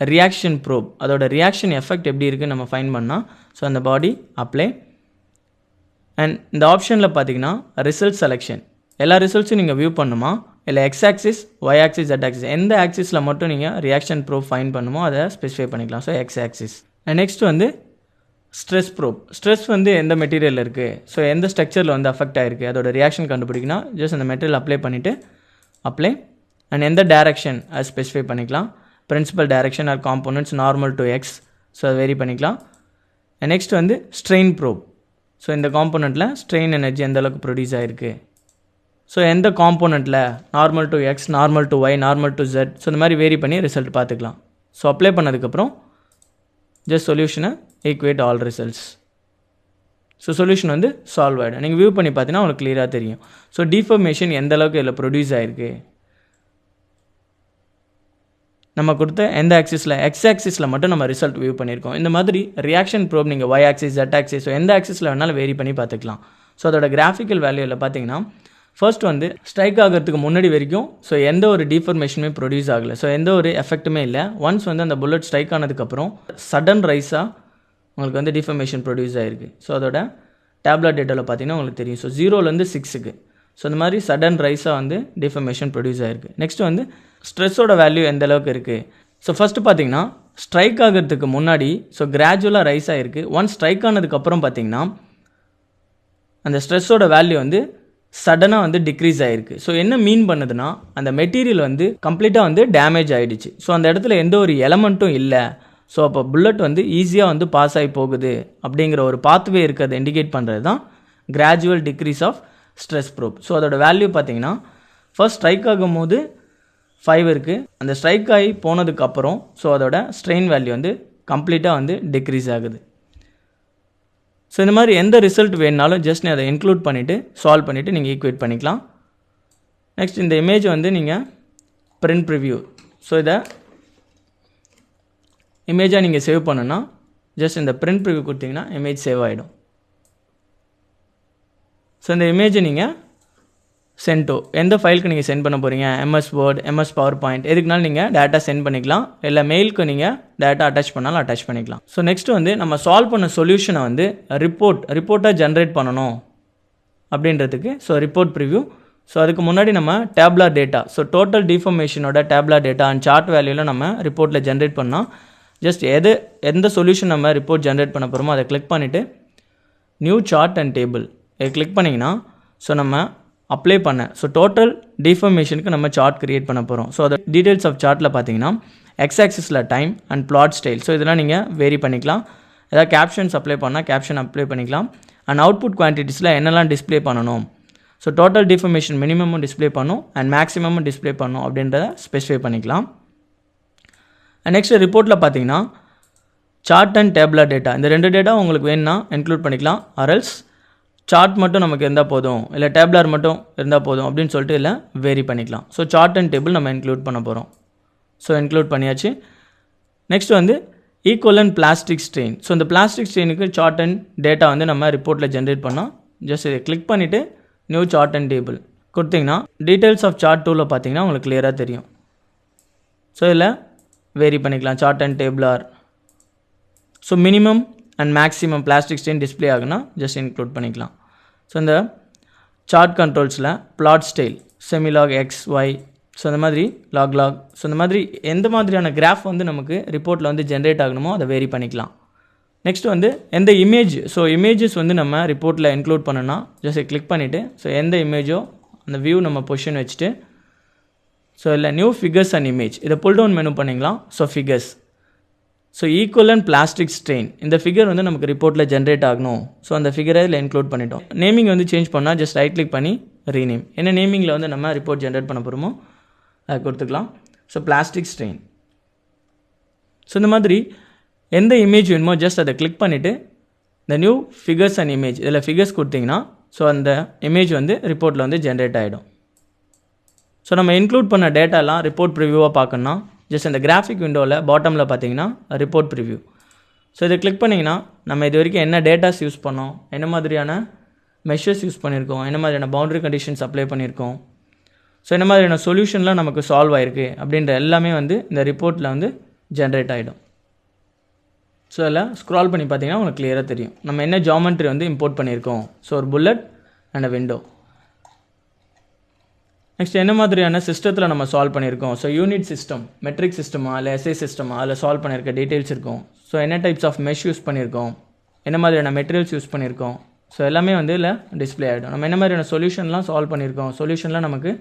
ரியாக்ஷன் ப்ரோப், அதோட ரியாக்ஷன் எஃபெக்ட் எப்படி இருக்குன்னு நம்ம ஃபைன் பண்ணால் ஸோ அந்த பாடி அப்ளை. அண்ட் இந்த ஆப்ஷனில் பார்த்தீங்கன்னா ரிசல்ட் செலெக்ஷன், எல்லா ரிசல்ட்ஸும் நீங்கள் வியூ பண்ணுமா இல்லை X axis, Y axis, Z axis, எந்த ஆக்சிஸில் மட்டும் நீங்கள் ரியாக்ஷன் ப்ரோப் ஃபைன் பண்ணுமோ அதை ஸ்பெசிஃபை பண்ணிக்கலாம். So X axis. And next வந்து ஸ்ட்ரெஸ் ப்ரோப். ஸ்ட்ரெஸ் வந்து எந்த மெட்டீரியலில் இருக்குது, ஸோ எந்த ஸ்ட்ரக்சரில் வந்து அஃபெக்ட் ஆகிருக்கு அதோட ரியாக்ஷன் கண்டுபிடிக்கணும். ஜஸ்ட் அந்த மெட்டீரியல் அப்ளை பண்ணிவிட்டு அப்ளை. அண்ட் எந்த டேரக்ஷன் அது ஸ்பெசிஃபை பண்ணிக்கலாம். Principal direction are components normal to X, so அது வெரி பண்ணிக்கலாம். அண்ட் நெக்ஸ்ட் வந்து ஸ்ட்ரெயின் ப்ரோப். ஸோ இந்த காம்போனண்ட்டில் ஸ்ட்ரெயின் எனர்ஜி எந்த அளவுக்கு ப்ரொடியூஸ் ஆகிருக்கு, ஸோ எந்த காம்போனண்ட்டில் normal to X, normal to Y, normal to Z, so இந்த மாதிரி வேரி பண்ணி ரிசல்ட் பார்த்துக்கலாம். ஸோ அப்ளை பண்ணதுக்கப்புறம் ஜஸ்ட் சொல்யூஷனை equate all results. So solution வந்து சால்வ் ஆகிடும். நீங்கள் வியூ பண்ணி பார்த்தீங்கன்னா உங்களுக்கு கிளியராக தெரியும். ஸோ டிஃபர்மேஷன் எந்த அளவுக்கு இதில் ப்ரொடியூஸ் ஆகிருக்கு, நம்ம கொடுத்த எந்த ஆக்சிஸில், எக்ஸ் ஆக்சிஸில் மட்டும் நம்ம ரிசல்ட் வியூ பண்ணியிருக்கோம். இந்த மாதிரி ரியாக்ஷன் ப்ரோப் நீங்கள் Y axis, Z axis, so எந்த ஆக்சிஸில் வேணாலும் வேரி பண்ணி பார்த்துக்கலாம். ஸோ அதோட கிராஃபிக்கல் வேல்யூவில் பார்த்தீங்கன்னா ஃபர்ஸ்ட் வந்து ஸ்ட்ரைக் ஆகிறதுக்கு முன்னாடி வரைக்கும் ஸோ எந்த ஒரு டிஃபர்மேஷனுமே ப்ரொடியூஸ் ஆகலை, ஸோ எந்த ஒரு எஃபெக்ட்டுமே இல்லை. ஒன்ஸ் வந்து அந்த புல்லட் ஸ்ட்ரைக் ஆனதுக்கப்புறம் சடன் ரைஸாக உங்களுக்கு வந்து டிஃபர்மேஷன் ப்ரொடியூஸ் ஆகிருக்கு. ஸோ அதோட டேப்லெட் டேட்டாவில் பார்த்தீங்கன்னா உங்களுக்கு தெரியும். ஸோ 0லேருந்து 6க்கு ஸோ இந்த மாதிரி சடன் ரைஸாக வந்து டிஃபர்மேஷன் ப்ரொடியூஸ் ஆகிருக்கு. நெக்ஸ்ட் வந்து ஸ்ட்ரெஸ்ஸோட வேல்யூ எந்த அளவுக்கு இருக்குது. ஸோ ஃபஸ்ட்டு பார்த்தீங்கன்னா ஸ்ட்ரைக் ஆகிறதுக்கு முன்னாடி ஸோ கிராஜுவலாக ரைஸ் ஆகிருக்கு. ஒன்ஸ் ஸ்ட்ரைக் ஆனதுக்கப்புறம் பார்த்தீங்கன்னா அந்த ஸ்ட்ரெஸ்ஸோட வேல்யூ வந்து சடனாக வந்து டிக்ரீஸ் ஆகிருக்கு. ஸோ என்ன மீன் பண்ணுதுன்னா அந்த மெட்டீரியல் வந்து கம்ப்ளீட்டாக வந்து டேமேஜ் ஆகிடுச்சு. ஸோ அந்த இடத்துல எந்த ஒரு எலமெண்ட்டும் இல்லை. ஸோ அப்போ புல்லட் வந்து ஈஸியாக வந்து பாஸ் ஆகி போகுது அப்படிங்கிற ஒரு பாத்வே இருக்கிறத இண்டிகேட் பண்ணுறது தான் gradual decrease of stress probe. So அதோட வேல்யூ பார்த்தீங்கன்னா ஃபர்ஸ்ட் ஸ்ட்ரைக் ஆகும் போது 5 இருக்குது. அந்த ஸ்ட்ரைக் ஆகி போனதுக்கப்புறம் ஸோ அதோட ஸ்ட்ரெயின் வேல்யூ வந்து கம்ப்ளீட்டாக வந்து டிக்ரீஸ் ஆகுது. ஸோ இந்த மாதிரி எந்த ரிசல்ட் வேணுனாலும் ஜஸ்ட் அதை இன்க்ளூட் பண்ணிவிட்டு சால்வ் பண்ணிவிட்டு நீங்கள் ஈக்குவேட் பண்ணிக்கலாம். நெக்ஸ்ட் இந்த இமேஜ் வந்து நீங்கள் பிரிண்ட் ப்ரிவ்யூ, ஸோ இதை இமேஜாக நீங்கள் சேவ் பண்ணுன்னா ஜஸ்ட் இந்த பிரிண்ட் ப்ரிவ்யூ கொடுத்தீங்கன்னா இமேஜ் சேவ் ஆகிடும். ஸோ இந்த இமேஜை நீங்கள் சென்டோ எந்த ஃபைலுக்கு நீங்கள் சென்ட் பண்ண போகிறீங்க, MS word, MS power point, எதுக்குனாலும் நீங்கள் டேட்டா சென்ட் பண்ணிக்கலாம். இல்லை மெயிலுக்கு நீங்கள் டேட்டா அட்டாச் பண்ணாலும் அட்டாச் பண்ணிக்கலாம். ஸோ நெக்ஸ்ட் வந்து நம்ம சால்வ் பண்ண சொல்யூஷனை வந்து ரிப்போர்ட்டாக ஜென்ரேட் பண்ணணும் அப்படின்றதுக்கு ஸோ ரிப்போர்ட் ப்ரிவ்யூ. ஸோ அதுக்கு முன்னாடி நம்ம டேப்லர் டேட்டா, ஸோ டோட்டல் டிஃபர்மேஷனோட டேப்லர் டேட்டா அண்ட் சார்ட் வேல்யூவில் நம்ம ரிப்போர்ட்டில் ஜென்ரேட் பண்ணால் ஜஸ்ட் எந்த சொல்யூஷன் நம்ம ரிப்போர்ட் ஜென்ரேட் பண்ண போகிறோமோ அதை கிளிக் பண்ணிவிட்டு நியூ சார்ட் அண்ட் டேபிள் இதை கிளிக் பண்ணிங்கன்னா ஸோ நம்ம அப்ளை பண்ண ஸோ டோட்டல் டிஃபர்மேஷனுக்கு நம்ம சார்ட் க்ரியேட் பண்ண போகிறோம். ஸோ அதை டீட்டெயில்ஸ் ஆஃப் சார்ட்டில் பார்த்தீங்கன்னா எக்ஸ் ஆக்சிஸில் time and plot style, so இதெல்லாம் நீங்கள் வேரி பண்ணிக்கலாம். ஏதாவது கேப்ஷன்ஸ் அப்ளை பண்ணால் கேப்ஷன் அப்ளை பண்ணிக்கலாம். அண்ட் அவுட்புட் குவான்டிட்டிஸில் என்னெல்லாம் டிஸ்பிளே பண்ணணும், ஸோ டோட்டல் டிஃபர்மேஷன் மினிமமும் டிஸ்பிளே பண்ணும் அண்ட் மேக்ஸிமமும் டிஸ்பிளே பண்ணும் அப்படின்றத ஸ்பெசிஃபை பண்ணிக்கலாம். அண்ட் நெக்ஸ்ட் ரிப்போர்ட்டில் பார்த்தீங்கன்னா சார்ட் அண்ட் டேப்லர் டேட்டா, இந்த 2 டேட்டா உங்களுக்கு வேணும்னா இன்க்ளூட் பண்ணிக்கலாம். ஆர்எல்ஸ் சார்ட் மட்டும் நமக்கு இருந்தால் போதும், இல்லை டேப்லர் மட்டும் இருந்தால் போதும் அப்படின்னு சொல்லிட்டு இல்லை வேரி பண்ணிக்கலாம். ஸோ சார்ட் அண்ட் டேபிள் நம்ம இன்க்ளூட் பண்ண போகிறோம். ஸோ இன்க்ளூட் பண்ணியாச்சு. நெக்ஸ்ட் வந்து ஈக்குவலன்ட் பிளாஸ்டிக் ஸ்ட்ரெயின். ஸோ இந்த பிளாஸ்டிக் ஸ்ட்ரெயினுக்கு சார்ட் அண்ட் டேட்டா வந்து நம்ம ரிப்போர்ட்டில் ஜென்ரேட் பண்ணோம். ஜஸ்ட் இதை கிளிக் பண்ணிவிட்டு நியூ சார்ட் அண்ட் டேபிள் கொடுத்தீங்கன்னா டீட்டெயில்ஸ் ஆஃப் சார்ட் 2வில் பார்த்தீங்கன்னா உங்களுக்கு கிளியராக தெரியும். ஸோ இதில் வேரி பண்ணிக்கலாம் chart and tabular. So minimum and maximum plastic strain display ஆகுனா ஜஸ்ட் இன்க்ளூட் பண்ணிக்கலாம். ஸோ இந்த chart கண்ட்ரோல்ஸில் plot style, semilog X Y, so இந்த மாதிரி லாக், ஸோ இந்த மாதிரி எந்த மாதிரியான கிராஃப் வந்து நமக்கு ரிப்போர்ட்டில் வந்து ஜென்ரேட் ஆகணுமோ அதை வேரி பண்ணிக்கலாம். நெக்ஸ்ட் வந்து எந்த இமேஜ், ஸோ இமேஜஸ் வந்து நம்ம ரிப்போர்ட்டில் இன்க்ளூட் பண்ணோன்னா ஜஸ்ட் கிளிக் பண்ணிவிட்டு ஸோ எந்த இமேஜோ அந்த வியூ நம்ம பொசிஷன் வச்சுட்டு ஸோ இல்லை நியூ ஃபிகர்ஸ் அண்ட் இமேஜ் இதை புல் டவுன் மெனு பண்ணிக்கலாம். So figures, so equivalent plastic strain இந்த ஃபிகர் வந்து நமக்கு ரிப்போர்ட்டில் ஜென்ரேட் ஆகணும். ஸோ அந்த ஃபிகரை இதில் இன்க்ளூட் பண்ணிட்டோம். நேமிங் வந்து சேஞ்ச் பண்ணால் ஜஸ்ட் ரைட் கிளிக் பண்ணி ரீநேம், என்ன நேமிங்கில் வந்து நம்ம ரிப்போர்ட் ஜென்ரேட் பண்ண போகிறோமோ அதை கொடுத்துக்கலாம். So plastic strain. ஸோ இந்த மாதிரி எந்த இமேஜ் வேணுமோ ஜஸ்ட் அதை கிளிக் பண்ணிவிட்டு இந்த நியூ ஃபிகர்ஸ் அண்ட் இமேஜ் இதில் ஃபிகர்ஸ் கொடுத்திங்கன்னா ஸோ அந்த இமேஜ் வந்து ரிப்போர்ட்டில் வந்து ஜென்ரேட் ஆகிடும். ஸோ நம்ம இன்க்ளூட் பண்ண டேட்டாலாம் ரிப்போர்ட் ப்ரிவியூவாக பார்க்கணுன்னா ஜஸ்ட் இந்த கிராஃபிக் விண்டோவில் பாட்டமில் பார்த்தீங்கன்னா ரிப்போர்ட் ப்ரிவியூ. ஸோ இதை கிளிக் பண்ணிங்கன்னா நம்ம இது வரைக்கும் என்ன டேட்டாஸ் யூஸ் பண்ணோம், என்ன மாதிரியான மெஷர்ஸ் யூஸ் பண்ணியிருக்கோம், என்ன மாதிரியான பவுண்டரி கண்டிஷன்ஸ் அப்ளை பண்ணியிருக்கோம், ஸோ என்ன மாதிரியான சொல்யூஷன்லாம் நமக்கு சால்வ் ஆகிருக்கு அப்படின்ற எல்லாமே வந்து இந்த ரிப்போர்ட்டில் வந்து ஜென்ரேட் ஆகிடும். ஸோ அதில் ஸ்க்ரால் பண்ணி பார்த்தீங்கன்னா உங்களுக்கு கிளியராக தெரியும் நம்ம என்ன ஜாமெண்ட்ரி வந்து இம்போர்ட் பண்ணியிருக்கோம். ஸோ ஒரு bullet and a window. Next என்ன மாதிரியான சிஸ்டத்தில் நம்ம சால்வ் பண்ணியிருக்கோம். ஸோ யூனிட் சிஸ்டம், மெட்ரிக் சிஸ்டமா இல்லை எஸ்ஐ சிஸ்டமா அதில் சால்வ் பண்ணியிருக்க டீட்டெயில்ஸ் இருக்கும். ஸோ என்ன டைப்ஸ் ஆஃப் மெஷ் யூஸ் பண்ணியிருக்கோம், என்ன மாதிரியான மெட்டீரியல்ஸ் யூஸ் பண்ணியிருக்கோம், ஸோ எல்லாமே வந்து இதில் டிஸ்பிளே ஆகிடும். நம்ம என்ன மாதிரியான சொல்யூஷன்லாம் சால்வ் பண்ணியிருக்கோம், சொல்யூஷன்லாம் நமக்கு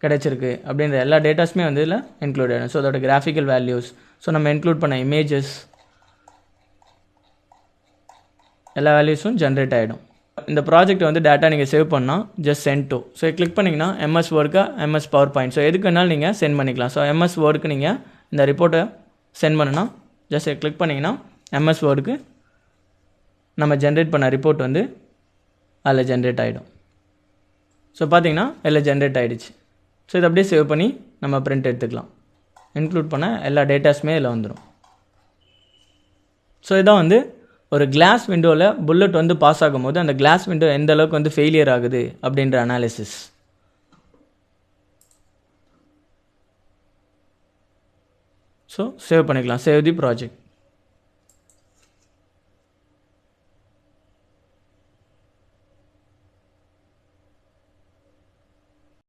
கிடச்சிருக்கு அப்படின்ற எல்லா டேட்டாஸுமே வந்து இதில் இன்க்ளூட் ஆகிடும். ஸோ அதோட கிராஃபிக்கல் வேல்யூஸ், ஸோ நம்ம இன்க்ளூட் பண்ண இமேஜஸ் எல்லா வேல்யூஸும் ஜென்ரேட் ஆகிடும். இந்த ப்ராஜெக்ட் வந்து டேட்டா நீங்கள் சேவ் பண்ணால் just send to, so click பண்ணிங்கன்னா எம்எஸ் வேர்டுக்கா எம்எஸ் பவர் பாயிண்ட், ஸோ எதுக்கு வேணாலும் நீங்கள் சென்ட் பண்ணிக்கலாம். ஸோ எம்எஸ் வேர்டுக்கு நீங்கள் இந்த ரிப்போர்ட்டை சென்ட் பண்ணுன்னா ஜஸ்ட் கிளிக் பண்ணிங்கன்னா எம்எஸ் வேர்டுக்கு நம்ம ஜென்ரேட் பண்ண ரிப்போர்ட் வந்து அதில் ஜென்ரேட் ஆகிடும். ஸோ பார்த்தீங்கன்னா எல்லாம் ஜென்ரேட் ஆகிடுச்சு. ஸோ இதை அப்படியே சேவ் பண்ணி நம்ம பிரிண்ட் எடுத்துக்கலாம். இன்க்ளூட் பண்ண எல்லா டேட்டாஸுமே இதில் வந்துடும். ஸோ இதான் வந்து ஒரு கிளாஸ் விண்டோவில் புல்லட் வந்து பாஸ் ஆகும்போது அந்த கிளாஸ் விண்டோ எந்த அளவுக்கு வந்து ஃபெயிலியர் ஆகுது அப்படின்ற அனாலிசிஸ். ஸோ சேவ் பண்ணிக்கலாம், சேவ் தி ப்ராஜெக்ட்.